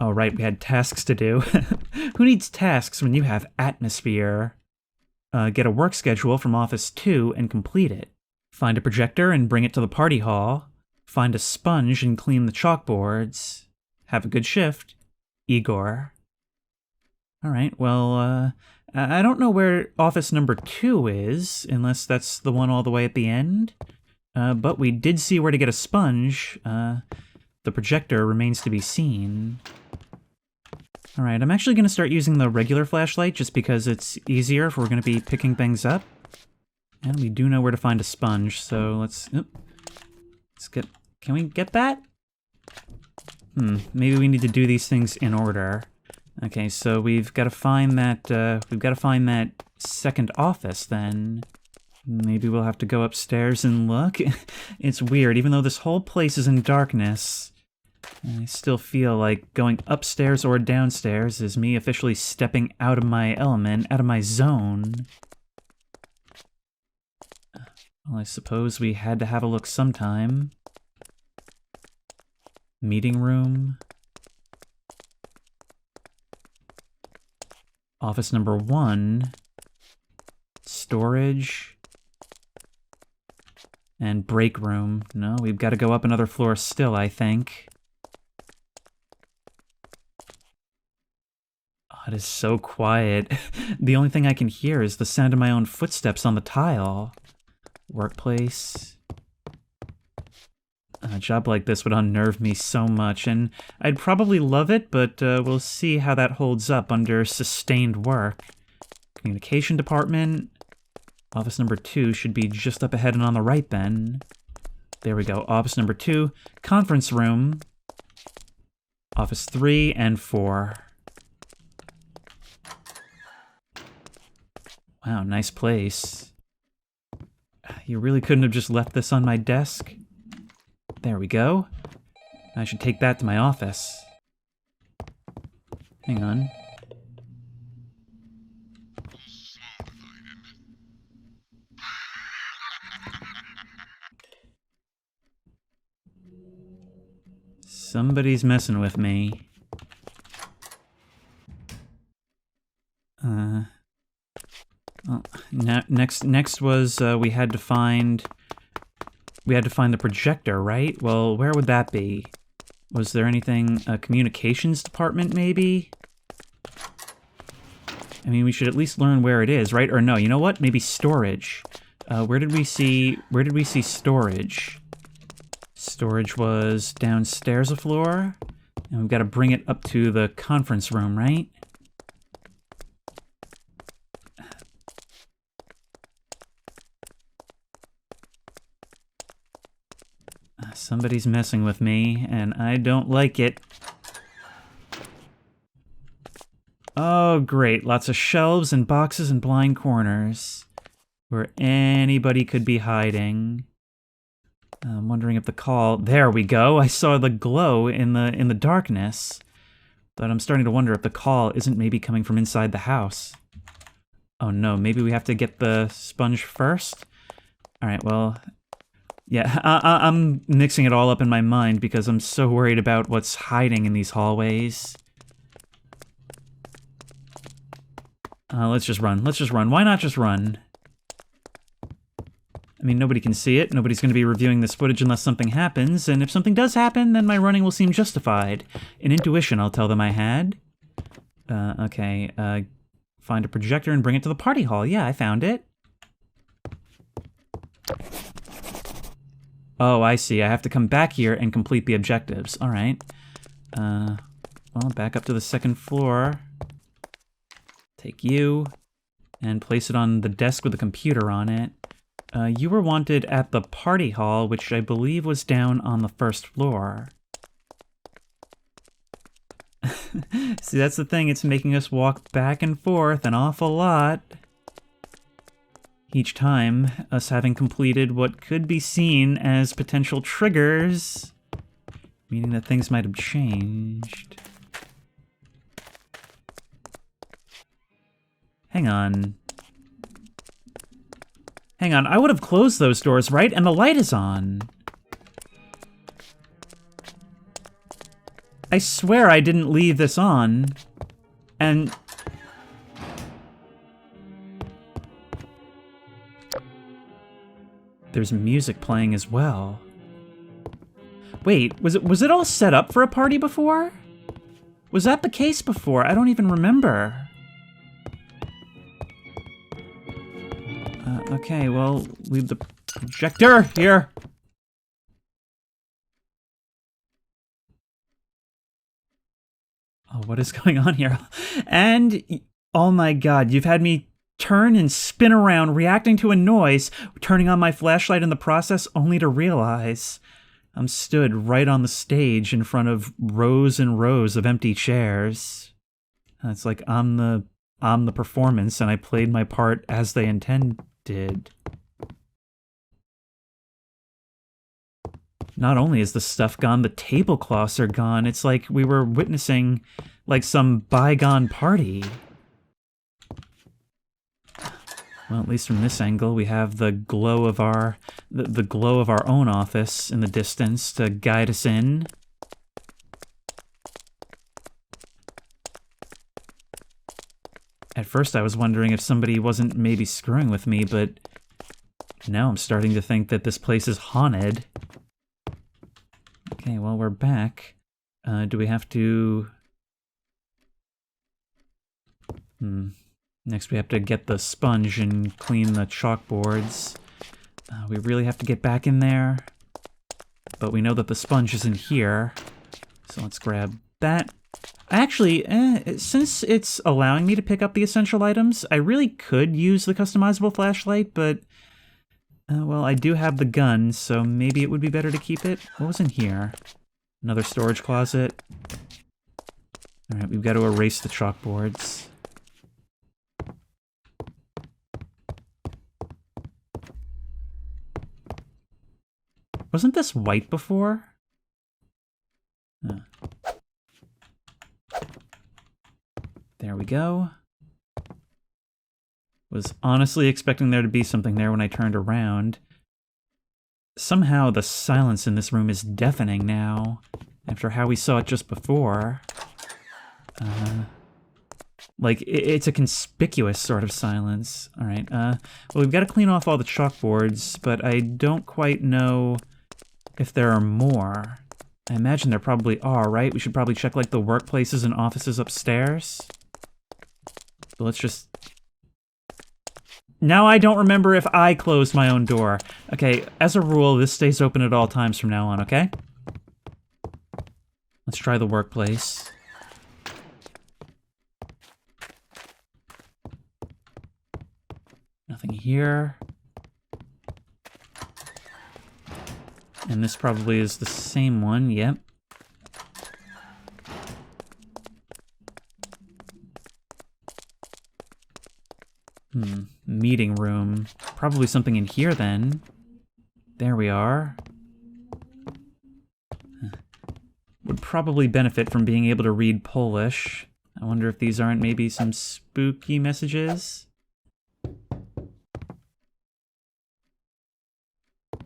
Oh, right, we had tasks to do. Who needs tasks when you have atmosphere? Get a work schedule from Office 2 and complete it. Find a projector and bring it to the party hall. Find a sponge and clean the chalkboards. Have a good shift. Igor. Alright, well, I don't know where office number 2 is, unless that's the one all the way at the end. But we did see where to get a sponge. The projector remains to be seen. Alright, I'm actually going to start using the regular flashlight just because it's easier if we're going to be picking things up. And we do know where to find a sponge, so let's get... Can we get that? Maybe we need to do these things in order. Okay, so we've got to find that, second office, then. Maybe we'll have to go upstairs and look. It's weird, even though this whole place is in darkness, I still feel like going upstairs or downstairs is me officially stepping out of my element, out of my zone. Well, I suppose we had to have a look sometime. Meeting room. Office number 1. Storage. And break room. No, we've got to go up another floor still, I think. Oh, it is so quiet. The only thing I can hear is the sound of my own footsteps on the tile. Workplace. A job like this would unnerve me so much, and I'd probably love it, but we'll see how that holds up under sustained work. Communication department. Office number 2 should be just up ahead and on the right then. There we go. Office number 2. Conference room. Office 3 and 4. Wow, nice place. You really couldn't have just left this on my desk? There we go. I should take that to my office. Hang on. Somebody's messing with me. Well, next was we had to find the projector, right? Well, where would that be? Was there anything, communications department, maybe? I mean, we should at least learn where it is, right? Or no, you know what? Maybe storage. Where did we see storage? Storage was downstairs a floor, and we've got to bring it up to the conference room, right? Somebody's messing with me, and I don't like it. Oh, great. Lots of shelves and boxes and blind corners where anybody could be hiding. I'm wondering if the call... There we go. I saw the glow in the darkness. But I'm starting to wonder if the call isn't maybe coming from inside the house. Oh no, maybe we have to get the sponge first? Alright, well... Yeah, I'm mixing it all up in my mind because I'm so worried about what's hiding in these hallways. Let's just run. Let's just run. Why not just run? I mean, nobody can see it. Nobody's going to be reviewing this footage unless something happens, and if something does happen, then my running will seem justified. An intuition I'll tell them I had. Okay, find a projector and bring it to the party hall. Yeah, I found it. Oh, I see. I have to come back here and complete the objectives. All right. Well, back up to the second floor. Take you and place it on the desk with a computer on it. You were wanted at the party hall, which I believe was down on the first floor. See, that's the thing. It's making us walk back and forth an awful lot. Each time, us having completed what could be seen as potential triggers, meaning that things might have changed. Hang on. Hang on, I would have closed those doors, right? And the light is on. I swear I didn't leave this on. And... there's music playing as well. Wait, was it all set up for a party before? Was that the case before? I don't even remember. Okay, well, leave the projector here. Oh, what is going on here? And, oh my god, you've had me turn and spin around, reacting to a noise, turning on my flashlight in the process, only to realize I'm stood right on the stage in front of rows and rows of empty chairs. It's like I'm the performance, and I played my part as they intended. Not only is the stuff gone, the tablecloths are gone. It's like we were witnessing, like, some bygone party. Well, at least from this angle, we have the glow of our the glow of our own office in the distance to guide us in. At first, I was wondering if somebody wasn't maybe screwing with me, but now I'm starting to think that this place is haunted. Okay, well, we're back. Do we have to... Next, we have to get the sponge and clean the chalkboards. We really have to get back in there. But we know that the sponge isn't here. So let's grab that. Actually, since it's allowing me to pick up the essential items, I really could use the customizable flashlight, but... well, I do have the gun, so maybe it would be better to keep it. What was in here? Another storage closet. Alright, we've got to erase the chalkboards. Wasn't this white before? There we go. Was honestly expecting there to be something there when I turned around. Somehow the silence in this room is deafening now, after how we saw it just before. Like, it's a conspicuous sort of silence. Alright, well, we've got to clean off all the chalkboards, but I don't quite know if there are more. I imagine there probably are, right? We should probably check, like, the workplaces and offices upstairs. So let's just... Now I don't remember if I closed my own door. Okay, as a rule, this stays open at all times from now on, okay? Let's try the workplace. Nothing here. And this probably is the same one, yep. Meeting room. Probably something in here then. There we are. Would probably benefit from being able to read Polish. I wonder if these aren't maybe some spooky messages?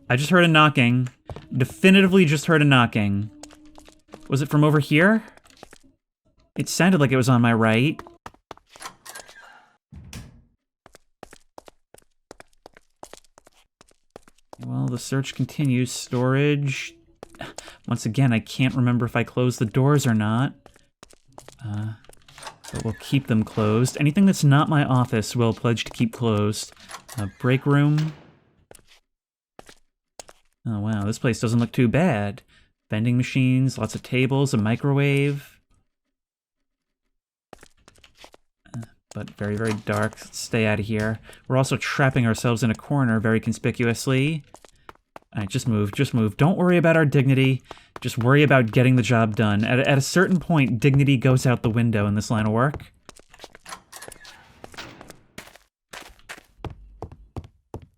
I just heard a knocking. Definitively just heard a knocking. Was it from over here? It sounded like it was on my right. Well, the search continues. Storage. Once again, I can't remember if I closed the doors or not. But we'll keep them closed. Anything that's not my office, we'll pledge to keep closed. Break room. Oh wow, this place doesn't look too bad. Vending machines, lots of tables, a microwave. But very, very dark. Let's stay out of here. We're also trapping ourselves in a corner very conspicuously. Alright, just move, just move. Don't worry about our dignity. Just worry about getting the job done. At a certain point, dignity goes out the window in this line of work.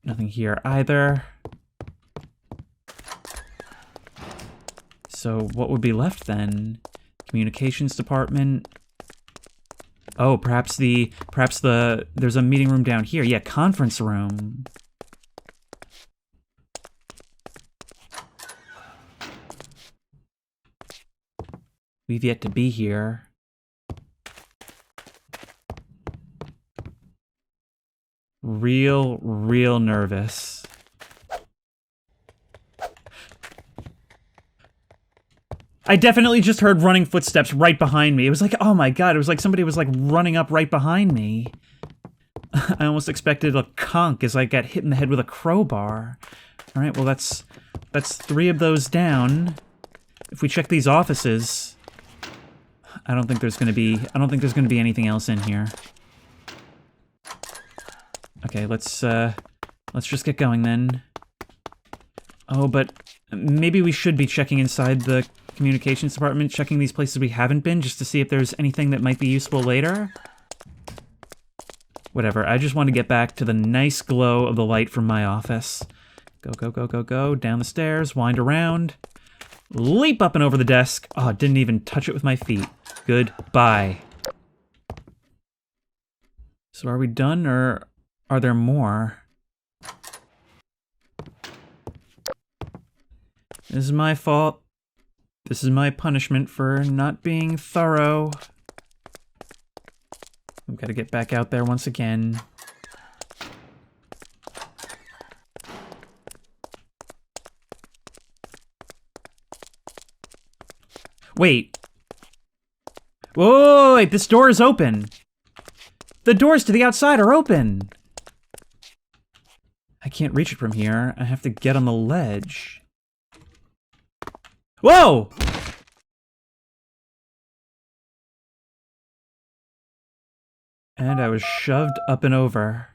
Nothing here either. So what would be left then? Communications department. Oh, perhaps there's a meeting room down here. Yeah, conference room. We've yet to be here. Real nervous. I definitely just heard running footsteps right behind me. It was like, oh my god, it was like somebody was like running up right behind me. I almost expected a conk as I got hit in the head with a crowbar. All right, well that's 3 of those down. If we check these offices, I don't think there's gonna be anything else in here. Okay, let's just get going then. Oh, but maybe we should be checking inside the communications department, checking these places we haven't been, just to see if there's anything that might be useful later. Whatever, I just want to get back to the nice glow of the light from my office. Go, go, go, go, go, down the stairs, wind around, leap up and over the desk. Oh, didn't even touch it with my feet. Goodbye. So are we done, or are there more? This is my fault. This is my punishment for not being thorough. I've got to get back out there once again. Wait. Whoa, wait, this door is open. The doors to the outside are open. I can't reach it from here. I have to get on the ledge. Whoa! And I was shoved up and over.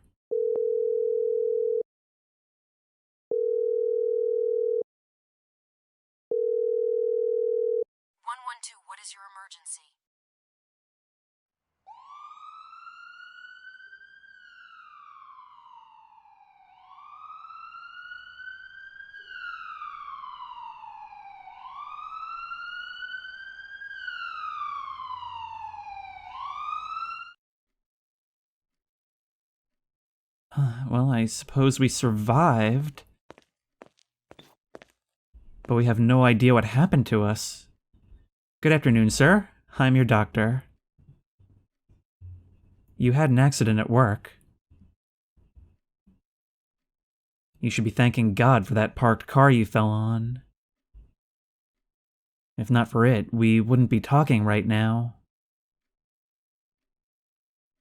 112, what is your emergency? Well, I suppose we survived. But we have no idea what happened to us. Good afternoon, sir. I'm your doctor. You had an accident at work. You should be thanking God for that parked car you fell on. If not for it, we wouldn't be talking right now.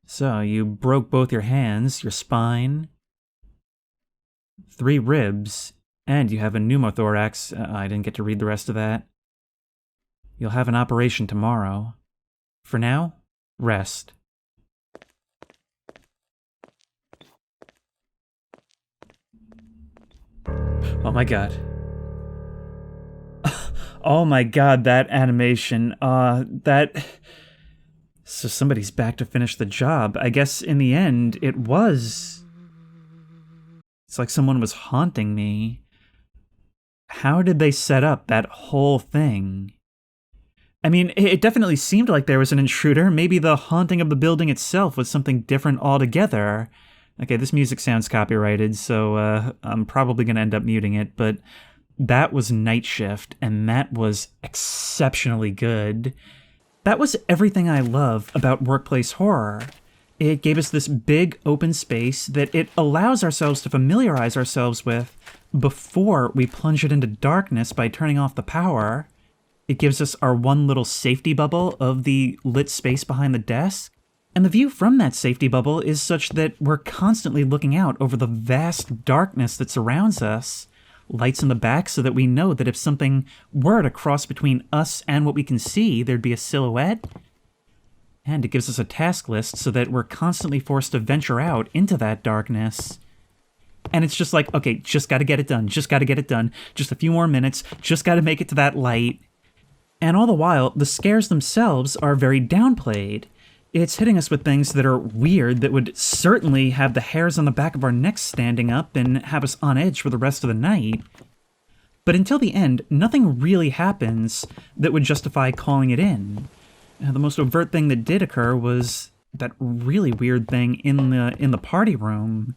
So, you broke both your hands, your spine, 3 ribs, and you have a pneumothorax. I didn't get to read the rest of that. You'll have an operation tomorrow. For now, rest. Oh my god. Oh my god, that animation. So somebody's back to finish the job. I guess in the end, it was. It's like someone was haunting me. How did they set up that whole thing? I mean, it definitely seemed like there was an intruder. Maybe the haunting of the building itself was something different altogether. Okay, this music sounds copyrighted, so I'm probably going to end up muting it, but that was Night Shift, and that was exceptionally good. That was everything I love about workplace horror. It gave us this big open space that it allows ourselves to familiarize ourselves with before we plunge it into darkness by turning off the power. It gives us our one little safety bubble of the lit space behind the desk. And the view from that safety bubble is such that we're constantly looking out over the vast darkness that surrounds us. Lights in the back so that we know that if something were to cross between us and what we can see, there'd be a silhouette. And it gives us a task list so that we're constantly forced to venture out into that darkness. And it's just like, okay, just gotta get it done, just gotta get it done, just a few more minutes, just gotta make it to that light. And all the while, the scares themselves are very downplayed. It's hitting us with things that are weird, that would certainly have the hairs on the back of our necks standing up and have us on edge for the rest of the night. But until the end, nothing really happens that would justify calling it in. The most overt thing that did occur was that really weird thing in the party room.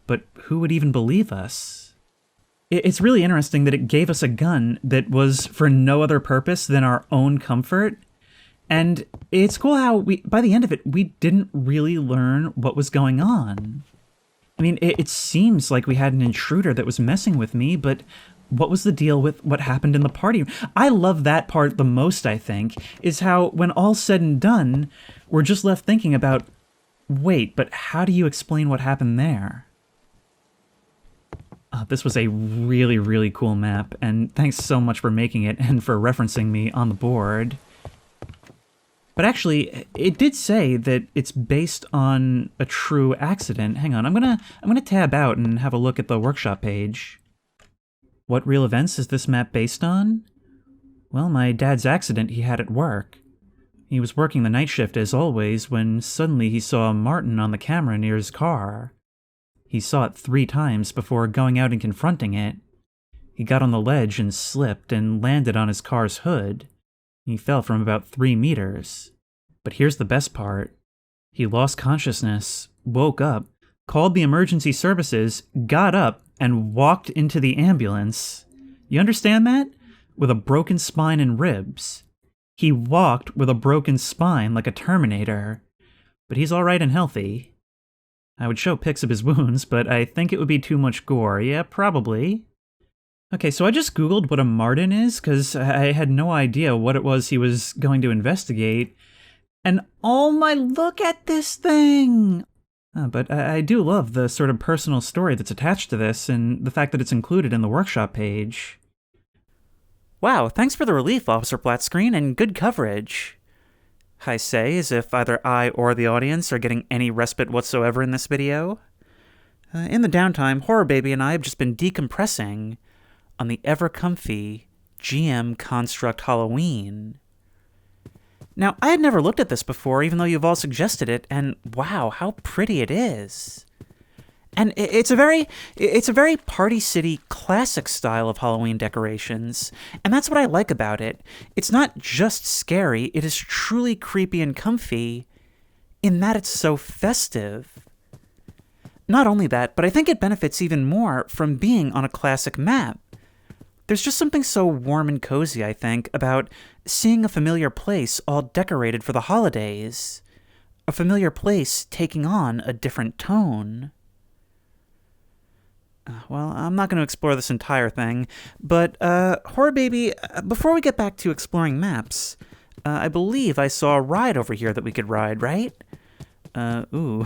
But who would even believe us? It's really interesting that it gave us a gun that was for no other purpose than our own comfort. And it's cool how by the end of it, we didn't really learn what was going on. I mean, it seems like we had an intruder that was messing with me, but what was the deal with what happened in the party? I love that part the most, I think, is how when all's said and done, we're just left thinking about Wait, but how do you explain what happened there? This was a really, really cool map, and thanks so much for making it and for referencing me on the board. But actually, it did say that it's based on a true accident. Hang on, I'm gonna tab out and have a look at the workshop page. What real events is this map based on? Well, my dad's accident he had at work. He was working the night shift as always when suddenly he saw Martin on the camera near his car. He saw it 3 times before going out and confronting it. He got on the ledge and slipped and landed on his car's hood. He fell from about 3 meters. But here's the best part. He lost consciousness, woke up, called the emergency services, got up, and walked into the ambulance. You understand that? With a broken spine and ribs. He walked with a broken spine like a Terminator. But he's alright and healthy. I would show pics of his wounds, but I think it would be too much gore. Yeah, probably. Okay, so I just googled what a Martin is, because I had no idea what it was he was going to investigate. And oh my, look at this thing! But I do love the sort of personal story that's attached to this, and the fact that it's included in the workshop page. Wow, thanks for the relief, Officer Flatscreen, and good coverage. I say, as if either I or the audience are getting any respite whatsoever in this video. In the downtime, Horror Baby and I have just been decompressing on the ever-comfy GM Construct Halloween. Now, I had never looked at this before, even though you've all suggested it, and wow, how pretty it is. And it's a very Party City classic style of Halloween decorations, and that's what I like about it. It's not just scary, it is truly creepy and comfy, in that it's so festive. Not only that, but I think it benefits even more from being on a classic map. There's just something so warm and cozy, I think, about seeing a familiar place all decorated for the holidays. A familiar place taking on a different tone. Well, I'm not going to explore this entire thing, but, Horror Baby, before we get back to exploring maps, I believe I saw a ride over here that we could ride, right? Ooh,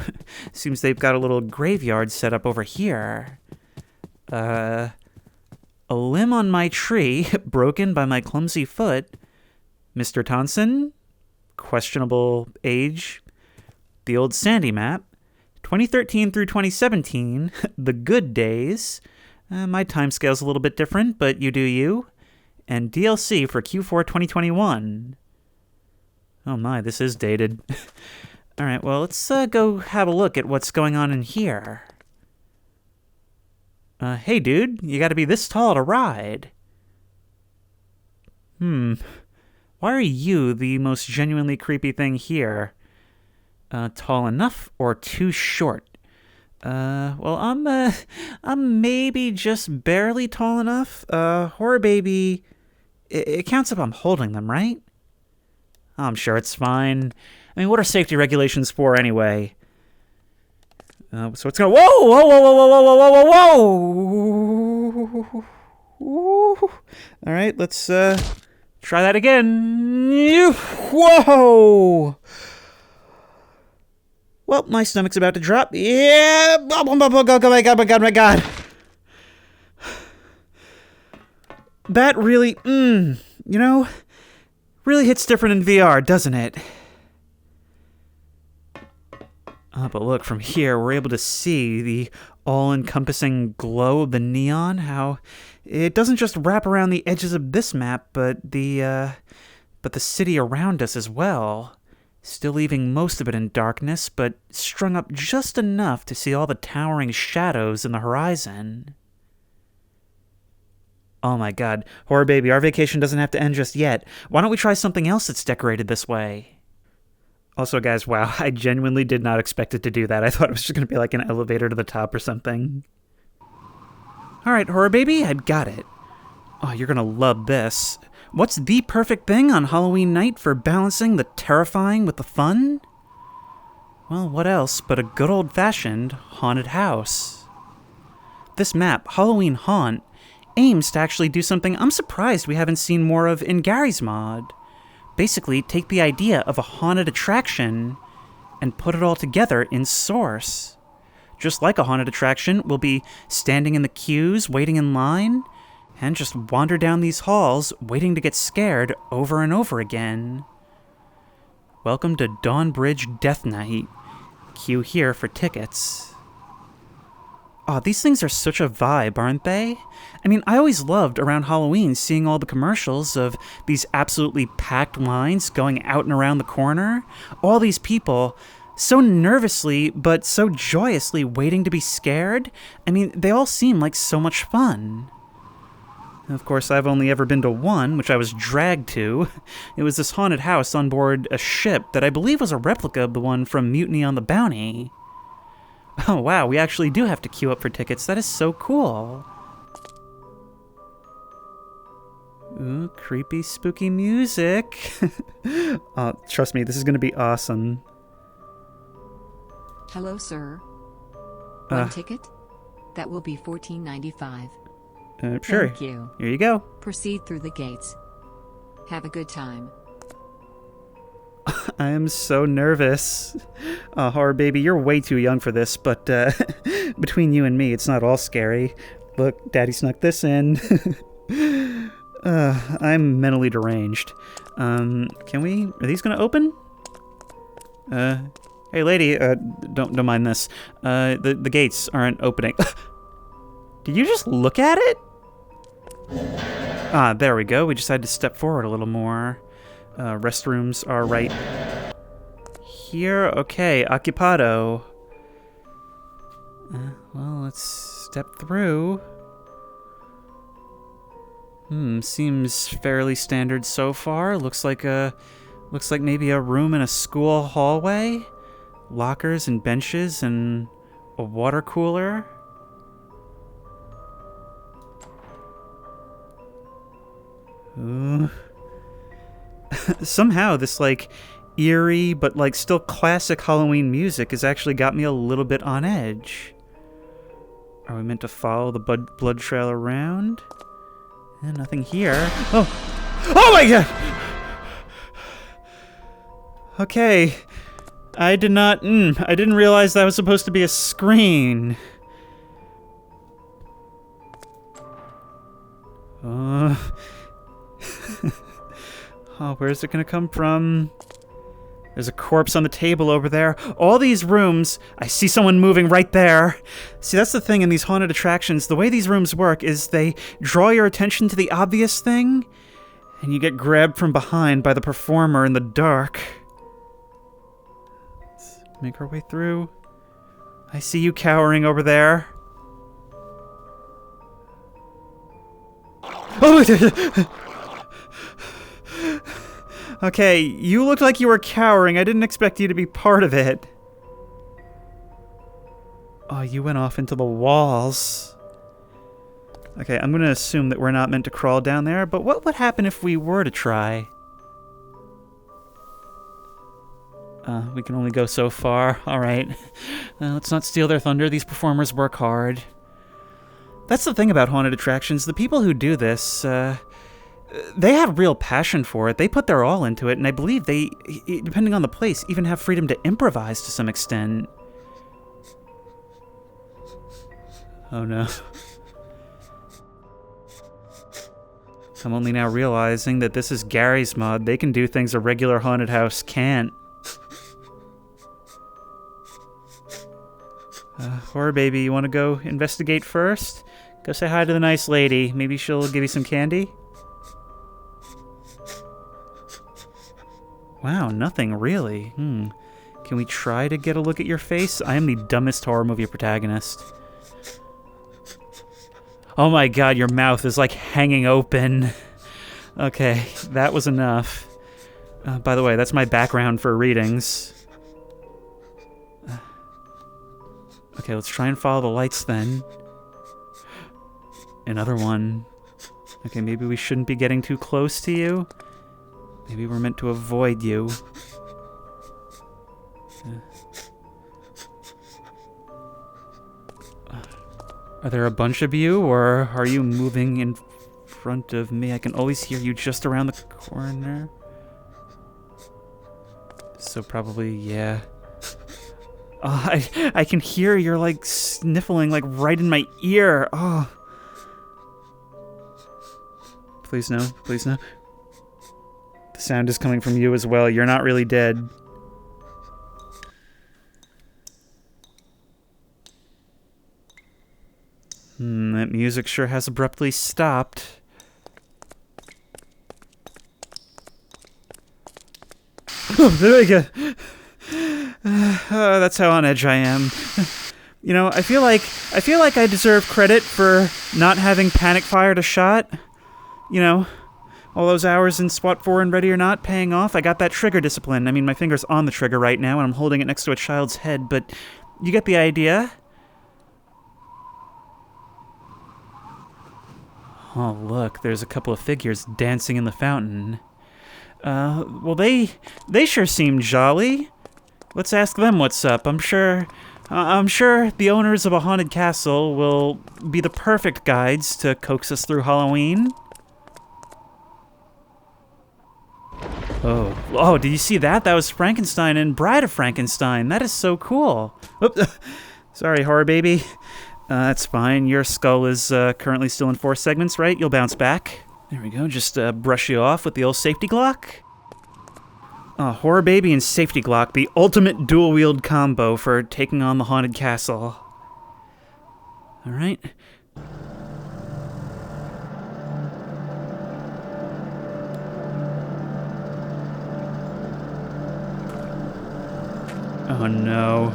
seems they've got a little graveyard set up over here. A limb on my tree, broken by my clumsy foot. Mr. Tonson, questionable age. The old Sandy map. 2013 through 2017, the good days. My timescale's a little bit different, but you do you. And DLC for Q4 2021. Oh my, this is dated. Alright, well, let's go have a look at what's going on in here. Hey dude, you gotta be this tall to ride. Why are you the most genuinely creepy thing here? Tall enough or too short? Well, I'm maybe just barely tall enough. Horror Baby, it counts if I'm holding them, right? I'm sure it's fine. I mean, what are safety regulations for anyway? So it's gonna, whoa, whoa, whoa, whoa, whoa, whoa, whoa, whoa, whoa! All right, let's try that again. Whoa! Well, my stomach's about to drop. Yeah! Oh my god. That really, really hits different in VR, doesn't it? But look, from here, we're able to see the all-encompassing glow of the neon, how it doesn't just wrap around the edges of this map, but the city around us as well. Still leaving most of it in darkness, but strung up just enough to see all the towering shadows in the horizon. Oh my god, Horror Baby, our vacation doesn't have to end just yet. Why don't we try something else that's decorated this way? Also, guys, wow, I genuinely did not expect it to do that. I thought it was just going to be like an elevator to the top or something. Alright, Horror Baby, I've got it. Oh, you're going to love this. What's the perfect thing on Halloween night for balancing the terrifying with the fun? Well, what else but a good old-fashioned haunted house? This map, Halloween Haunt, aims to actually do something I'm surprised we haven't seen more of in Garry's mod. Basically, take the idea of a haunted attraction and put it all together in Source. Just like a haunted attraction, we'll be standing in the queues, waiting in line, and just wander down these halls, waiting to get scared over and over again. Welcome to Dawnbridge Death Night. Queue here for tickets. Oh, these things are such a vibe, aren't they? I mean, I always loved around Halloween seeing all the commercials of these absolutely packed lines going out and around the corner. All these people so nervously, but so joyously waiting to be scared. I mean, they all seem like so much fun. Of course, I've only ever been to one, which I was dragged to. It was this haunted house on board a ship that I believe was a replica of the one from Mutiny on the Bounty. Oh wow, we actually do have to queue up for tickets. That is so cool. Ooh, creepy, spooky music. Oh, trust me, this is gonna be awesome. Hello, sir. One ticket? That will be $14.95. Sure. Thank you. Here you go. Proceed through the gates. Have a good time. I am so nervous. Horror baby, you're way too young for this, but between you and me, it's not all scary. Look, Daddy snuck this in. I'm mentally deranged. Are these gonna open? Hey lady, don't mind this. The gates aren't opening. Did you just look at it? Ah, there we go. We just had to step forward a little more. Restrooms are right here. Okay, occupado. Well, let's step through. Seems fairly standard so far. Looks like maybe a room in a school hallway. Lockers and benches and a water cooler. Somehow this eerie but still classic Halloween music has actually got me a little bit on edge. Are we meant to follow the blood trail around? Nothing here. Oh my god! Okay. I didn't realize that was supposed to be a screen. Oh, where's it gonna come from? There's a corpse on the table over there. All these rooms, I see someone moving right there. See, that's the thing in these haunted attractions. The way these rooms work is they draw your attention to the obvious thing, and you get grabbed from behind by the performer in the dark. Let's make our way through. I see you cowering over there. Oh! Okay, you looked like you were cowering. I didn't expect you to be part of it. Oh, you went off into the walls. Okay, I'm gonna assume that we're not meant to crawl down there, but what would happen if we were to try? We can only go so far. Alright. Let's not steal their thunder. These performers work hard. That's the thing about haunted attractions. The people who do this, they have real passion for it. They put their all into it, and I believe they, depending on the place, even have freedom to improvise to some extent. Oh no. I'm only now realizing that this is Garry's mod. They can do things a regular haunted house can't. Horror baby, you want to go investigate first? Go say hi to the nice lady. Maybe she'll give you some candy? Wow, nothing really. Can we try to get a look at your face? I am the dumbest horror movie protagonist. Oh my god, your mouth is hanging open. Okay, that was enough. By the way, that's my background for readings. Okay, let's try and follow the lights then. Another one. Okay, maybe we shouldn't be getting too close to you. Maybe we're meant to avoid you. Are there a bunch of you, or are you moving in front of me? I can always hear you just around the corner. So probably, yeah. I can hear you're like sniffling like right in my ear. Oh. Please no, please no. The sound is coming from you as well. You're not really dead. That music sure has abruptly stopped. Oh, there we go. That's how on edge I am. You know, I feel like I deserve credit for not having panic fired a shot. You know, all those hours in SWAT 4 and Ready or Not paying off. I got that trigger discipline. I mean, my finger's on the trigger right now, and I'm holding it next to a child's head, but you get the idea. Oh, look, there's a couple of figures dancing in the fountain. Well, they sure seem jolly. Let's ask them what's up. I'm sure the owners of a haunted castle will be the perfect guides to coax us through Halloween. Oh, did you see that? That was Frankenstein and Bride of Frankenstein. That is so cool. Oops. Sorry, horror baby. That's fine. Your skull is currently still in 4 segments, right? You'll bounce back. There we go. Just brush you off with the old safety Glock. Horror baby and safety Glock, the ultimate dual-wield combo for taking on the haunted castle. All right. Oh no.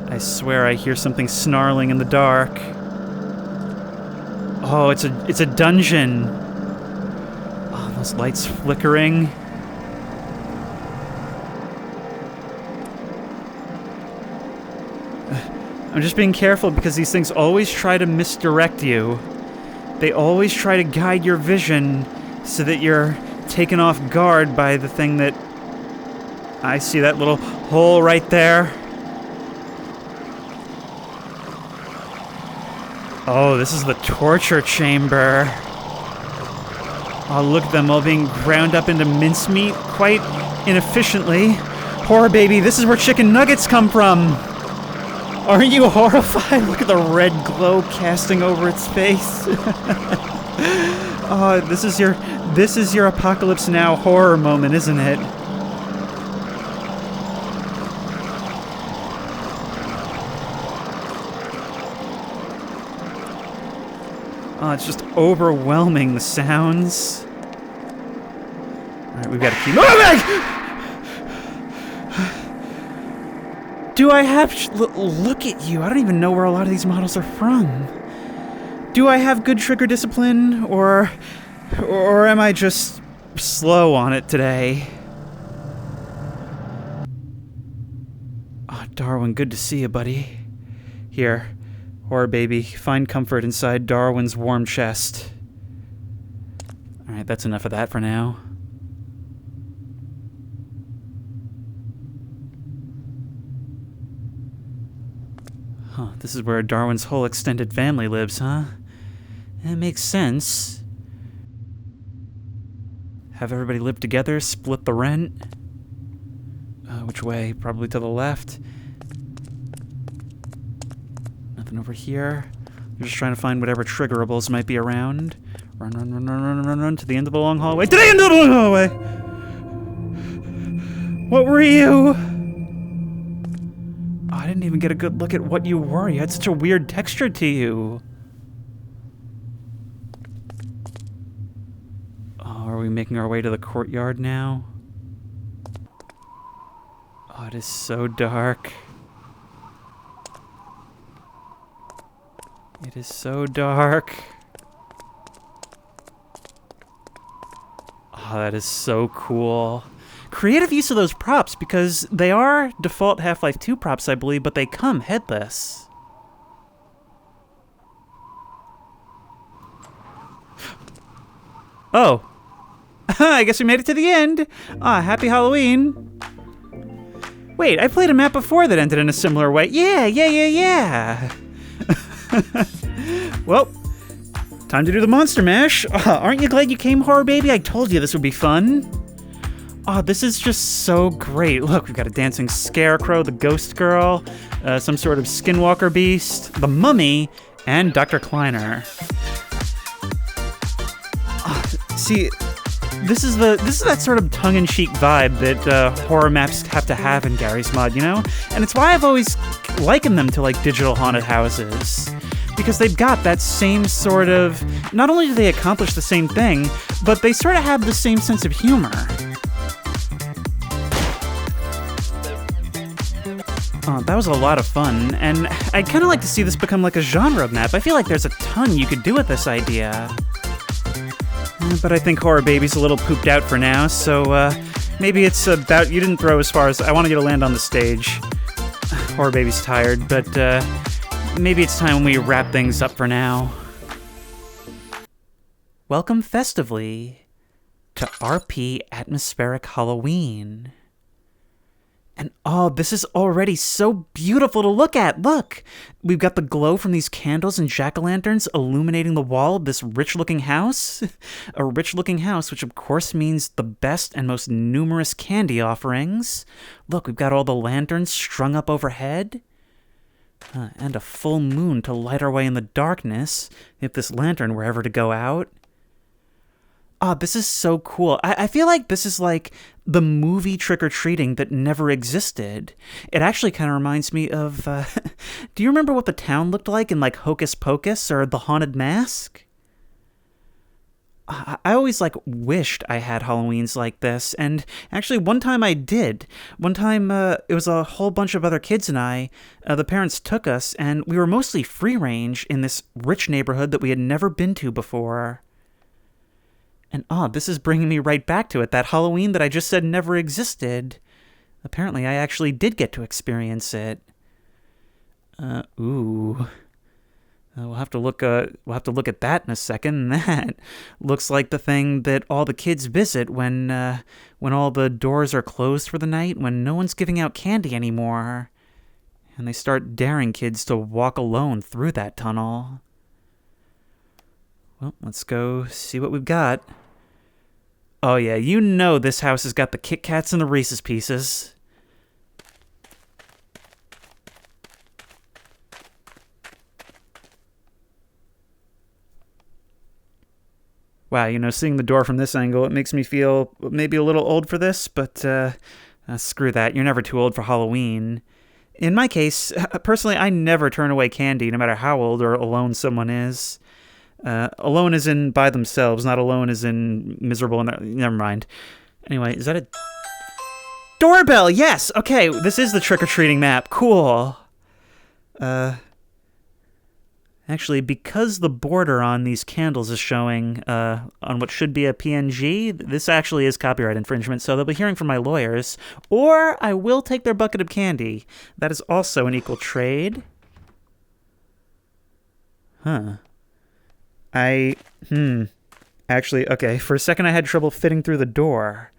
I swear I hear something snarling in the dark. Oh, it's a dungeon. Oh, those lights flickering. I'm just being careful because these things always try to misdirect you. They always try to guide your vision so that you're taken off guard by the thing that... I see that little hole right there. Oh, this is the torture chamber. Oh, look at them all being ground up into mincemeat quite inefficiently. Horror baby, this is where chicken nuggets come from. Aren't you horrified? Look at the red glow casting over its face. Oh, this is your Apocalypse Now horror moment, isn't it? Oh, it's just overwhelming, the sounds. Alright, we've got to keep moving! Do I have... look at you. I don't even know where a lot of these models are from. Do I have good trigger discipline, or am I just slow on it today? Oh, Darwin, good to see you, buddy. Here. Horror baby, find comfort inside Darwin's warm chest. Alright, that's enough of that for now. Huh, this is where Darwin's whole extended family lives, huh? That makes sense. Have everybody live together, split the rent? Which way? Probably to the left. Nothing over here. I'm just trying to find whatever triggerables might be around. Run, run, run, run, run, run, run to the end of the long hallway. To the end of the long hallway! What were you? Oh, I didn't even get a good look at what you were. You had such a weird texture to you. Oh, are we making our way to the courtyard now? Oh, it is so dark. It is so dark. Oh, that is so cool. Creative use of those props, because they are default Half-Life 2 props, I believe, but they come headless. Oh. I guess we made it to the end. Ah, happy Halloween. Wait, I played a map before that ended in a similar way. Yeah. Well, time to do the Monster Mash. Aren't you glad you came, horror baby? I told you this would be fun. Oh, this is just so great. Look, we've got a dancing scarecrow, the ghost girl, some sort of skinwalker beast, the mummy, and Dr. Kleiner. See, this is that sort of tongue-in-cheek vibe that horror maps have to have in Garry's Mod, you know? And it's why I've always likened them to, like, digital haunted houses. Because they've got that same sort of... Not only do they accomplish the same thing, but they sort of have the same sense of humor. Oh, that was a lot of fun, and I'd kind of like to see this become like a genre map. I feel like there's a ton you could do with this idea. But I think Horror Baby's a little pooped out for now, so maybe it's about... You didn't throw as far as... I wanted you to land on the stage. Horror Baby's tired, but maybe it's time we wrap things up for now. Welcome festively to RP Atmospheric Halloween. And oh, this is already so beautiful to look at. Look, we've got the glow from these candles and jack-o'-lanterns illuminating the wall of this rich-looking house. A rich-looking house, which of course means the best and most numerous candy offerings. Look, we've got all the lanterns strung up overhead. And a full moon to light our way in the darkness, if this lantern were ever to go out. Oh, this is so cool. I feel like this is like the movie trick-or-treating that never existed. It actually kind of reminds me of... do you remember what the town looked like in like Hocus Pocus or The Haunted Mask? I always like wished I had Halloweens like this, and actually one time I did. One time it was a whole bunch of other kids and I, the parents took us, and we were mostly free range in this rich neighborhood that we had never been to before. And this is bringing me right back to it, that Halloween that I just said never existed. Apparently, I actually did get to experience it. We'll have to look at that in a second. That looks like the thing that all the kids visit when all the doors are closed for the night, when no one's giving out candy anymore, and they start daring kids to walk alone through that tunnel. Well, let's go see what we've got. Oh yeah, you know this house has got the Kit Kats and the Reese's Pieces. Wow, you know, seeing the door from this angle, it makes me feel maybe a little old for this, but screw that. You're never too old for Halloween. In my case, personally, I never turn away candy, no matter how old or alone someone is. Alone as in by themselves, not alone as in miserable. Never mind. Anyway, is that a doorbell? Yes. Okay, this is the trick-or-treating map. Cool. Actually, because the border on these candles is showing on what should be a PNG, this actually is copyright infringement, so they'll be hearing from my lawyers, or I will take their bucket of candy. That is also an equal trade. Huh. Actually, okay, for a second I had trouble fitting through the door.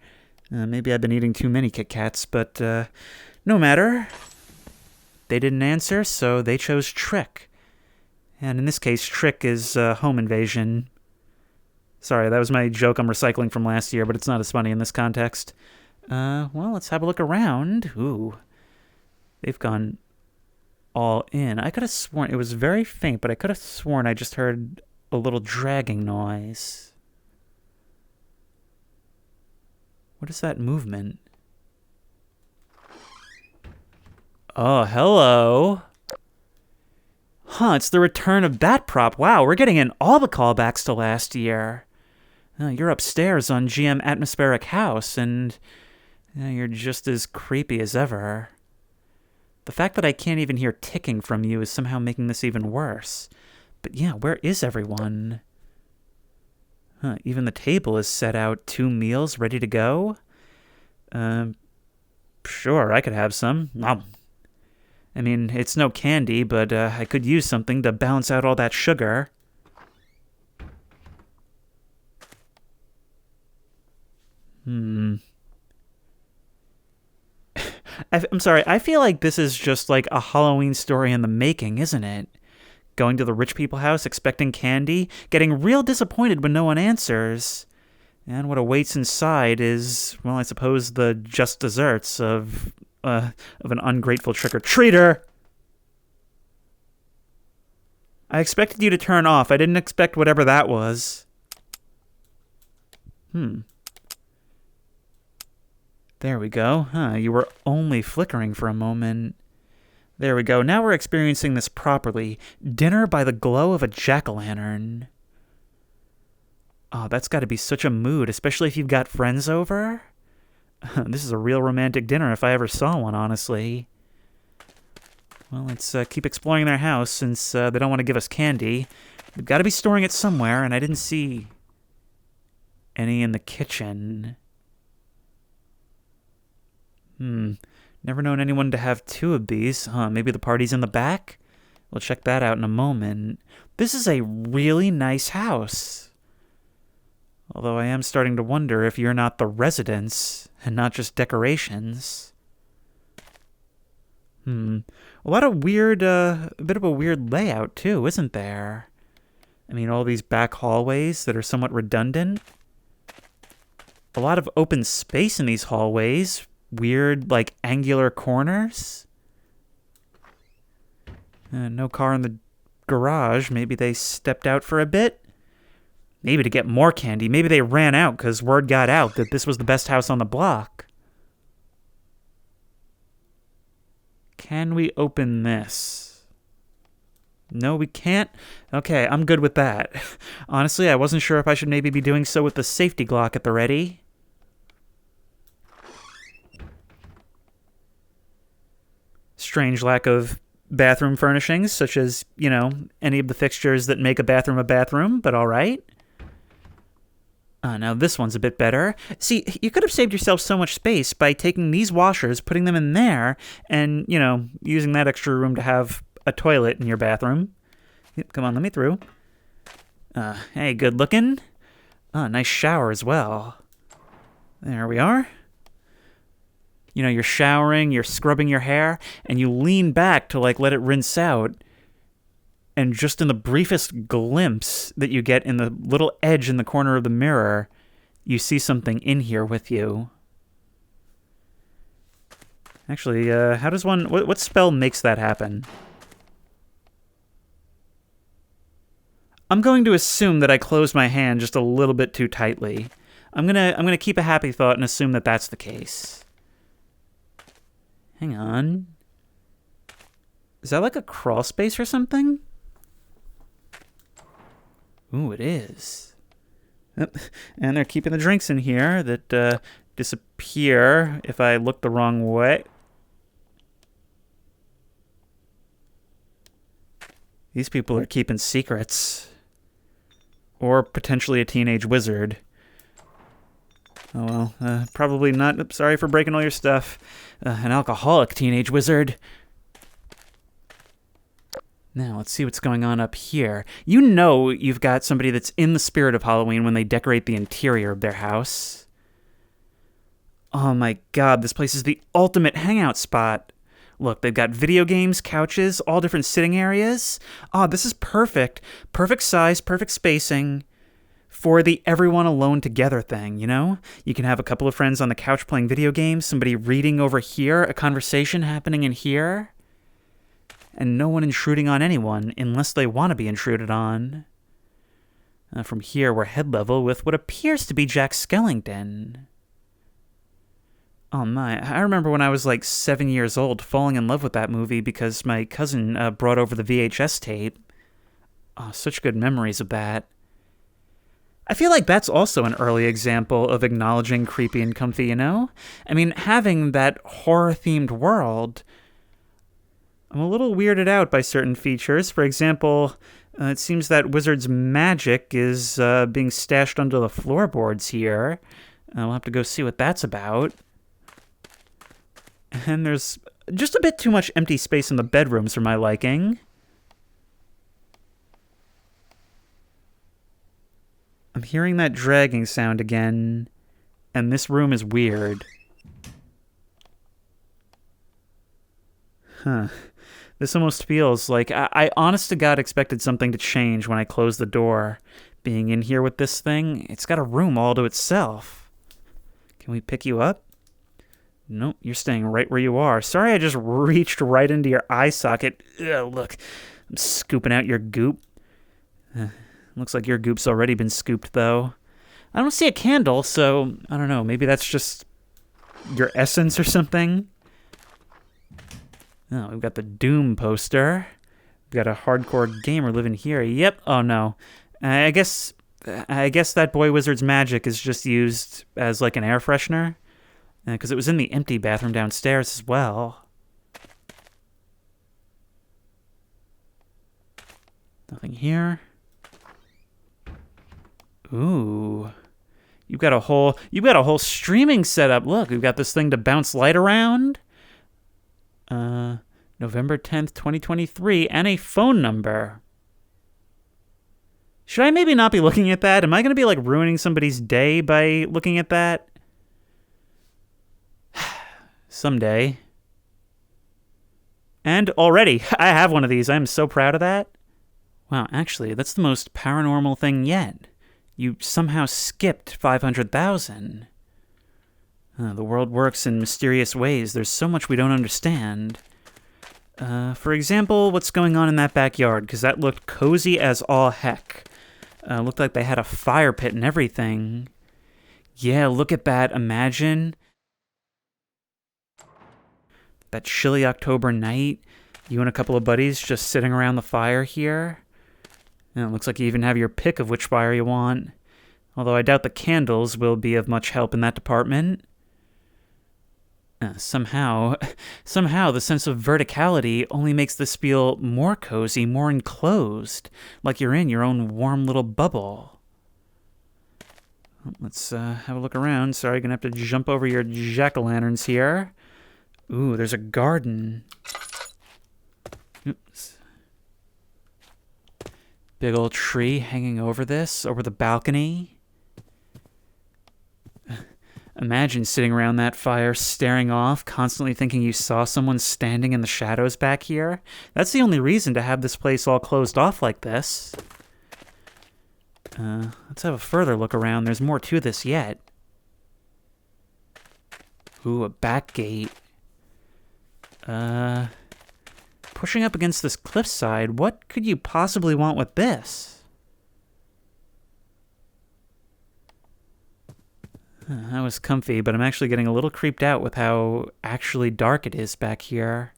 Maybe I've been eating too many Kit Kats, but no matter. They didn't answer, so they chose Trick. And in this case, Trick is home invasion. Sorry, that was my joke I'm recycling from last year, but it's not as funny in this context. Well, let's have a look around. Ooh. They've gone all in. I could have sworn, it was very faint, but I could have sworn I just heard a little dragging noise. What is that movement? Oh, hello. Huh, it's the return of that prop. Wow, we're getting in all the callbacks to last year. You're upstairs on GM Atmospheric House, and you're just as creepy as ever. The fact that I can't even hear ticking from you is somehow making this even worse. But yeah, where is everyone? Even the table is set out, 2 meals ready to go. Sure, I could have some. I mean, it's no candy, but I could use something to balance out all that sugar. I'm sorry, I feel like this is just like a Halloween story in the making, isn't it? Going to the rich people house, expecting candy, getting real disappointed when no one answers. And what awaits inside is, well, I suppose the just desserts of an ungrateful trick-or-treater. I expected you to turn off. I didn't expect whatever that was. There we go. You were only flickering for a moment. There we go. Now we're experiencing this properly. Dinner by the glow of a jack-o'-lantern. Oh, that's got to be such a mood, especially if you've got friends over. This is a real romantic dinner if I ever saw one, honestly. Well, let's keep exploring their house since they don't want to give us candy. They've got to be storing it somewhere, and I didn't see any in the kitchen. Never known anyone to have two of these. Maybe the party's in the back? We'll check that out in a moment. This is a really nice house. Although I am starting to wonder if you're not the residents and not just decorations. A lot of weird, a bit of a weird layout too, isn't there? I mean, all these back hallways that are somewhat redundant. A lot of open space in these hallways. Weird, like, angular corners. No car in the garage. Maybe they stepped out for a bit. Maybe to get more candy. Maybe they ran out because word got out that this was the best house on the block. Can we open this? No, we can't? Okay, I'm good with that. Honestly, I wasn't sure if I should maybe be doing so with the safety Glock at the ready. Strange lack of bathroom furnishings, such as, you know, any of the fixtures that make a bathroom, but all right. Now this one's a bit better. See, you could have saved yourself so much space by taking these washers, putting them in there, and, you know, using that extra room to have a toilet in your bathroom. Yep, come on, let me through. Hey, good looking. Nice shower as well. There we are. You know, you're showering, you're scrubbing your hair, and you lean back to, like, let it rinse out. And just in the briefest glimpse that you get in the little edge in the corner of the mirror, you see something in here with you. Actually, how does one... What spell makes that happen? I'm going to assume that I closed my hand just a little bit too tightly. I'm gonna keep a happy thought and assume that that's the case. Hang on. Is that like a crawl space or something? Ooh, it is. Yep. And they're keeping the drinks in here that disappear if I look the wrong way. These people are keeping secrets. Or potentially a teenage wizard. Oh well, probably not. Oops, sorry for breaking all your stuff. An alcoholic teenage wizard. Now, let's see what's going on up here. You know you've got somebody that's in the spirit of Halloween when they decorate the interior of their house. Oh my god, this place is the ultimate hangout spot. Look, they've got video games, couches, all different sitting areas. Oh, this is perfect. Perfect size, perfect spacing for the everyone alone together thing, you know? You can have a couple of friends on the couch playing video games, somebody reading over here, a conversation happening in here. And no one intruding on anyone unless they want to be intruded on. From here, we're head level with what appears to be Jack Skellington. Oh my, I remember when I was like 7 years old falling in love with that movie because my cousin brought over the VHS tape. Oh, such good memories of that. I feel like that's also an early example of acknowledging creepy and comfy, you know? I mean, having that horror-themed world... I'm a little weirded out by certain features. For example, it seems that Wizard's magic is being stashed under the floorboards here. We'll have to go see what that's about. And there's just a bit too much empty space in the bedrooms for my liking. I'm hearing that dragging sound again, and this room is weird. Huh. This almost feels like I honest to God expected something to change when I closed the door. being in here with this thing. It's got a room all to itself. Can we pick you up? Nope, you're staying right where you are. Sorry I just reached right into your eye socket. Ugh, look, I'm scooping out your goop. Looks like your goop's already been scooped, though. I don't see a candle, so I don't know. Maybe that's just your essence or something. Oh, we've got the Doom poster. We've got a hardcore gamer living here. Yep. Oh, no. I guess that boy wizard's magic is just used as like an air freshener. Because it was in the empty bathroom downstairs as well. Nothing here. Ooh. You've got a whole streaming setup. Look, we've got this thing to bounce light around. November 10th, 2023, and a phone number. Should I maybe not be looking at that? Am I going to be like ruining somebody's day by looking at that? Someday. And already, I have one of these. I'm so proud of that. Wow, actually, that's the most paranormal thing yet. You somehow skipped 500,000. The world works in mysterious ways. There's so much we don't understand. For example, what's going on in that backyard? Because that looked cozy as all heck. Looked like they had a fire pit and everything. Yeah, look at that. Imagine that chilly October night, you and a couple of buddies just sitting around the fire here. And it looks like you even have your pick of which fire you want. Although I doubt the candles will be of much help in that department. Somehow the sense of verticality only makes this feel more cozy, more enclosed, like you're in your own warm little bubble. Let's have a look around. Sorry, gonna have to jump over your jack-o'-lanterns here. Ooh, there's a garden. Oops. Big old tree hanging over the balcony. Imagine sitting around that fire, staring off, constantly thinking you saw someone standing in the shadows back here. That's the only reason to have this place all closed off like this. Let's have a further look around. There's more to this yet. Ooh, a back gate. Pushing up against this cliffside, what could you possibly want with this? That was comfy, but I'm actually getting a little creeped out with how actually dark it is back here.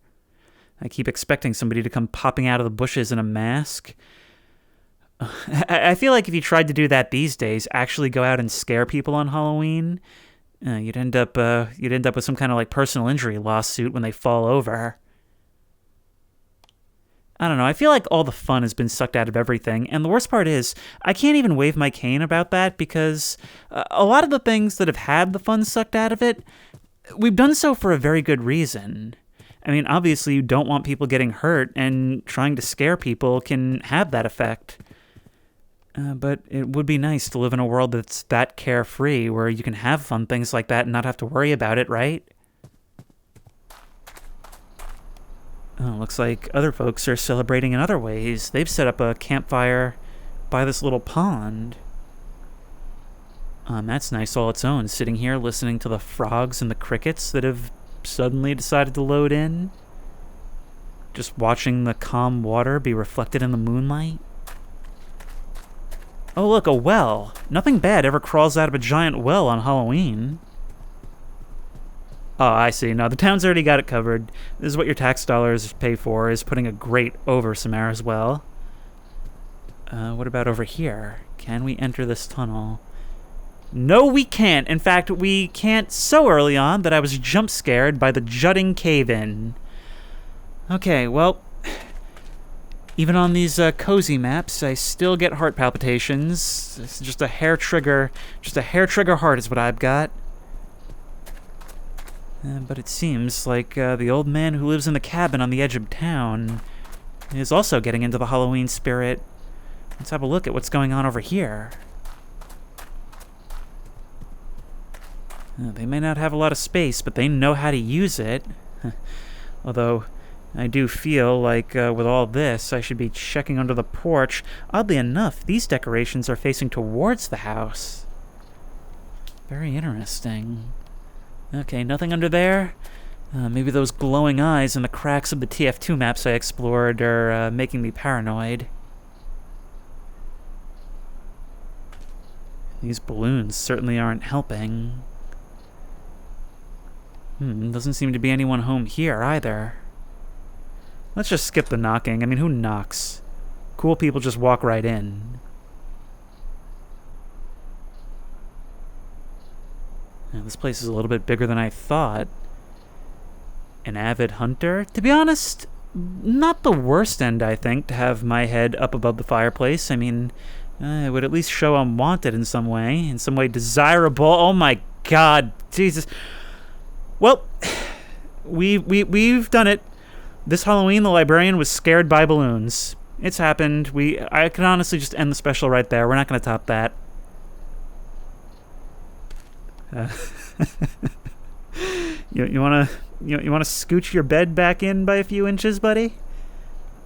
I keep expecting somebody to come popping out of the bushes in a mask. I feel like if you tried to do that these days, actually go out and scare people on Halloween, you'd end up with some kind of like personal injury lawsuit when they fall over. I don't know, I feel like all the fun has been sucked out of everything, and the worst part is, I can't even wave my cane about that because a lot of the things that have had the fun sucked out of it, we've done so for a very good reason. I mean, obviously you don't want people getting hurt, and trying to scare people can have that effect. But it would be nice to live in a world that's that carefree, where you can have fun things like that and not have to worry about it, right? Oh, looks like other folks are celebrating in other ways. They've set up a campfire by this little pond. That's nice all its own, sitting here listening to the frogs and the crickets that have suddenly decided to load in. Just watching the calm water be reflected in the moonlight. Oh, look, a well. Nothing bad ever crawls out of a giant well on Halloween. Oh, I see. No, the town's already got it covered. This is what your tax dollars pay for, is putting a grate over Samara's well. What about over here? Can we enter this tunnel? No, we can't. In fact, we can't so early on that I was jump scared by the jutting cave-in. Okay, well, even on these cozy maps, I still get heart palpitations. It's just a hair trigger heart is what I've got. But it seems like the old man who lives in the cabin on the edge of town is also getting into the Halloween spirit. Let's have a look at what's going on over here. They may not have a lot of space, but they know how to use it. Although, I do feel like with all this, I should be checking under the porch. Oddly enough, these decorations are facing towards the house. Very interesting. Okay, nothing under there? Maybe those glowing eyes and the cracks of the TF2 maps I explored are making me paranoid. These balloons certainly aren't helping. Doesn't seem to be anyone home here either. Let's just skip the knocking. I mean, who knocks? Cool people just walk right in. Yeah, this place is a little bit bigger than I thought. An avid hunter? To be honest, not the worst end, I think, to have my head up above the fireplace. I mean, it would at least show I'm wanted in some way desirable. Oh my god, Jesus. Well, we've done it. This Halloween, the librarian was scared by balloons. It's happened. I can honestly just end the special right there. We're not going to top that. You wanna scooch your bed back in by a few inches, buddy?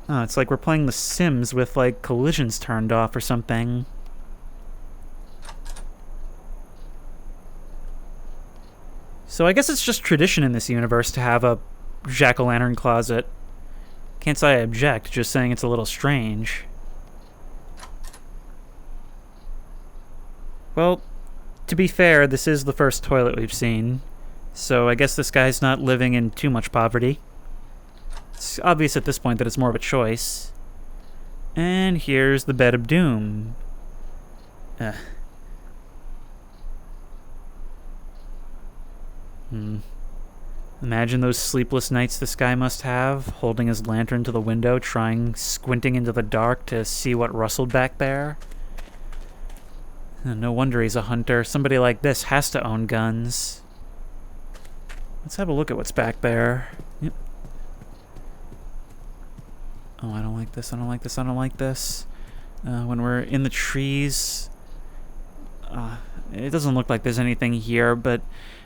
Oh, it's like we're playing The Sims with like collisions turned off or something. So I guess it's just tradition in this universe to have a jack-o'-lantern closet. Can't say I object, just saying it's a little strange. Well, to be fair, this is the first toilet we've seen, so I guess this guy's not living in too much poverty. It's obvious at this point that it's more of a choice. And here's the bed of doom. Imagine those sleepless nights this guy must have, holding his lantern to the window, squinting into the dark to see what rustled back there. No wonder he's a hunter. Somebody like this has to own guns. Let's have a look at what's back there. Yep. Oh, I don't like this, I don't like this, I don't like this. When we're in the trees, it doesn't look like there's anything here, but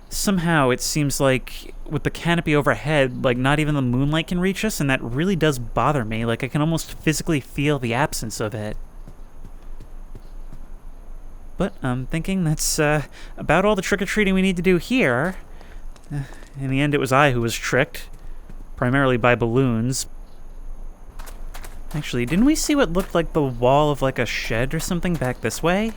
somehow it seems like with the canopy overhead, like not even the moonlight can reach us, and that really does bother me. Like I can almost physically feel the absence of it. But I'm thinking that's about all the trick-or-treating we need to do here. In the end, it was I who was tricked, primarily by balloons. Actually, didn't we see what looked like the wall of like a shed or something back this way?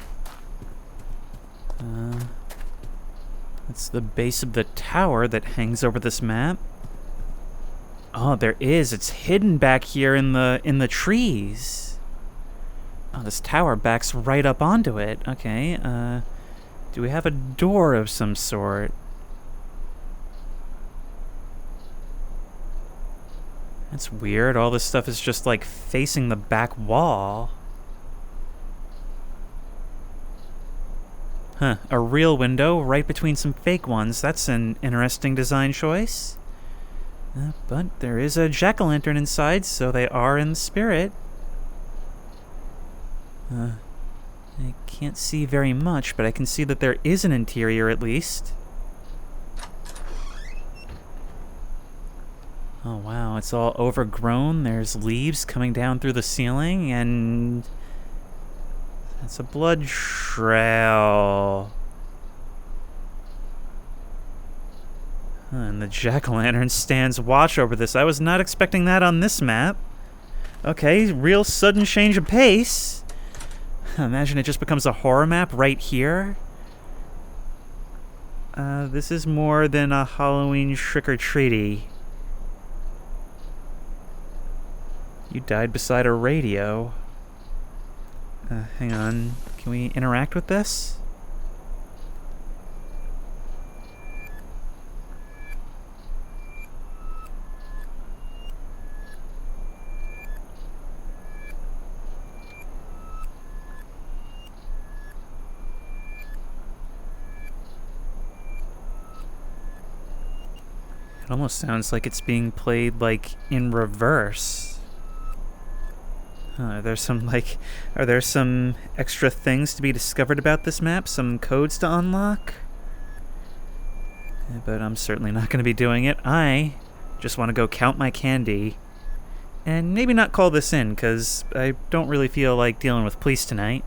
That's the base of the tower that hangs over this map. Oh, there is. It's hidden back here in the trees. Oh, this tower backs right up onto it. Okay, do we have a door of some sort? That's weird. All this stuff is just like facing the back wall. Huh, a real window right between some fake ones. That's an interesting design choice. But there is a jack-o'-lantern inside, so they are in the spirit. I can't see very much, but I can see that there is an interior at least. Oh wow, it's all overgrown. There's leaves coming down through the ceiling, and that's a blood trail. And the jack-o'-lantern stands watch over this. I was not expecting that on this map. Okay, real sudden change of pace. Imagine it just becomes a horror map right here. This is more than a Halloween trick-or-treaty. You died beside a radio. Hang on. Can we interact with this? It almost sounds like it's being played, like, in reverse. Are there some extra things to be discovered about this map? Some codes to unlock? But I'm certainly not going to be doing it. I Just want to go count my candy. And maybe not call this in, because I don't really feel like dealing with police tonight.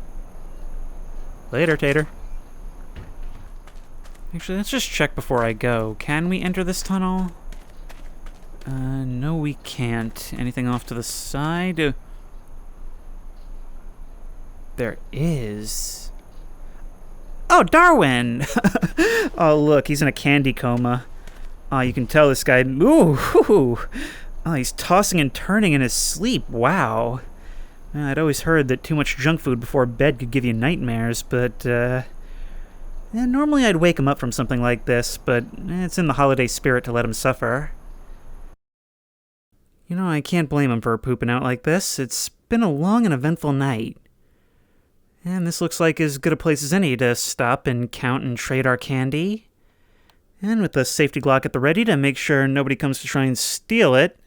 Later, Tater. Actually, let's just check before I go. Can we enter this tunnel? No, we can't. Anything off to the side? There is. Oh, Darwin! Oh, look, he's in a candy coma. Oh, you can tell this guy... Ooh! Oh, he's tossing and turning in his sleep. Wow. I'd always heard that too much junk food before bed could give you nightmares, but, normally I'd wake him up from something like this, but it's in the holiday spirit to let him suffer. You know, I can't blame him for pooping out like this. It's been a long and eventful night. And this looks like as good a place as any to stop and count and trade our candy. And with the safety Glock at the ready to make sure nobody comes to try and steal it.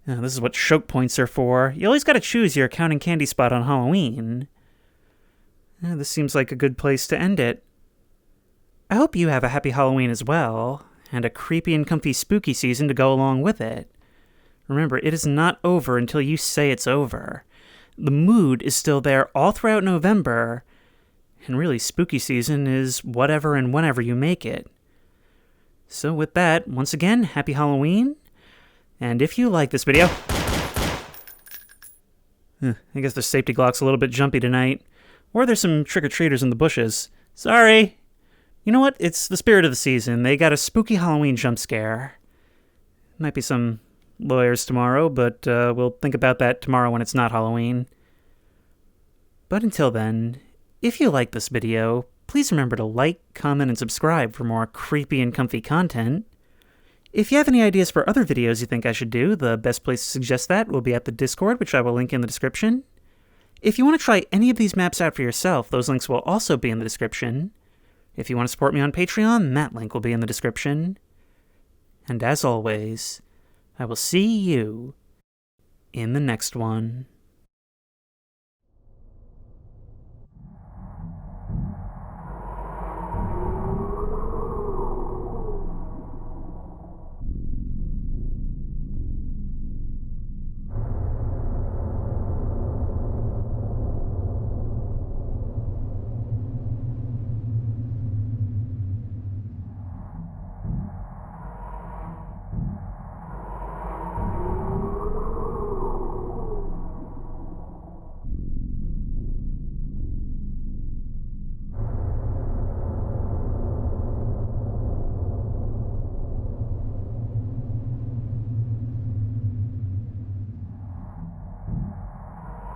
This is what choke points are for. You always gotta choose your counting candy spot on Halloween. This seems like a good place to end it. I hope you have a happy Halloween as well, and a creepy and comfy spooky season to go along with it. Remember, it is not over until you say it's over. The mood is still there all throughout November, and really spooky season is whatever and whenever you make it. So with that, once again, happy Halloween, and if you like this video... I guess the safety Glock's a little bit jumpy tonight, or there's some trick-or-treaters in the bushes. Sorry! You know what? It's the spirit of the season. They got a spooky Halloween jump scare. Might be some lawyers tomorrow, but we'll think about that tomorrow when it's not Halloween. But until then, if you like this video, please remember to like, comment, and subscribe for more creepy and comfy content. If you have any ideas for other videos you think I should do, the best place to suggest that will be at the Discord, which I will link in the description. If you want to try any of these maps out for yourself, those links will also be in the description. If you want to support me on Patreon, that link will be in the description. And as always, I will see you in the next one.